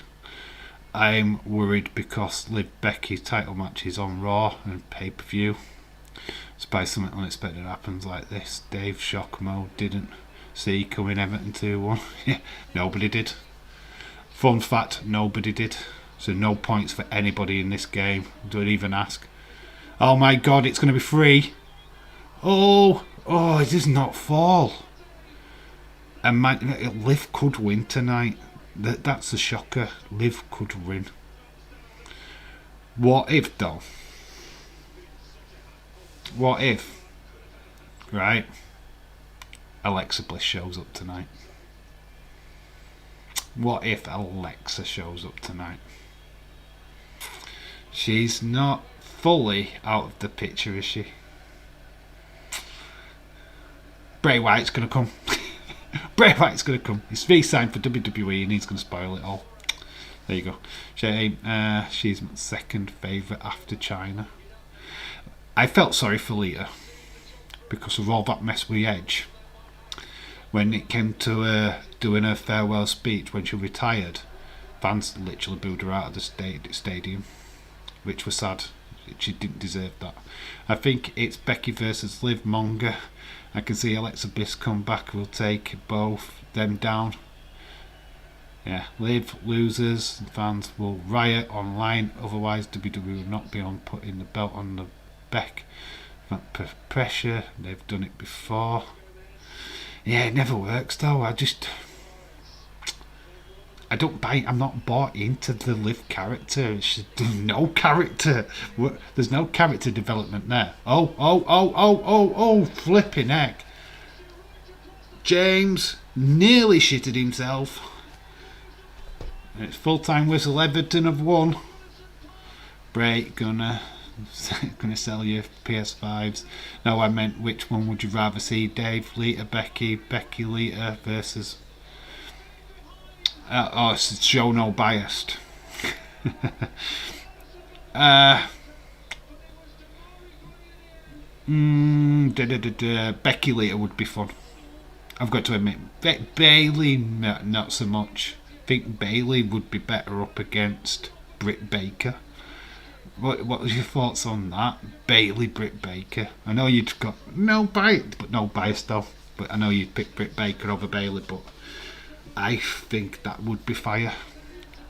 I'm worried because Liv Becky title match is on Raw and pay-per-view. Suppose something unexpected happens like this. Dave Shock Mode didn't see coming Everton 2-1. Yeah, nobody did. Fun fact, nobody did. So no points for anybody in this game. Don't even ask. Oh my god, it's going to be free. Oh, it does not fall. And Liv could win tonight. That's a shocker. Liv could win. What if though? What if, right, Alexa Bliss shows up tonight? What if Alexa shows up tonight? She's not fully out of the picture, is she? Bray Wyatt's going to come. Bray Wyatt's going to come. He's re-signed for WWE and he's going to spoil it all. There you go. She's my second favourite after China. I felt sorry for Lita because of all that mess with Edge. When it came to doing her farewell speech when she retired, fans literally booed her out of the stadium, which was sad. She didn't deserve that. I think it's Becky versus Liv Morgan. I can see Alexa Bliss come back. We'll take both them down. Yeah, Liv loses. Fans will riot online. Otherwise, WWE will not be on putting the belt on the Beck. Pressure. They've done it before. Yeah, it never works though. I don't buy. I'm not bought into the Liv character. There's no character. There's no character development there. Oh! Flipping heck! James nearly shitted himself. It's full-time whistle. Everton have won. Bray gonna sell you PS5s. No, I meant which one would you rather see? Dave, Lita, Becky, Lita versus. It's show no biased. Becky Lita would be fun. I've got to admit, Bayley not so much. I think Bayley would be better up against Britt Baker. What was your thoughts on that? Bayley, Britt Baker. I know you'd got no bias though. But I know you'd pick Britt Baker over Bayley, but I think that would be fire.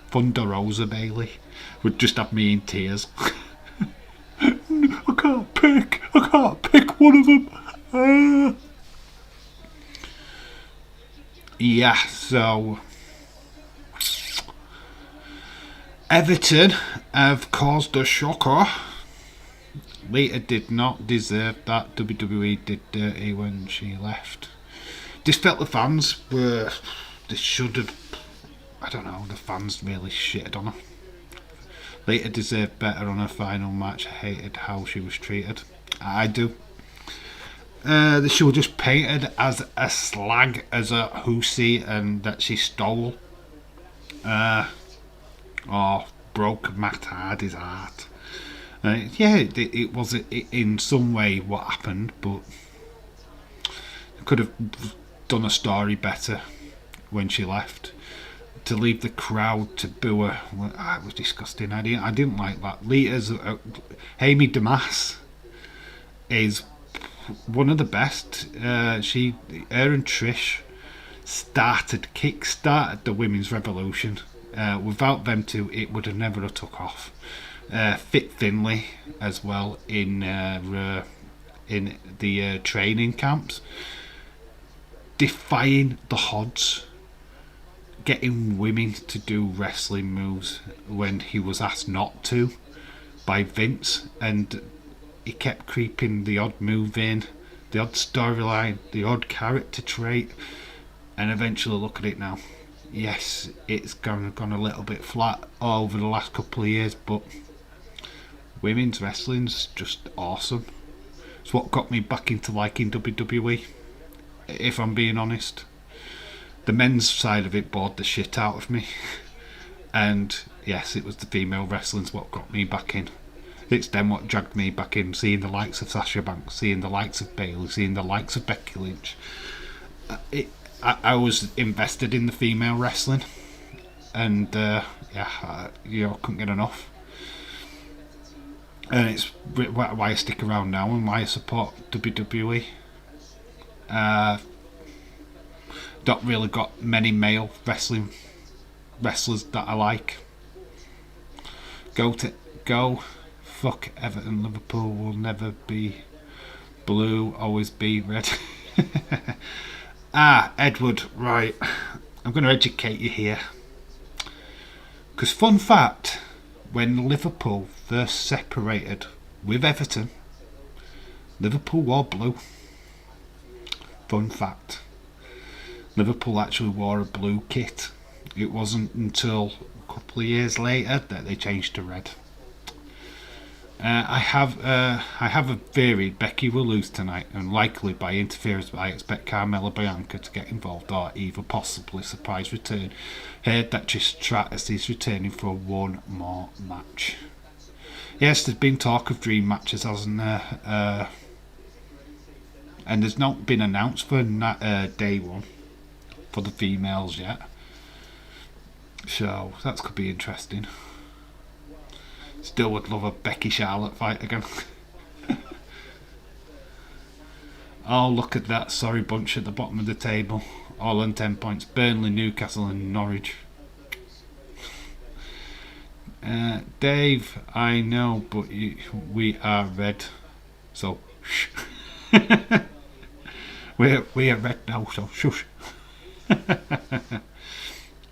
Thunder Rosa Bayley would just have me in tears. I can't pick one of them. Yeah, so Everton have caused a shocker. Lita did not deserve that. WWE did dirty when she left. Just felt the fans were. They should have. I don't know. The fans really shitted on her. Lita deserved better on her final match. I hated how she was treated. I do. She was just painted as a slag, as a hussy, and that she stole. Or broke Matt Hardy's heart. It was in some way what happened, but could have done a story better when she left. To leave the crowd to boo her, it was disgusting. I didn't like that. Lita's Amy Damas is one of the best. Her and Trish kick-started the women's revolution. Without them two, it would have never have took off. Fit Finlay as well in the training camps, defying the odds, getting women to do wrestling moves when he was asked not to by Vince, and he kept creeping the odd move in the odd storyline, the odd character trait, and eventually look at it now. Yes, it's gone a little bit flat over the last couple of years, but women's wrestling's just awesome. It's what got me back into liking WWE, if I'm being honest. The men's side of it bored the shit out of me. And yes, it was the female wrestling's what got me back in. It's them what dragged me back in, seeing the likes of Sasha Banks, seeing the likes of Bayley, seeing the likes of Becky Lynch. I was invested in the female wrestling, and couldn't get enough. And it's why I stick around now and why I support WWE. Not really got many male wrestlers that I like. Go. Fuck Everton. Liverpool will never be blue, always be red. Edward, right. I'm going to educate you here. Because fun fact, when Liverpool first separated with Everton, Liverpool wore blue. Fun fact. Liverpool actually wore a blue kit. It wasn't until a couple of years later that they changed to red. I have a theory Becky will lose tonight, and likely by interference. I expect Carmella Bianca to get involved, or even possibly surprise return. Heard that Trish Stratus is returning for one more match. Yes, there's been talk of dream matches, hasn't there? And there's not been announced for day one for the females yet. So that could be interesting. Still would love a Becky Charlotte fight again. Oh, look at that sorry bunch at the bottom of the table. All on 10 points. Burnley, Newcastle and Norwich. Dave, I know, but we are red. So, shh. we are red now, so shush.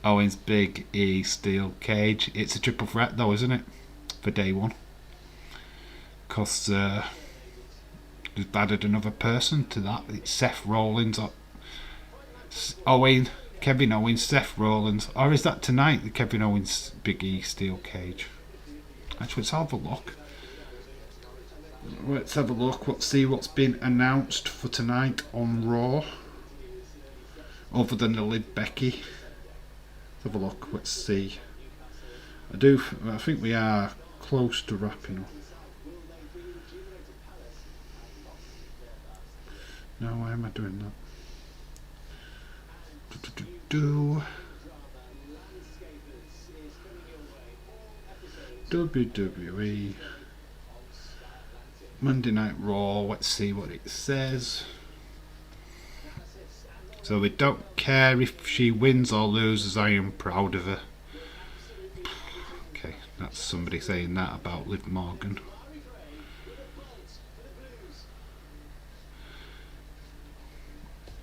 Owens, Big E, Steel Cage. It's a triple threat though, isn't it? For day one, because they've added another person to that. It's Seth Rollins, Kevin Owens, Seth Rollins, or is that tonight? The Kevin Owens, Big E, Steel Cage. Actually, let's have a look. Let's have a look. Let's see what's been announced for tonight on Raw, other than the Liv Becky. Let's have a look. Let's see. I think we are close to wrapping up. No, why am I doing that? WWE Monday Night Raw. Let's see what it says. So we don't care if she wins or loses. I am proud of her. Okay, that's somebody saying that about Liv Morgan.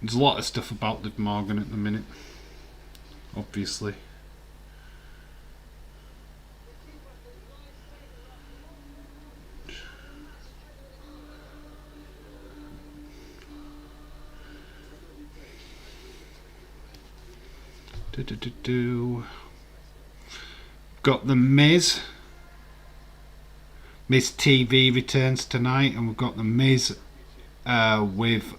There's a lot of stuff about Liv Morgan at the minute, obviously. Got the Miz. Miz TV returns tonight, and we've got the Miz with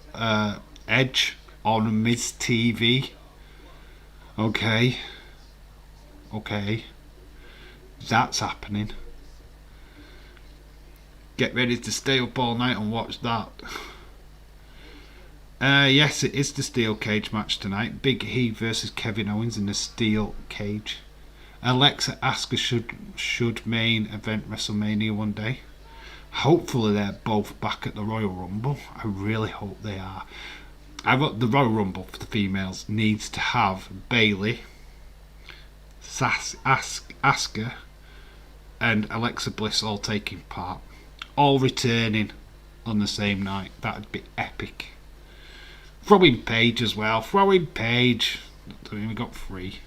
Edge on Miz TV. Okay, that's happening. Get ready to stay up all night and watch that. Yes, it is the steel cage match tonight. Big E versus Kevin Owens in the steel cage. Alexa Asuka should main event WrestleMania one day. Hopefully they're both back at the Royal Rumble. I really hope they are. The Royal Rumble for the females needs to have Bayley, Asuka and Alexa Bliss all taking part. All returning on the same night. That would be epic. Throw in Paige as well. Throw in Paige. I mean, we got 3.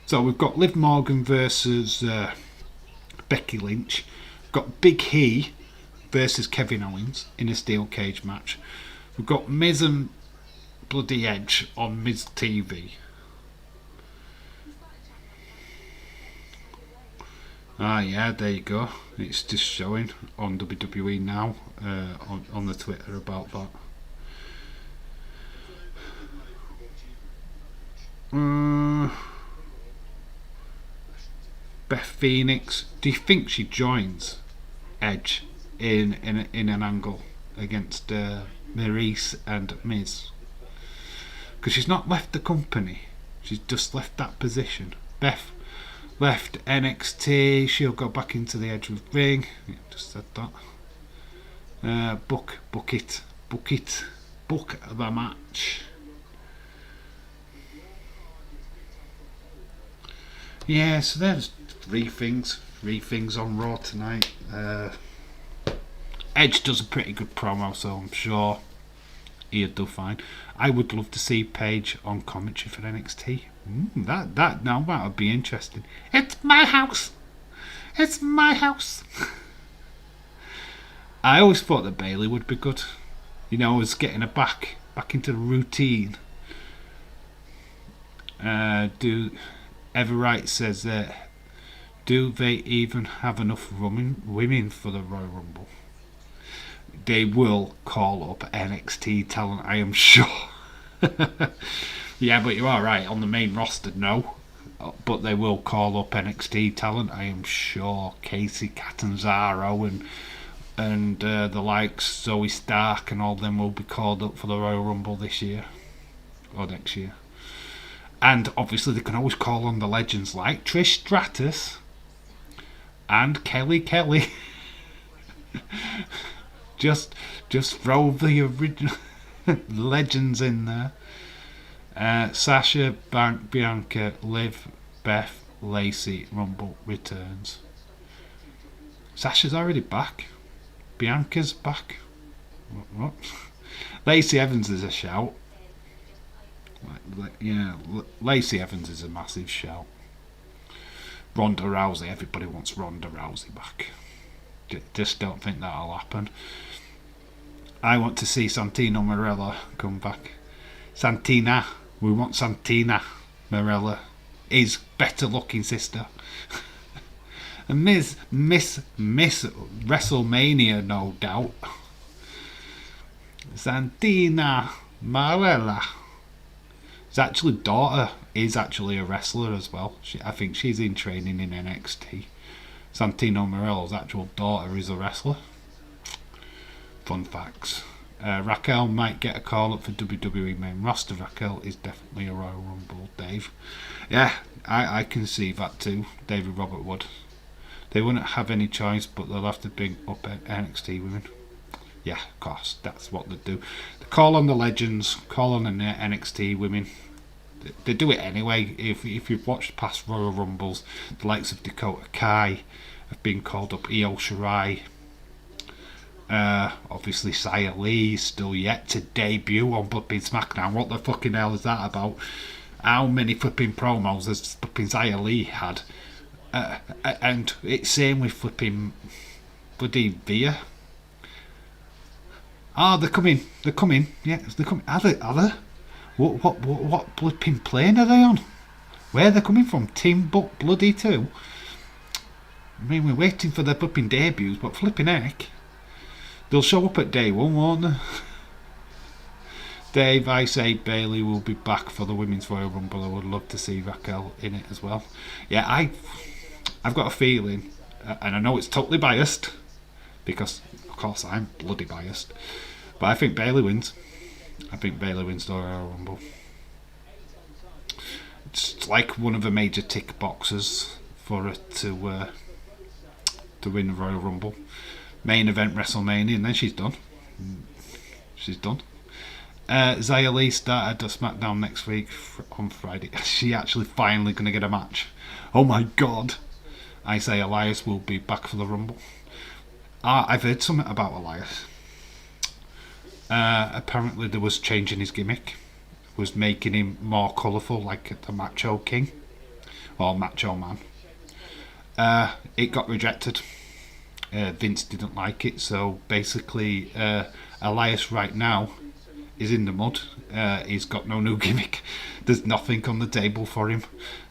So we've got Liv Morgan versus Becky Lynch. We've got Big E versus Kevin Owens in a steel cage match. We've got Miz and bloody Edge on Miz TV. Ah, yeah, there you go. It's just showing on WWE now, on the Twitter about that. Beth Phoenix. Do you think she joins Edge in an angle against Maryse and Miz? Because she's not left the company. She's just left that position. Beth left NXT. She'll go back into the Edge ring. Yeah, just said that. Book the match. Yeah, so there's three things on Raw tonight. Edge does a pretty good promo, so I'm sure he'll do fine. I would love to see Paige on commentary for NXT. That would be interesting. It's my house. It's my house. I always thought that Bayley would be good. You know, as getting her back into the routine. Everright says that, do they even have enough women for the Royal Rumble? They will call up NXT talent, I am sure. Yeah, but you are right, on the main roster, no. But they will call up NXT talent, I am sure. Casey Catanzaro and the likes, Zoe Stark and all them will be called up for the Royal Rumble this year. Or next year. And obviously they can always call on the legends like Trish Stratus and Kelly. just throw the original legends in there. Sasha, Bianca, Liv, Beth, Lacey, Rumble returns. Sasha's already back. Bianca's back. What? Lacey Evans is a shout. Yeah, Lacey Evans is a massive shout. Ronda Rousey, everybody wants Ronda Rousey back. Just don't think that'll happen. I want to see Santino Marella come back. We want Santina Marella, his better looking sister. And Miss WrestleMania, no doubt. Santina Marella. His actually daughter is actually a wrestler as well. I think she's in training in NXT. Santino Marella's actual daughter is a wrestler. Fun facts. Raquel might get a call up for WWE main roster. Raquel is definitely a Royal Rumble, Dave. Yeah, I can see that too. David Robert would. They wouldn't have any choice, but they'll have to bring up NXT women. Yeah, of course, that's what they do. They call on the legends, call on the NXT women. They do it anyway. If you've watched past Royal Rumbles, the likes of Dakota Kai have been called up. Io Shirai. Obviously, Xia Li is still yet to debut on flipping SmackDown. What the fucking hell is that about? How many flipping promos has flipping Xia Li had? And it's same with flipping bloody Via. Ah, they're coming. Yeah, they're coming. Are they? What flipping plane are they on? Where are they coming from? Team Buck bloody 2? I mean, we're waiting for their flipping debuts, but flipping heck. They'll show up at day one, won't they? Dave, I say Bayley will be back for the Women's Royal Rumble. I would love to see Raquel in it as well. Yeah, I've got a feeling, and I know it's totally biased, because of course I'm bloody biased, but I think Bayley wins. I think Bayley wins the Royal Rumble. It's like one of the major tick boxes for her to win the Royal Rumble. Main event WrestleMania, and then she's done. Xia Li started at SmackDown next week on Friday. Is she actually finally going to get a match? Oh my god. Isaiah Elias will be back for the Rumble. I've heard something about Elias. Apparently there was changing his gimmick. Was making him more colourful, like the Macho King. Or Macho Man. It got rejected. Vince didn't like it, so basically Elias right now is in the mud. He's got no new gimmick. There's nothing on the table for him.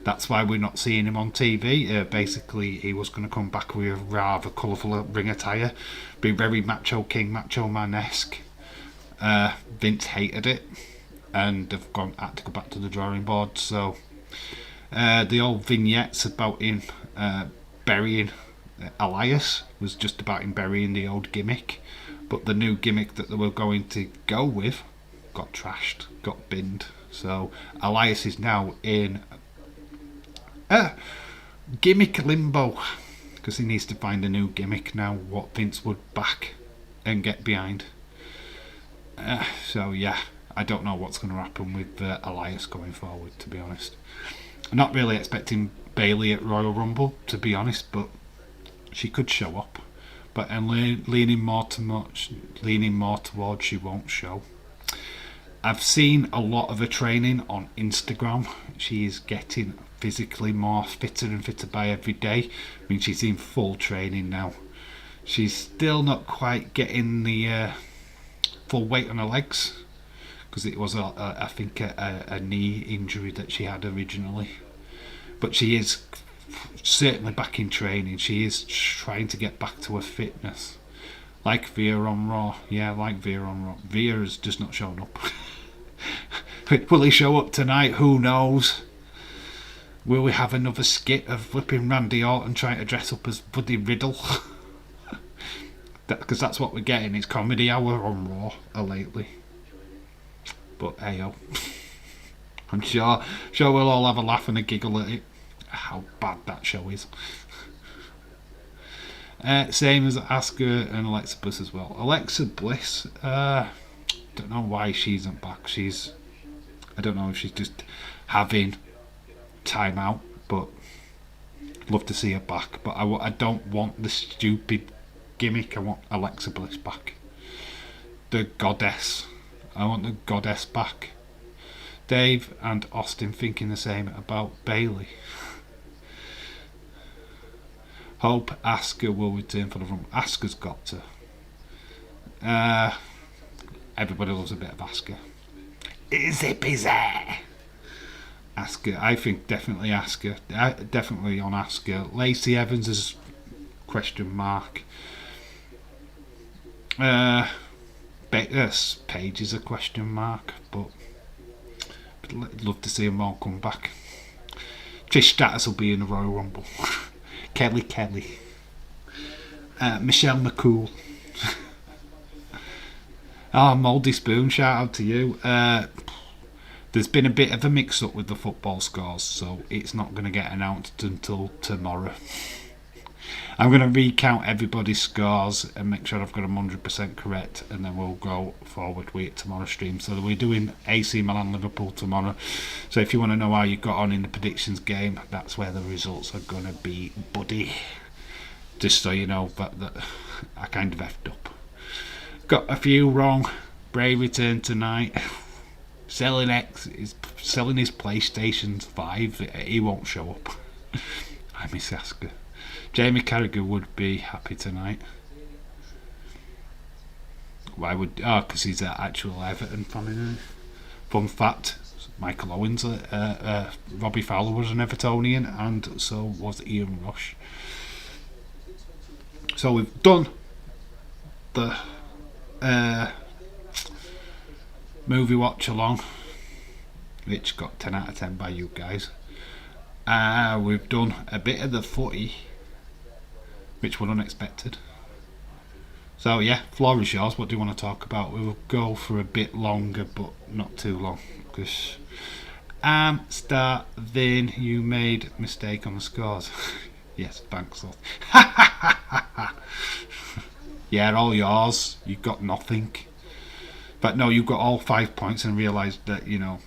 That's why we're not seeing him on TV. Basically, he was going to come back with a rather colourful ring attire, be very Macho King, Macho Man-esque. Vince hated it, and they've had to go back to the drawing board. So the old vignettes about him burying Elias was just about him burying the old gimmick, but the new gimmick that they were going to go with got trashed, got binned. So Elias is now in gimmick limbo because he needs to find a new gimmick now, what Vince would back and get behind. So yeah, I don't know what's going to happen with Elias going forward, to be honest. I'm not really expecting Bayley at Royal Rumble, to be honest, but she could show up. But I'm leaning more towards she won't show. I've seen a lot of her training on Instagram. She is getting physically more fitter and fitter by every day. I mean, she's in full training now. She's still not quite getting the full weight on her legs because it was, I think, a knee injury that she had originally. But she is certainly back in training. She is trying to get back to her fitness. Like Veer on Raw. Yeah, like Veer on Raw. Veer has just not shown up. Will he show up tonight? Who knows? Will we have another skit of flipping Randy Orton trying to dress up as Buddy Riddle? Because that's what we're getting. It's comedy hour on Raw lately. But hey-oh. I'm sure we'll all have a laugh and a giggle at it. How bad that show is. Same as Asuka and Alexa Bliss as well. Alexa Bliss, don't know why she isn't back. I don't know if she's just having time out, but love to see her back. But I don't want the stupid gimmick. I want Alexa Bliss back. The goddess. I want the goddess back. Dave and Austin thinking the same about Bayley. Hope Asuka will return for the run. Asuka's got to. Everybody loves a bit of Asuka. Is it busy? Asuka, I think definitely Asuka. Definitely on Asuka. Lacey Evans is question mark. Paige is a question mark, but I'd love to see them all come back. Trish Stratus will be in the Royal Rumble. Kelly. Michelle McCool. Mouldy Spoon, shout out to you. There's been a bit of a mix up with the football scores, so it's not going to get announced until tomorrow. I'm going to recount everybody's scores and make sure I've got them 100% correct, and then we'll go forward with tomorrow's stream. So we're doing AC Milan Liverpool tomorrow. So if you want to know how you got on in the predictions game, that's where the results are going to be, buddy. Just so you know that I kind of effed up. Got a few wrong. Bray returned tonight. Selling his PlayStation 5. He won't show up. I miss Asuka. Jamie Carragher would be happy tonight. Why would? Because he's an actual Everton fan, isn't he? Fun fact: Michael Owens, Robbie Fowler was an Evertonian, and so was Ian Rush. So we've done the movie watch along, which got 10 out of 10 by you guys. We've done a bit of the footy, which was unexpected. So yeah, floor is yours. What do you want to talk about? We will go for a bit longer, but not too long, because starving. You made mistake on the scores. Yes, thanks. Yeah, all yours. You got nothing. But no, you got all 5 points and realised that, yeah,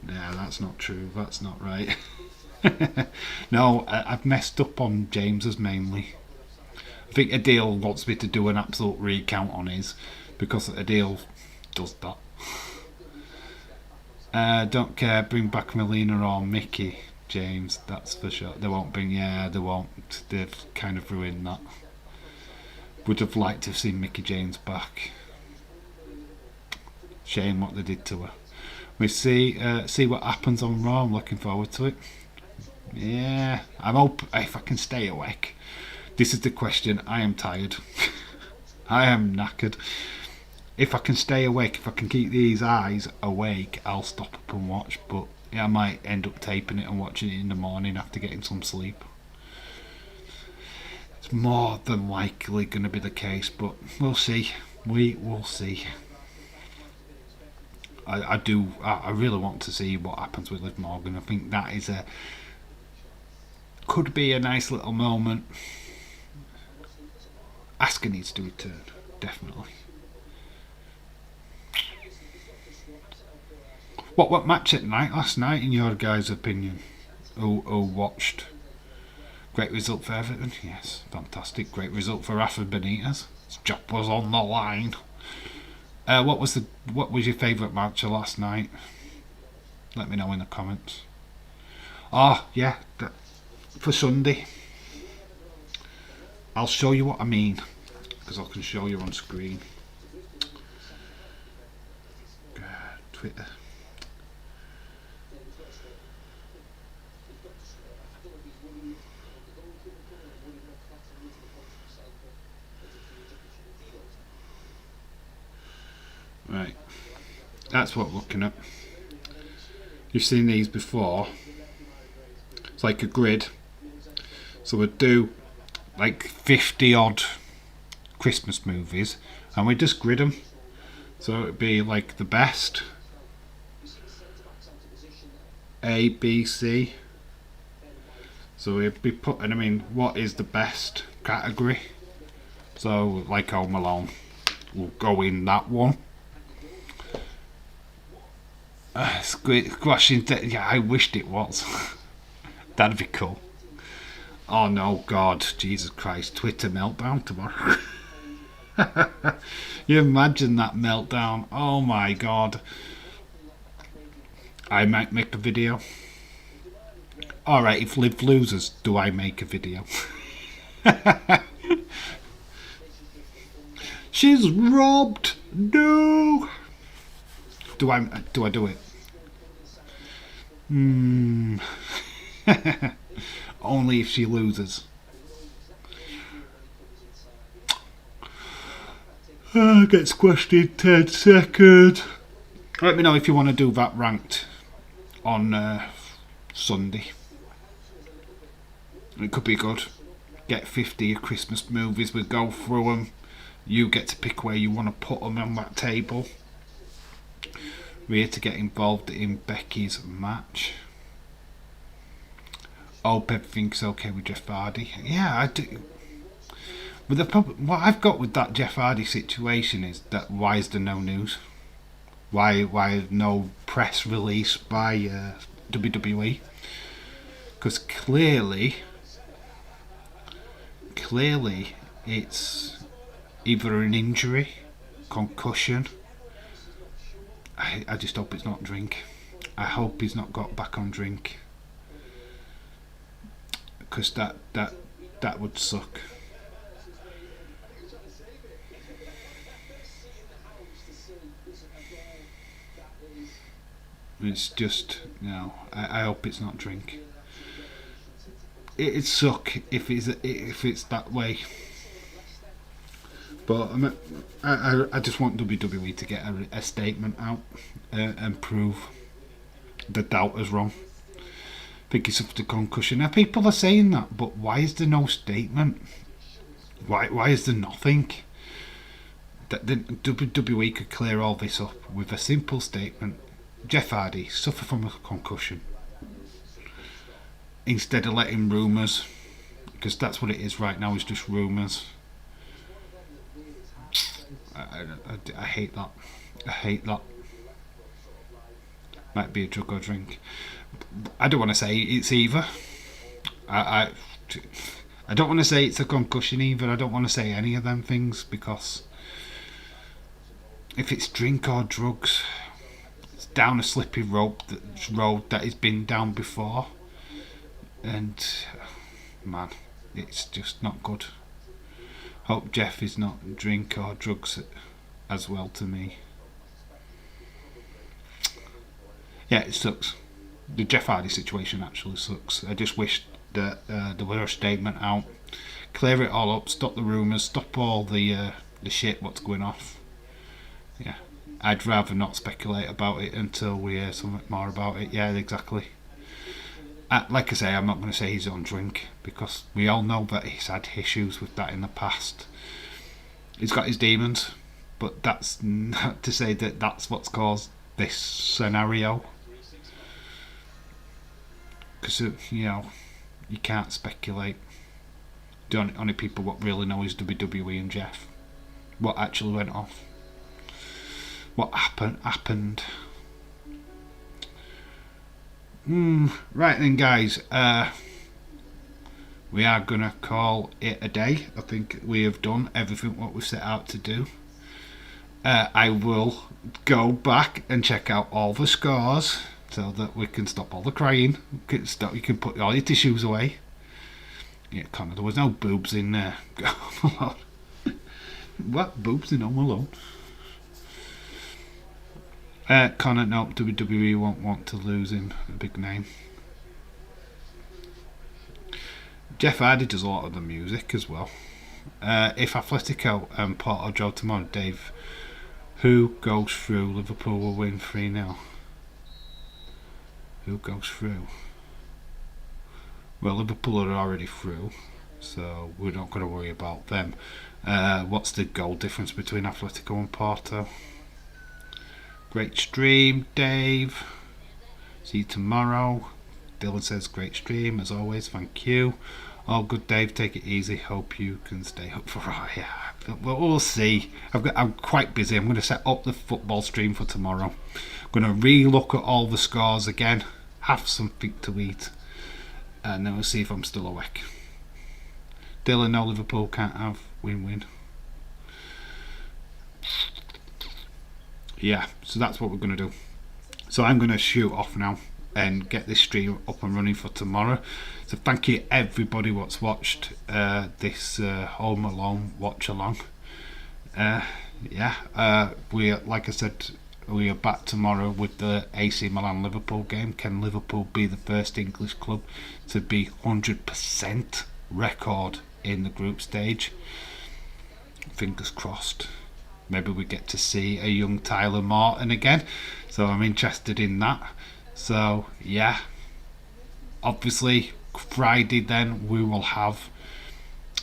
that's not true. That's not right. No, I've messed up on James's mainly. I think Adil wants me to do an absolute recount on his, because Adil does that. Don't care, bring back Melina or Mickey, James, that's for sure. They won't. They've kind of ruined that. Would have liked to have seen Mickie James back. Shame what they did to her. We see what happens on Raw. I'm looking forward to it. Yeah, I'm hope if I can stay awake. This is the question. I am tired. I am knackered. If I can stay awake, if I can keep these eyes awake, I'll stop up and watch. But yeah, I might end up taping it and watching it in the morning after getting some sleep. It's more than likely going to be the case, but we'll see. We will see. I really want to see what happens with Liv Morgan. I think that is could be a nice little moment. Asuka needs to return, definitely. What match at night last night, in your guys' opinion? Who watched? Great result for Everton, yes, fantastic. Great result for Rafa Benitez. His job was on the line. What was your favourite match of last night? Let me know in the comments. Oh yeah, for Sunday. I'll show you what I mean, because I can show you on screen. Twitter. Right, that's what we're looking at. You've seen these before. It's like a grid. So we'd do like 50 odd Christmas movies and we just grid them. So it'd be like the best, A, B, C. So we'd be putting, what is the best category? So like Home Alone, we'll go in that one. Squashing, yeah, I wished it was. That'd be cool. Oh no, God, Jesus Christ, Twitter meltdown tomorrow. You imagine that meltdown? Oh my God. I might make a video. Alright, if Liv loses, do I make a video? She's robbed! No! Do I do it? Only if she loses. Get squashed in 10 seconds. Let me know if you want to do that ranked on Sunday. It could be good. Get 50 Christmas movies, we go through them. You get to pick where you want to put them on that table. We're here to get involved in Becky's match. Hope everything's okay with Jeff Hardy. Yeah, I do. But the problem, what I've got with that Jeff Hardy situation is that why is there no news? Why no press release by WWE? Because clearly it's either an injury, concussion. I just hope it's not drink. I hope he's not got back on drink, because that would suck. It's just, I hope it's not drink. It'd suck if it's that way. But I just want WWE to get a statement out and prove the doubters wrong. I think he suffered a concussion. Now people are saying that, but why is there no statement? Why is there nothing? That the WWE could clear all this up with a simple statement. Jeff Hardy suffered from a concussion. Instead of letting rumours, because that's what it is right now, is just rumours. I hate that. I hate that. Might be a drug or drink. I don't want to say it's either. I don't want to say it's a concussion either. I don't want to say any of them things, because if it's drink or drugs, it's down a slippery road that has been down before, and man, it's just not good. Hope Jeff is not drink or drugs as well to me. Yeah, it sucks. The Jeff Hardy situation actually sucks. I just wish that there were a statement out, clear it all up, stop the rumours, stop all the shit what's going off. Yeah, I'd rather not speculate about it until we hear something more about it. Yeah, exactly. Like I say, I'm not going to say he's on drink because we all know that he's had issues with that in the past. He's got his demons, but that's not to say that that's what's caused this scenario. Because you can't speculate. The only people what really know is WWE and Jeff. What actually went off? What happened. Right then, guys. We are gonna call it a day. I think we have done everything what we set out to do. I will go back and check out all the scores so that we can stop all the crying. You can put all your tissues away. Yeah, Connor, there was no boobs in there. What boobs in Home Alone? Connor, no, WWE won't want to lose him. A big name. Jeff Hardy does a lot of the music as well. If Atletico and Porto draw tomorrow, Dave, who goes through? Liverpool will win 3-0. Who goes through? Well, Liverpool are already through, so we're not going to worry about them. What's the goal difference between Atletico and Porto? Great stream, Dave. See you tomorrow. Dylan says great stream as always. Thank you. All good, Dave. Take it easy. Hope you can stay up for yeah. We'll see. I'm quite busy. I'm going to set up the football stream for tomorrow. I'm going to re-look at all the scores again. Have something to eat, and then we'll see if I'm still awake. Dylan, no, Liverpool can't have win-win. Yeah, so that's what we're going to do. So I'm going to shoot off now and get this stream up and running for tomorrow. So thank you everybody what's watched this Home Alone watch along. We, like I said, we are back tomorrow with the AC Milan Liverpool game. Can Liverpool be the first English club to be 100% record in the group stage? Fingers crossed. Maybe we get to see a young Tyler Morton again, so I'm interested in that. So yeah, obviously Friday then we will have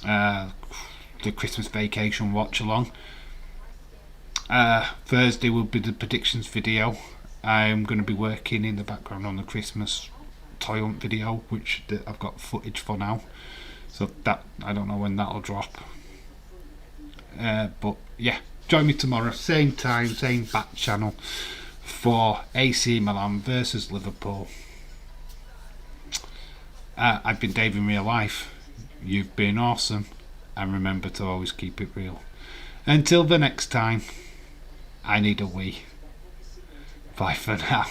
the Christmas vacation watch along. Thursday will be the predictions video. I'm going to be working in the background on the Christmas toy hunt video, which I've got footage for now, so that I don't know when that'll drop. But yeah, join me tomorrow, same time, same back channel, for AC Milan versus Liverpool. I've been Dave in real life. You've been awesome, and remember to always keep it real. Until the next time, I need a wee. Bye for now.